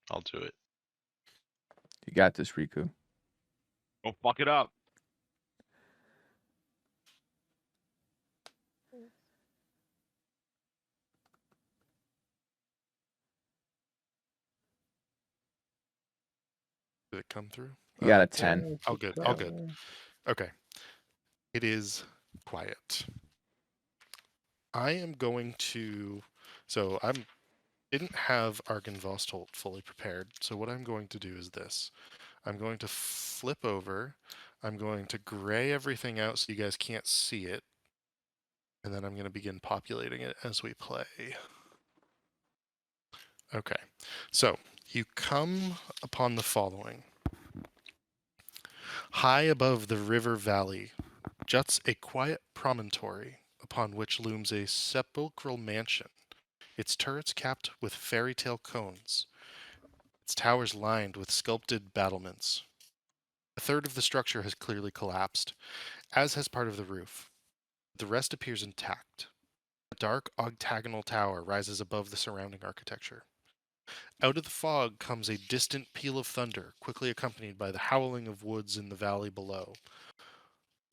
I'll do it. You got this, Riku. Don't fuck it up. Did it come through? You got a 10. All good. All good. Okay. It is quiet. I am going to. So I didn't have Argynvost fully prepared. So what I'm going to do is this. I'm going to flip over. I'm going to gray everything out so you guys can't see it. And then I'm going to begin populating it as we play. Okay. So you come upon the following. High above the river valley juts a quiet promontory upon which looms a sepulchral mansion, its turrets capped with fairy tale cones, its towers lined with sculpted battlements. A third of the structure has clearly collapsed, as has part of the roof. The rest appears intact. A dark octagonal tower rises above the surrounding architecture. Out of the fog comes a distant peal of thunder, quickly accompanied by the howling of woods in the valley below.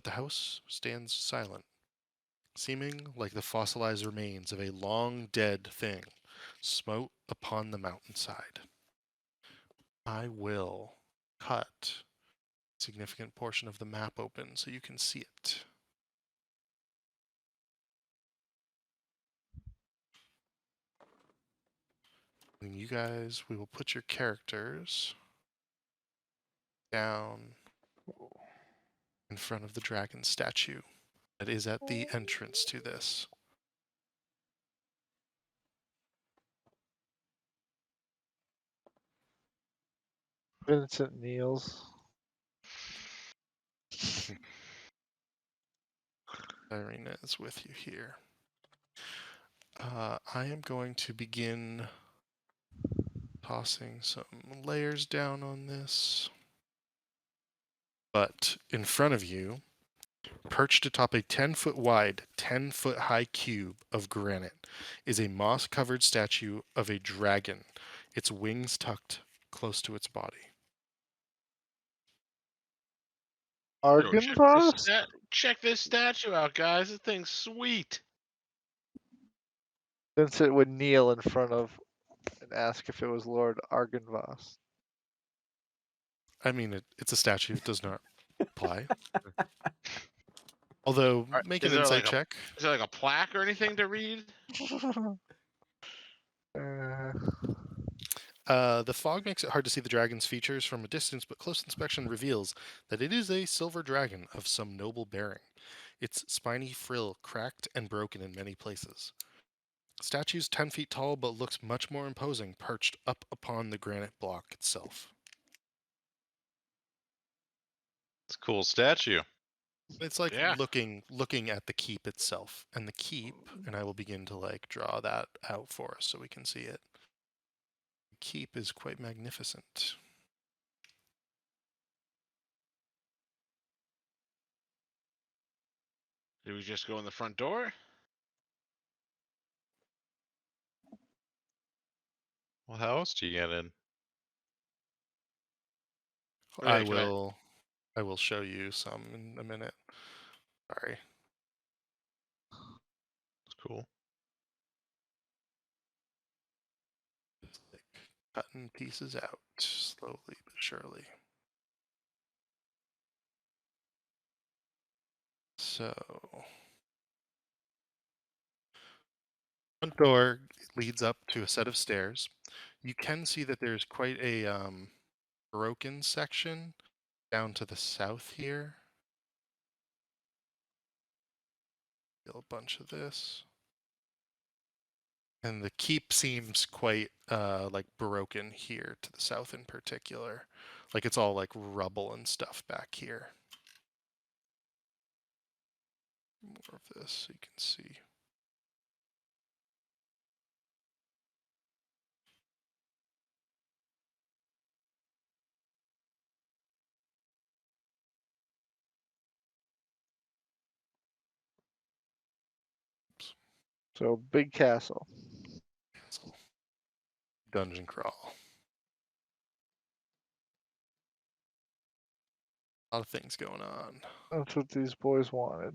The house stands silent, seeming like the fossilized remains of a long dead thing smote upon the mountainside. I will cut a significant portion of the map open so you can see it. And you guys, we will put your characters down in front of the dragon statue that is at the entrance to this. Vincent kneels. Irina is with you here. I am going to begin tossing some layers down on this. But in front of you, perched atop a 10-foot wide, 10-foot high cube of granite, is a moss-covered statue of a dragon, its wings tucked close to its body. Argynvost? Check this statue out, guys. This thing's sweet. Vincent would kneel in front of and ask if it was Lord Argynvost. I mean, it's a statue. It does not apply. Although, make an insight check. Is there like a plaque or anything to read? The fog makes it hard to see the dragon's features from a distance, but close inspection reveals that it is a silver dragon of some noble bearing. Its spiny frill cracked and broken in many places. Statue's 10 feet tall, but looks much more imposing, perched up upon the granite block itself. It's a cool statue. It's like looking at the keep itself, and the keep, and I will begin to like draw that out for us so we can see it. The keep is quite magnificent. Do we just go in the front door? Well, how else do you get in? I will show you some in a minute. Sorry. It's cool. Cutting pieces out slowly but surely. So, front door leads up to a set of stairs. You can see that there's quite a broken section down to the south here. A bunch of this. And the keep seems quite like broken here to the south in particular. Like it's all like rubble and stuff back here. More of this so you can see. So big castle. Dungeon crawl. A lot of things going on. That's what these boys wanted.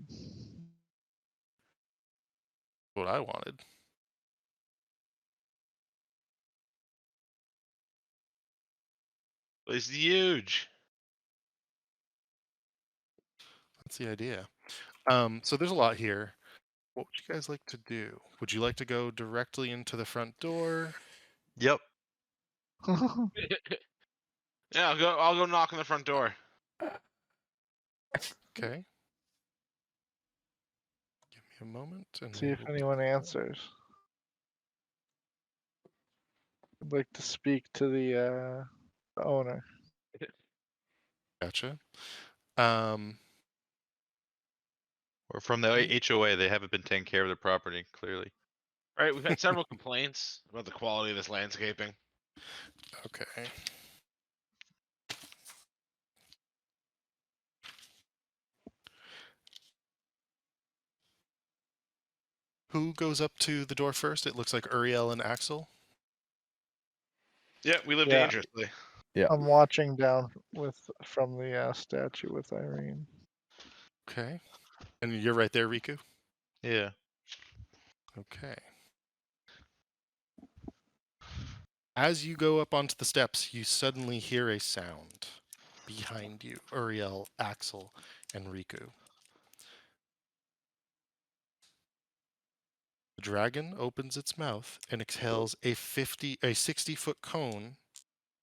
What I wanted. It's huge. That's the idea. So there's a lot here. What would you guys like to do? Would you like to go directly into the front door? Yep. Yeah, I'll go knock on the front door. Okay. Give me a moment and see if anyone answers. I'd like to speak to the owner. Gotcha. Or from the HOA, they haven't been taking care of their property, clearly. All right, we've had several complaints about the quality of this landscaping. Okay. Who goes up to the door first? It looks like Uriel and Axel. Yeah, we live dangerously. Yeah. I'm watching down from the statue with Irene. Okay. And you're right there, Riku? Yeah. Okay. As you go up onto the steps, you suddenly hear a sound behind you. Uriel, Axel, and Riku. The dragon opens its mouth and exhales a 60-foot cone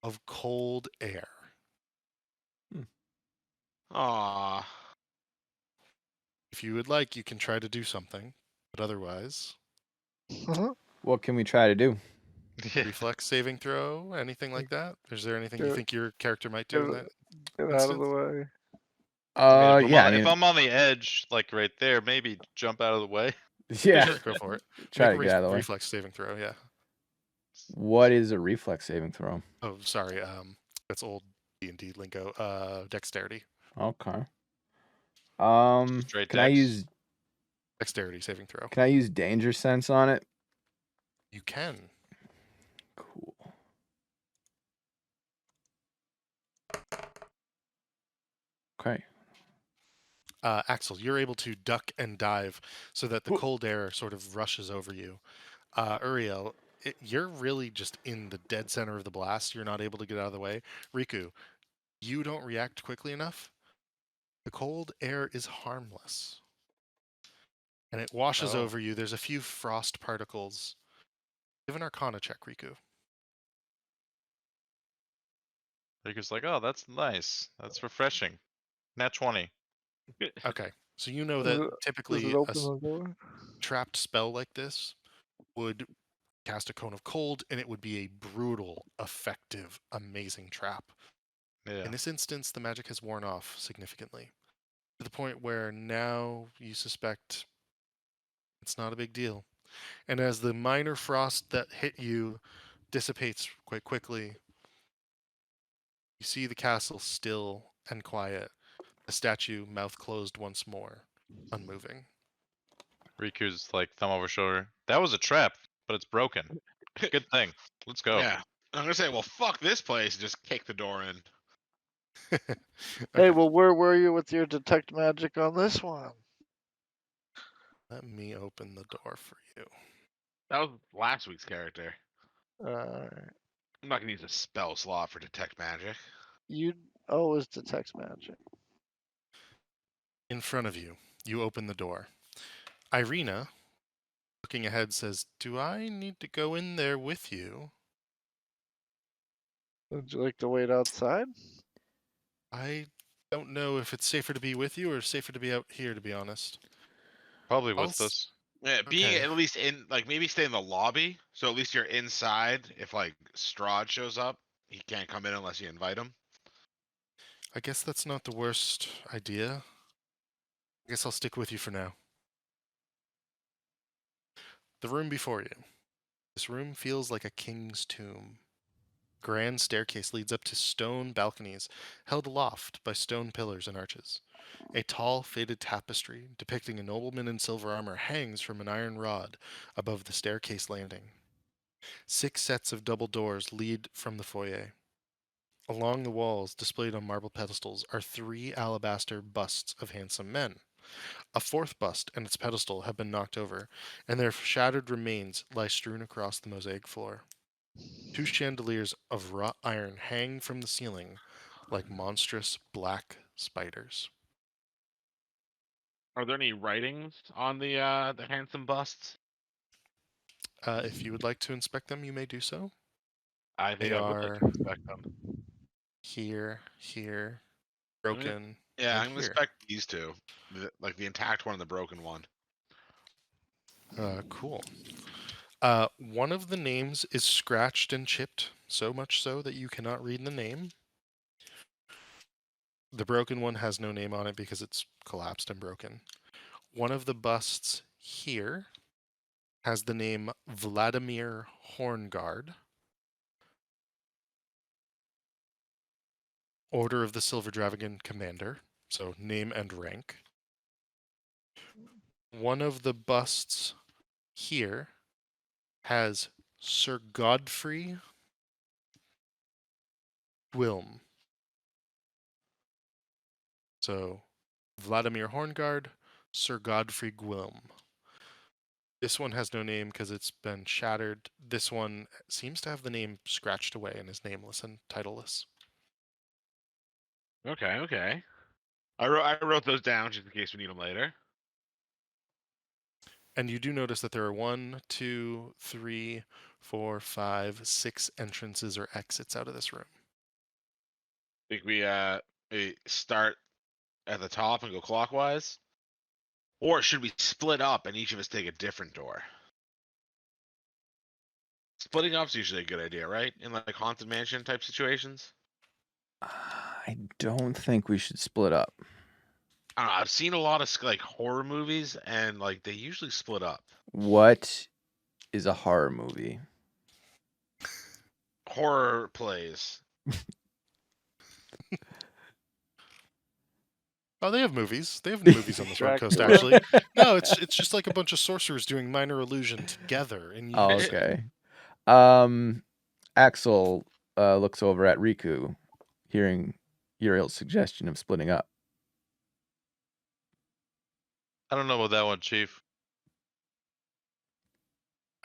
of cold air. Aww. If you would like, you can try to do something, but otherwise, What can we try to do? reflex saving throw, anything like that? Is there anything you Get- think your character might do in that? Get out of the way. Yeah, if I'm on the edge, like right there, maybe jump out of the way. yeah. Sure, go for it. Try Make to a get out of the way. reflex saving throw, yeah. What is a reflex saving throw? Oh, sorry. That's old D&D lingo. Dexterity. Okay. Straight Can I dex? use Dexterity saving throw. Can I use danger sense on it? You can. Cool. Okay. Axel, you're able to duck and dive so that the cold air sort of rushes over you. Uriel, you're really just in the dead center of the blast. You're not able to get out of the way. Riku, you don't react quickly enough. The cold air is harmless. And it washes over you. There's a few frost particles. Give an Arcana check, Riku. Riku's like, oh, that's nice. That's refreshing. Nat 20. Okay. So you know Does that it- Does typically it a open the door? trapped spell like this would cast a cone of cold, and it would be a brutal, effective, amazing trap. Yeah. In this instance, the magic has worn off significantly to the point where now you suspect it's not a big deal. And as the minor frost that hit you dissipates quite quickly, you see the castle still and quiet, the statue mouth closed once more, unmoving. Riku's like thumb over shoulder. That was a trap, but it's broken. Good thing. Let's go. Yeah. I'm gonna say, well, fuck this place. And just kick the door in. Hey, Okay, well, where were you with your detect magic on this one? let me open the door for you. That was last week's character. Uh, I'm not gonna use a spell slot for detect magic. you always detect magic. In front of you, you open the door. Irina, looking ahead, says, "Do I need to go in there with you?" Would you like to wait outside? I don't know if it's safer to be with you or safer to be out here, to be honest. Probably I'll with us. Yeah, being Okay. at least in, like, maybe stay in the lobby, so at least you're inside. If like Strahd shows up, he can't come in unless you invite him. I guess that's not the worst idea. I guess I'll stick with you for now. The room before you. This room feels like a king's tomb. Grand staircase leads up to stone balconies held aloft by stone pillars and arches. A tall, faded tapestry depicting a nobleman in silver armor hangs from an iron rod above the staircase landing. 6 sets of double doors lead from the foyer. Along the walls, displayed on marble pedestals, are 3 alabaster busts of handsome men. A 4th bust and its pedestal have been knocked over, and their shattered remains lie strewn across the mosaic floor. 2 chandeliers of wrought iron hang from the ceiling like monstrous black spiders. Are there any writings on the handsome busts? If you would like to inspect them, you may do so. I think They I would like are to inspect them. here, I'm gonna- broken, Yeah, and I'm gonna here. inspect these two, like the intact one and the broken one. Cool. One of the names is scratched and chipped, so much so that you cannot read the name. The broken one has no name on it because it's collapsed and broken. One of the busts here has the name Vladimir Horngard. Order of the Silver Dragon Commander, so name and rank. One of the busts here has Sir Godfrey Gwilm. So Vladimir Horngard, Sir Godfrey Gwilm. This one has no name because it's been shattered. This one seems to have the name scratched away and is nameless and titleless. Okay. I wrote those down just in case we need them later. And you do notice that there are 1, 2, 3, 4, 5, 6 entrances or exits out of this room. Think we start at the top and go clockwise? Or should we split up and each of us take a different door? Splitting up's usually a good idea, right? In like haunted mansion type situations. I don't think we should split up. I don't know, I've seen a lot of like horror movies, and like they usually split up. What is a horror movie? Horror plays. Oh, they have movies. They have movies on this road coast, Dracula. actually. No, it's just like a bunch of sorcerers doing minor illusion together. And Oh, okay. Axel looks over at Riku, hearing Uriel's suggestion of splitting up. I don't know about that one, Chief.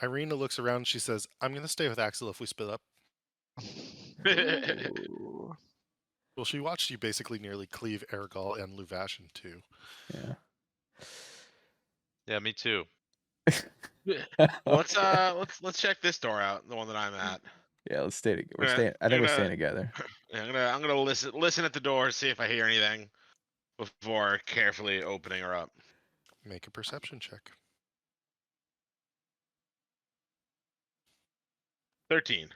Irina looks around and she says, I'm going to stay with Axel if we split up. Ooh. Well, she watched you basically nearly cleave Ergal and Luvash in two. Yeah. Yeah, me too. let's check this door out, the one that I'm at. Yeah, let's stay together. Yeah, We're staying together. Yeah, I'm gonna listen at the door, see if I hear anything before carefully opening her up. Make a perception check. 13.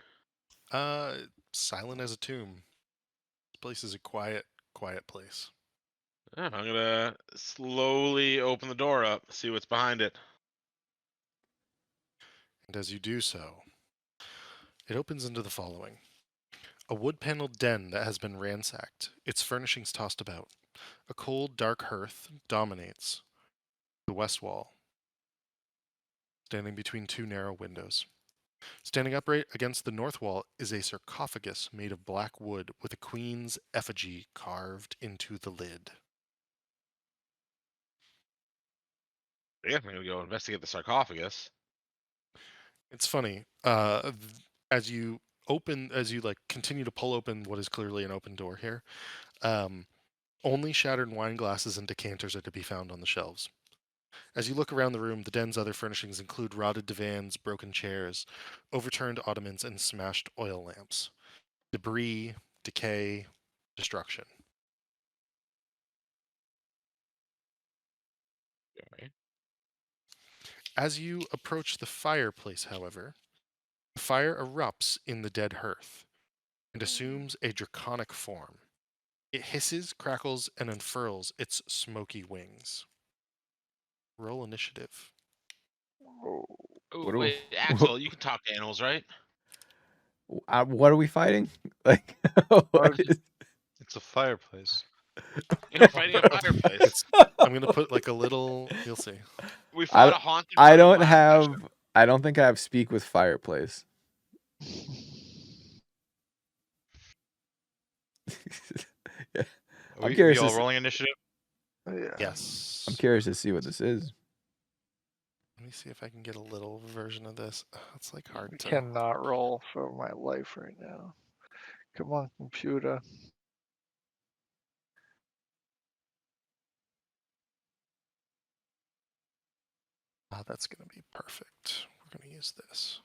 Silent as a tomb. This place is a quiet place. Yeah, I'm gonna slowly open the door up, see what's behind it. And as you do so, it opens into the following. A wood-paneled den that has been ransacked, its furnishings tossed about. A cold, dark hearth dominates the west wall, standing between two narrow windows. Standing upright against the north wall is a sarcophagus made of black wood with a queen's effigy carved into the lid. Yeah, I'm gonna go investigate the sarcophagus. It's funny. As you continue to pull open what is clearly an open door here, only shattered wine glasses and decanters are to be found on the shelves. As you look around the room, the den's other furnishings include rotted divans, broken chairs, overturned ottomans, and smashed oil lamps. Debris, decay, destruction. Okay. As you approach the fireplace, however, the fire erupts in the dead hearth and assumes a draconic form. It hisses, crackles, and unfurls its smoky wings. Roll initiative. Oh, What do wait, Axel, you can talk to animals, right? What are we fighting? Like, It's a fireplace. You're fighting a fireplace. I'm gonna put like a little. You'll see. We fought a haunted. I room don't last have. session. I don't think I have speak with fireplace. Yeah. Are we curious all to rolling initiative? Yeah. Yes. I'm curious to see what this is. Let me see if I can get a little version of this. It's like hard I to. cannot roll for my life right now. Come on, computer. That's gonna be perfect. We're gonna use this.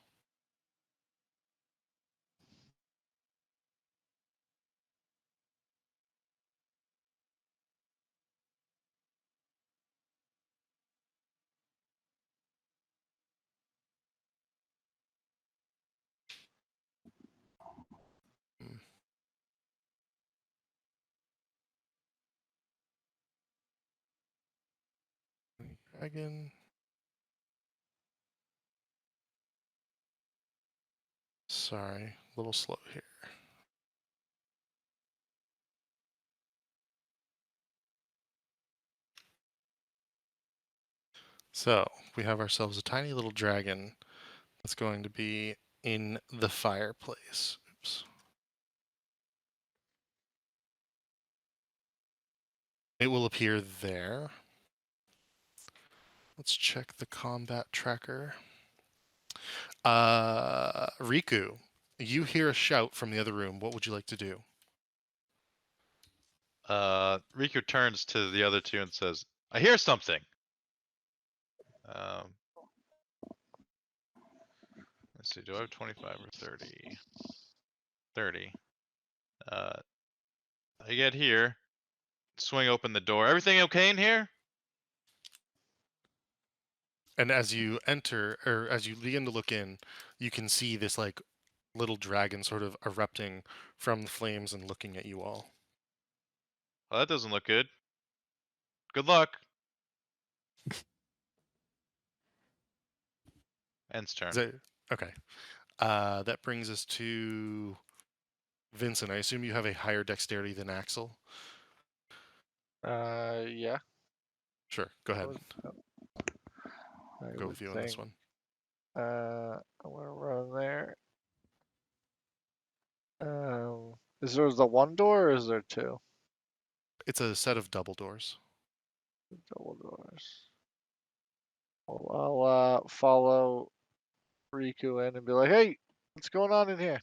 Dragon. Sorry, a little slow here. So we have ourselves a tiny little dragon that's going to be in the fireplace. Oops. It will appear there. Let's check the combat tracker. Riku, you hear a shout from the other room. What would you like to do? Riku turns to the other two and says, "I hear something." Let's see. Do I have 25 or 30? 30. I get here. Swing open the door. Everything okay in here? And as you enter, or as you begin to look in, you can see this like little dragon sort of erupting from the flames and looking at you all. Well, that doesn't look good. Good luck. End's turn. Okay. That brings us to Vincent. I assume you have a higher dexterity than Axel. Yeah. Sure. Go ahead. I Go would with you on think. this one. I'm gonna run there. Is there the one door or is there two? It's a set of double doors. Double doors. Well, I'll follow Riku in and be like, "Hey, what's going on in here?"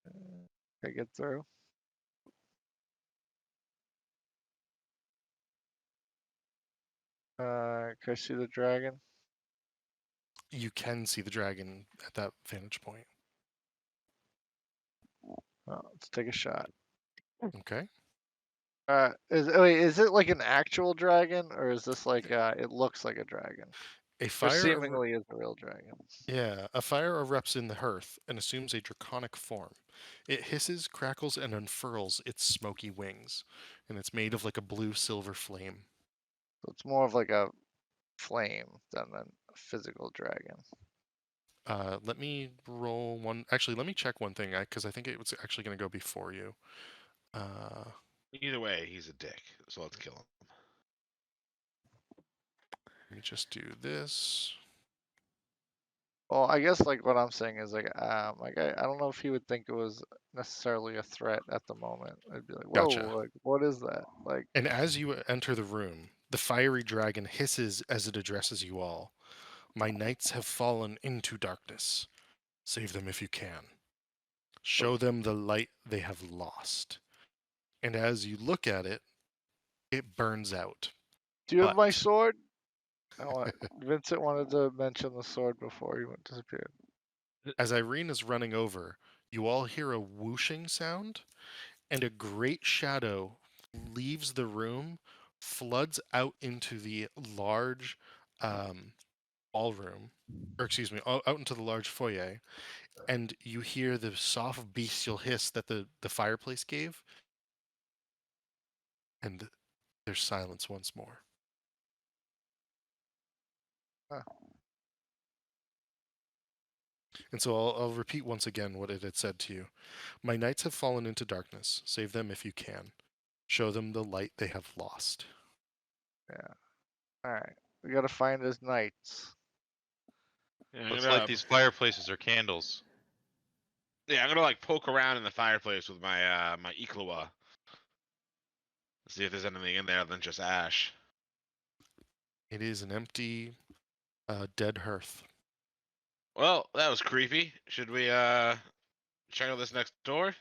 Can I get through? Can I see the dragon? You can see the dragon at that vantage point. Oh, let's take a shot. Okay. Is it like an actual dragon, or is this like it looks like a dragon? A Or fire. seemingly is a real dragon. Yeah, a fire erupts in the hearth and assumes a draconic form. It hisses, crackles, and unfurls its smoky wings, and it's made of like a blue-silver flame. So it's more of like a flame than a physical dragon. Let me roll one. Actually, let me check one thing because I think it was actually going to go before you. Either way, he's a dick, so let's kill him. Let me just do this. Well, I guess like what I'm saying is like I don't know if he would think it was necessarily a threat at the moment. I'd be like, whoa, Gotcha. like what is that? Like, And as you enter the room, the fiery dragon hisses as it addresses you all. My knights have fallen into darkness. Save them if you can. Show them the light they have lost. And as you look at it, it burns out. do you have my But- sword? Vincent wanted to mention the sword before he disappeared. As Irene is running over, you all hear a whooshing sound, and a great shadow leaves the room, floods out into the large ballroom, or excuse me, out into the large foyer, and you hear the soft bestial hiss that the fireplace gave, and there's silence once more. Huh. And so I'll repeat once again what it had said to you. My knights have fallen into darkness. Save them if you can. Show them the light they have lost. Yeah. All right. We gotta find his knights. Yeah, Let's light these fireplaces or candles. Yeah, I'm gonna like poke around in the fireplace with my my Iklawa. See if there's anything in there other than just ash. It is an empty, dead hearth. Well, that was creepy. Should we check out this next door?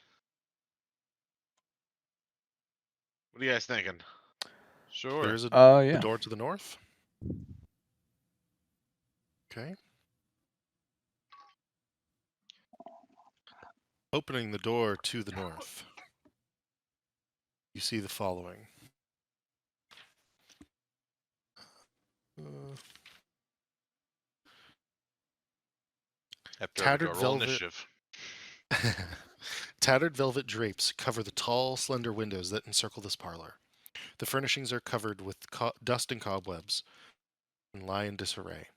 What are you guys thinking? Sure. There is a yeah. door to the north. Okay. Opening the door to the north, you see the following. Tattered velvet. Tattered velvet drapes cover the tall, slender windows that encircle this parlor. The furnishings are covered with dust and cobwebs and lie in disarray.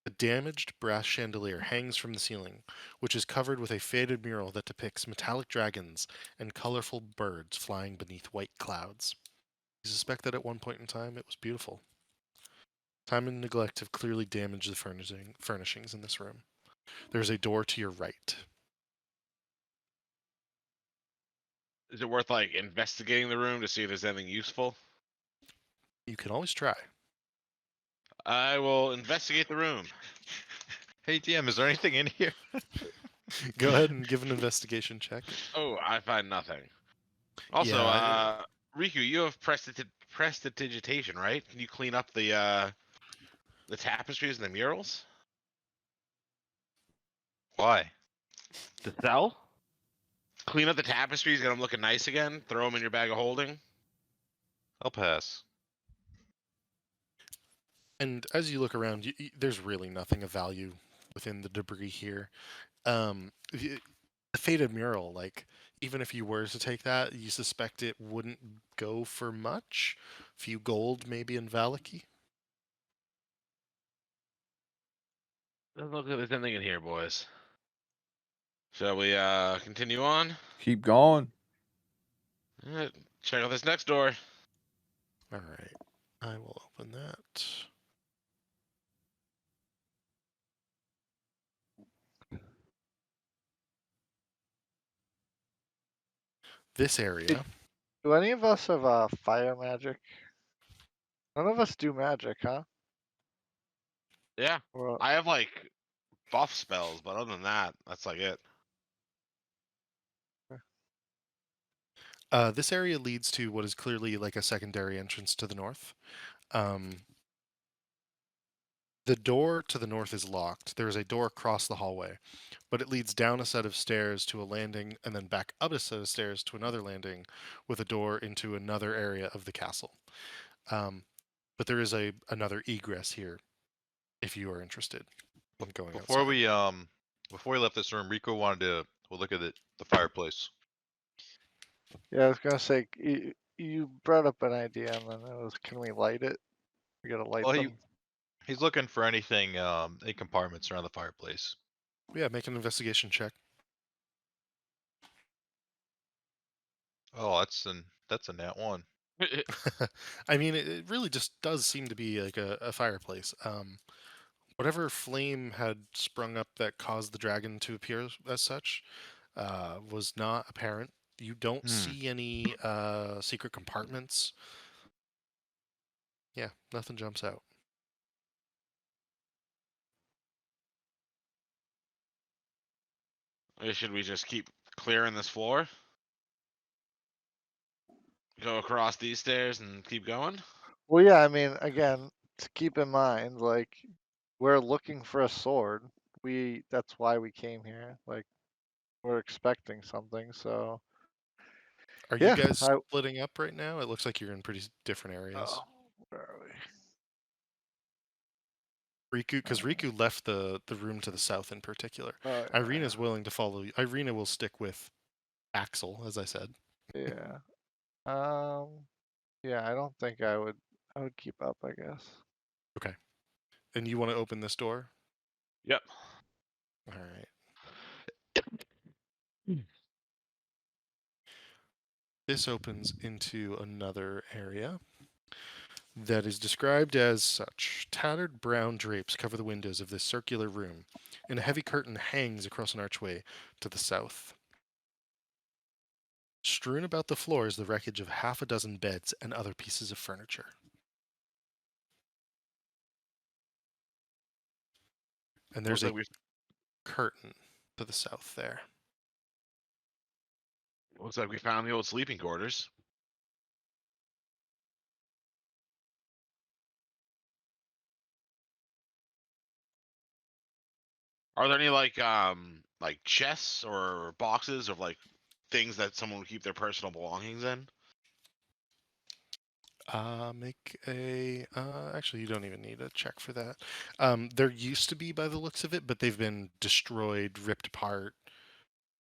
A damaged brass chandelier hangs from the ceiling, which is covered with a faded mural that depicts metallic dragons and colorful birds flying beneath white clouds. You suspect that at one point in time it was beautiful. Time and neglect have clearly damaged the furnishings in this room. There's a door to your right. Is it worth like investigating the room to see if there's anything useful? You can always try. I will investigate the room. Hey DM, is there anything in here? Go ahead and give an investigation check. Oh, I find nothing. Also, Yeah, Riku, you have prestidigitation, right? Can you clean up the tapestries and the murals? Why? To sell? Clean up the tapestries, get them looking nice again. Throw them in your bag of holding. I'll pass. and as you look around, there's really nothing of value within the debris here. The faded mural, like, even if you were to take that, you suspect it wouldn't go for much. A few gold, maybe, in Valaki. Doesn't look like there's anything in here, boys. Shall we continue on? Keep going. Alright, check out this next door. All right, I will open that. This area. Do any of us have fire magic? None of us do magic, huh? Yeah, Well, I have like buff spells, but other than that, that's like it. This area leads to what is clearly like a secondary entrance to the north. The door to the north is locked. There is a door across the hallway, but it leads down a set of stairs to a landing and then back up a set of stairs to another landing with a door into another area of the castle. But there is another egress here if you are interested in going Before outside. we left this room, Rico wanted to look at the fireplace. yeah, I was gonna say you brought up an idea, and then it was, can we light it? We gotta light Well, them. he's looking for anything, any compartments around the fireplace. Yeah, make an investigation check. Oh, that's a nat 1. I mean, it really just does seem to be like a fireplace. Whatever flame had sprung up that caused the dragon to appear as such was not apparent. You don't see any secret compartments. Yeah, nothing jumps out. Should we just keep clearing this floor? Go across these stairs and keep going? Well, yeah, I mean, again, to keep in mind, like, we're looking for a sword. That's why we came here. Like, we're expecting something. So, Are you yeah, guys splitting up right now? It looks like you're in pretty different areas. Where are we? Riku, because Riku left the room to the south in particular. Oh, Irina's willing to follow you. Irina will stick with Axel, as I said. yeah. Yeah, I don't think I would keep up, I guess. Okay. And you want to open this door? Yep. All right. This opens into another area that is described as such. Tattered brown drapes cover the windows of this circular room, and a heavy curtain hangs across an archway to the south. Strewn about the floor is the wreckage of half a dozen beds and other pieces of furniture. And there's a curtain to the south there. Looks like we found the old sleeping quarters. Are there any like chests or boxes of like things that someone would keep their personal belongings in? Make a. Actually, you don't even need a check for that. There used to be, by the looks of it, but they've been destroyed, ripped apart,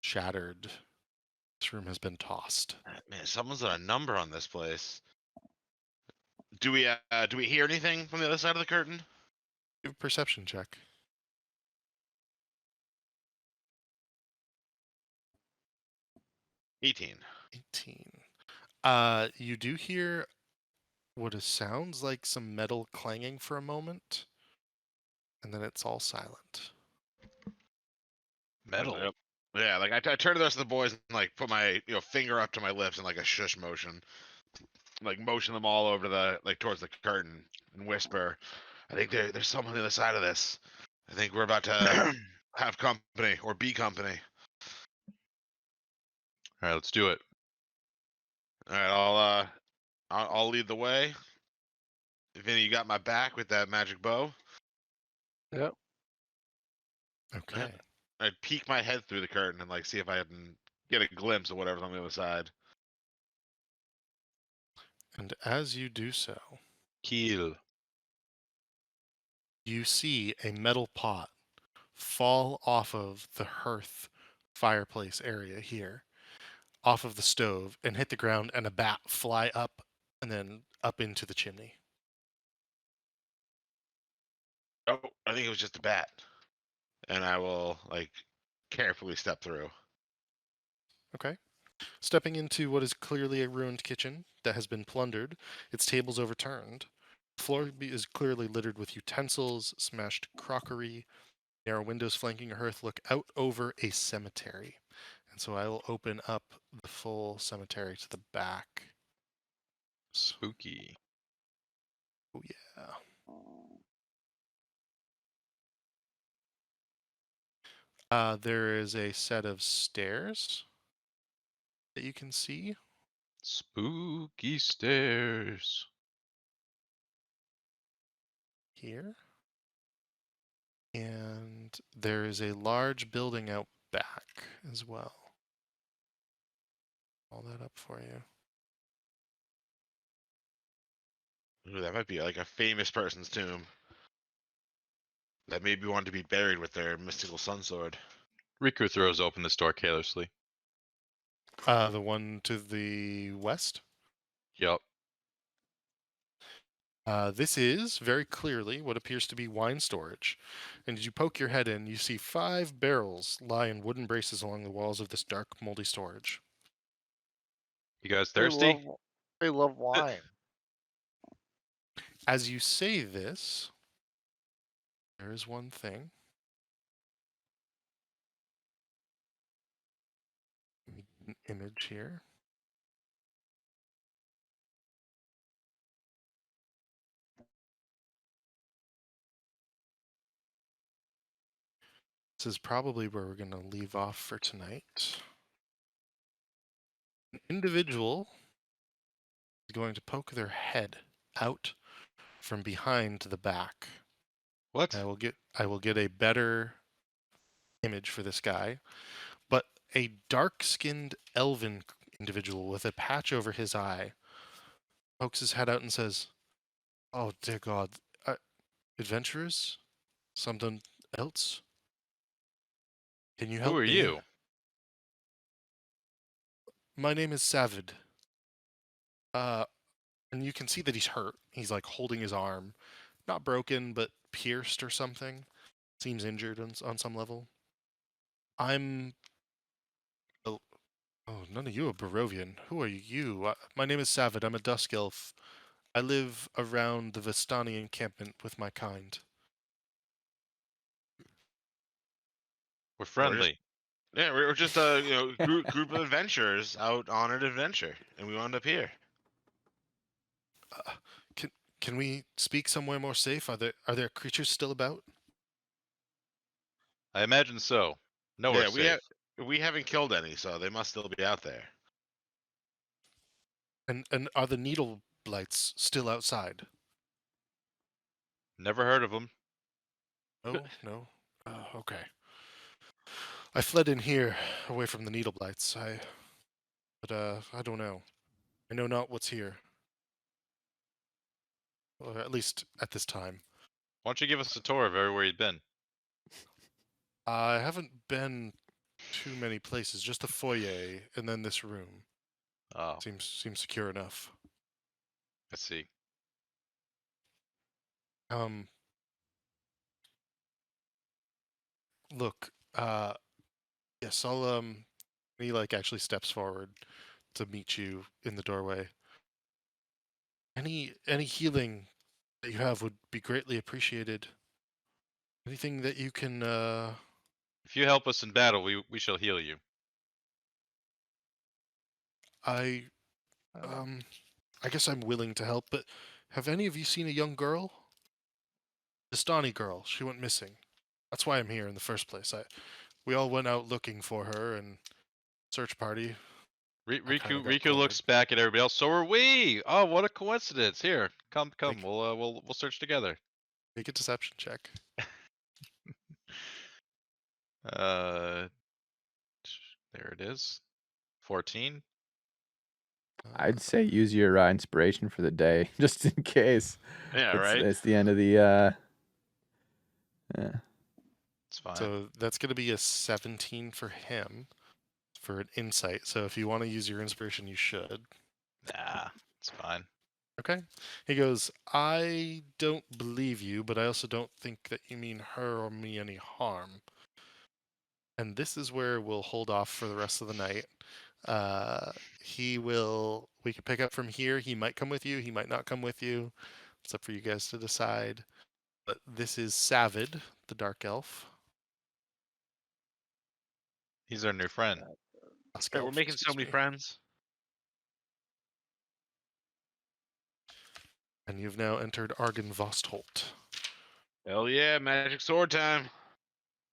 shattered. This room has been tossed. Man, someone's got a number on this place. Do we hear anything from the other side of the curtain? Give a perception check. 18. 18. You do hear what sounds like some metal clanging for a moment, and then it's all silent. Metal. Yep. Yeah, like I turn to the rest of the boys and like put my finger up to my lips in like a shush motion. like motion them all over to the towards the curtain and whisper, "I think there's someone on the other side of this. I think we're about to have company or be company." All right, let's do it. All right, I'll lead the way. Vinny, you got my back with that magic bow. Yep. Okay. I'd peek my head through the curtain and see if I can get a glimpse of whatever's on the other side. And as you do so, Kill. you see a metal pot fall off of the hearth fireplace area here, off of the stove, and hit the ground, and a bat fly up and then up into the chimney. Oh, I think it was just a bat. And I will carefully step through. Okay. Stepping into what is clearly a ruined kitchen that has been plundered, its tables overturned. The floor is clearly littered with utensils, smashed crockery. Narrow windows flanking a hearth look out over a cemetery. And so I will open up the full cemetery to the back. Spooky. Oh, yeah. There is a set of stairs that you can see. Spooky stairs. Here. And there is a large building out back as well. All that up for you. Ooh, that might be a famous person's tomb. That maybe wanted to be buried with their mystical sun sword. Riku throws open this door carelessly. The one to the west? Yup. This is very clearly what appears to be wine storage. And as you poke your head in, you see 5 barrels lie in wooden braces along the walls of this dark, moldy storage. You guys thirsty? They love wine. As you say this, there is one thing. An image here. This is probably where we're going to leave off for tonight. An individual is going to poke their head out from behind to the back. What? I will get a better image for this guy, but a dark-skinned elven individual with a patch over his eye pokes his head out and says, "Oh dear God, adventurers? Something else? Can you help Who are me? you? My name is Savid. And you can see that he's hurt. He's holding his arm, not broken, but pierced or something. Seems injured on some level. I'm. Oh, none of you are Barovian. Who are you? My name is Savid. I'm a dusk elf. I live around the Vistani encampment with my kind. We're friendly. We're just a group of adventurers out on an adventure, and we wound up here. Can we speak somewhere more safe? Are there creatures still about? I imagine so. Nowhere safe. We haven't killed any, so they must still be out there. And are the needle blights still outside? Never heard of them. No. Okay. I fled in here, away from the needle blights. But I don't know. I know not what's here. Or at least at this time. Why don't you give us a tour of everywhere you've been? I haven't been too many places. Just the foyer, and then this room. Oh, Seems secure enough. I see. Look, yes, I'll he actually steps forward to meet you in the doorway. Any healing that you have would be greatly appreciated. Anything that you can If you help us in battle, we shall heal you. I I guess I'm willing to help, but have any of you seen a young girl? This Donnie girl. She went missing. That's why I'm here in the first place. We all went out looking for her and search party. Riku looks back at everybody else. So are we. Oh, what a coincidence! Here, come. We'll search together. Make a deception check. There it is. 14. I'd say use your inspiration for the day, just in case. Yeah, right. It's the end of the. Yeah. It's fine. So that's going to be a 17 for him for an insight. So if you want to use your inspiration, you should. Nah, it's fine. Okay. He goes, I don't believe you, but I also don't think that you mean her or me any harm. And this is where we'll hold off for the rest of the night. We can pick up from here. He might come with you. He might not come with you. It's up for you guys to decide. But this is Savid, the dark elf. He's our new friend. We're making so many friends. And you've now entered Argynvost. Hell yeah, magic sword time.